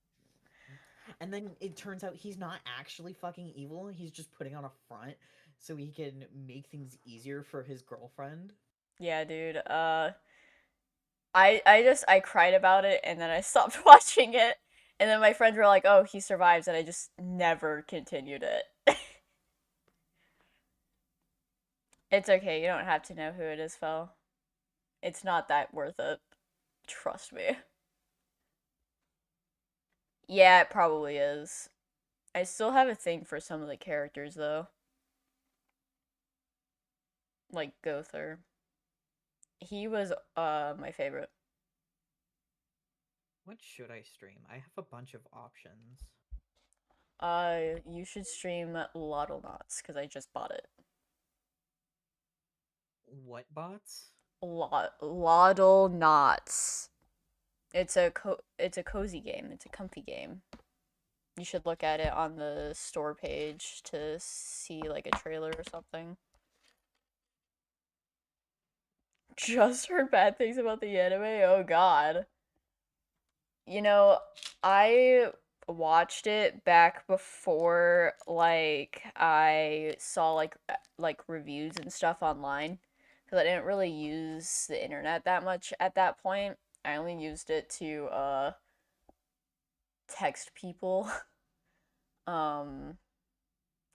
Speaker 2: And then it turns out he's not actually fucking evil. He's just putting on a front so he can make things easier for his girlfriend.
Speaker 1: Yeah, dude. I cried about it and then I stopped watching it. And then my friends were like, "Oh, he survives," and I just never continued it. It's okay. You don't have to know who it is, Phil. It's not that worth it. Trust me. Yeah, it probably is. I still have a thing for some of the characters though, like Gother. He was my favorite.
Speaker 2: What should I stream? I have a bunch of options.
Speaker 1: You should stream Lotto Knots because I just bought it.
Speaker 2: What bots?
Speaker 1: Lotto Knots. It's a cozy game. It's a comfy game. You should look at it on the store page to see like a trailer or something. Just heard bad things about the anime. Oh god. You know, I watched it back before like I saw like reviews and stuff online because I didn't really use the internet that much at that point. I only used it to text people. um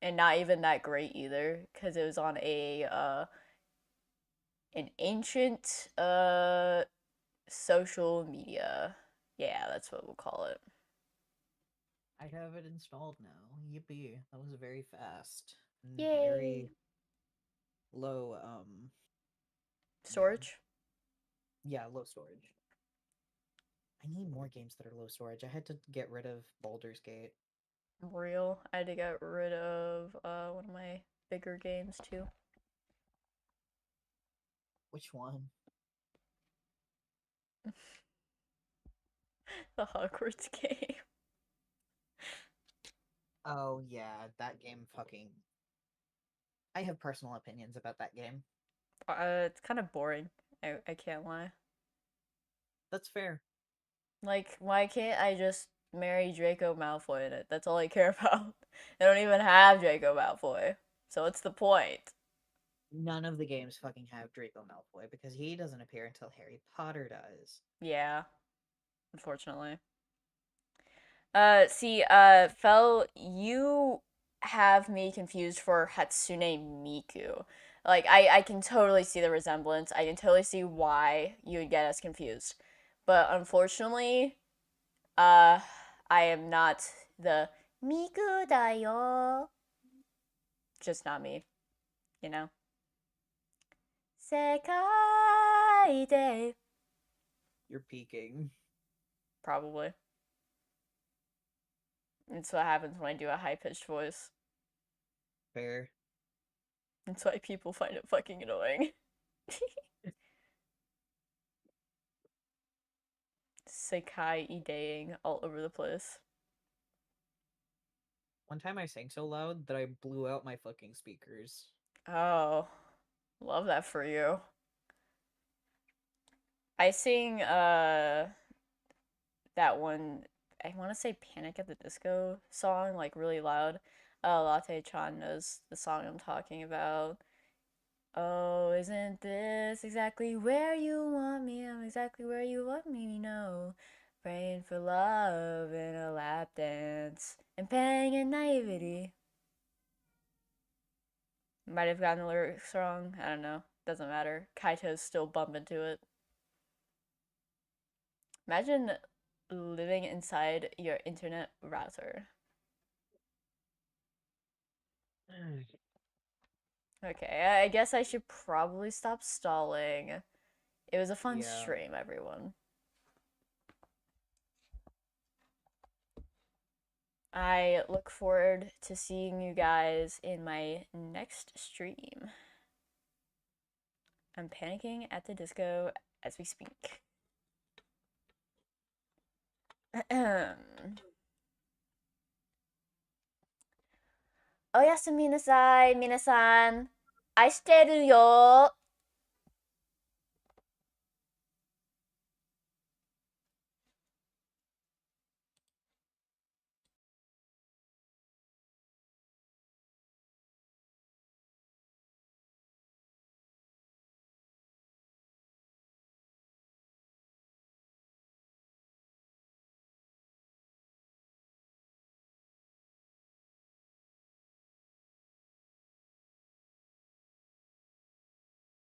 Speaker 1: and not even that great either because it was on a an ancient social media. Yeah, that's what we'll call it.
Speaker 2: I have it installed now. Yippee. That was very fast. And
Speaker 1: Yay.
Speaker 2: very low, yeah.
Speaker 1: Storage.
Speaker 2: Yeah, low storage. I need more games that are low storage. I had to get rid of Baldur's Gate.
Speaker 1: Real. I had to get rid of one of my bigger games too.
Speaker 2: Which one?
Speaker 1: The Hogwarts game.
Speaker 2: Oh, yeah, that game fucking. I have personal opinions about that game.
Speaker 1: It's kind of boring. I can't lie.
Speaker 2: That's fair.
Speaker 1: Like, why can't I just marry Draco Malfoy in it? That's all I care about. I don't even have Draco Malfoy. So what's the point?
Speaker 2: None of the games fucking have Draco Malfoy because he doesn't appear until Harry Potter does.
Speaker 1: Yeah, unfortunately. See, Fel, you have me confused for Hatsune Miku. Like, I can totally see the resemblance. I can totally see why you would get us confused. But unfortunately, uh, I am not the Miku da yo. Just not me, you know? Sekai de.
Speaker 2: You're peeking.
Speaker 1: Probably. That's what happens when I do a high pitched voice.
Speaker 2: Fair.
Speaker 1: That's why people find it fucking annoying. Sekai ideing all over the place.
Speaker 2: One time I sang so loud that I blew out my fucking speakers.
Speaker 1: Oh, love that for you. I sing that one I want to say Panic at the Disco song like really loud. Latte Chan knows the song I'm talking about. Oh, isn't this exactly where you want me? I'm exactly where you want me, no. Praying for love in a lap dance and paying in naivety. Might have gotten the lyrics wrong. I don't know. Doesn't matter. Kaito's still bumping to it. Imagine living inside your internet router. Okay, I guess I should probably stop stalling. It was a fun
Speaker 2: Yeah.
Speaker 1: stream, everyone. I look forward to seeing you guys in my next stream. I'm panicking at the disco as we speak. O yasumi nasai, minasan. 愛してるよ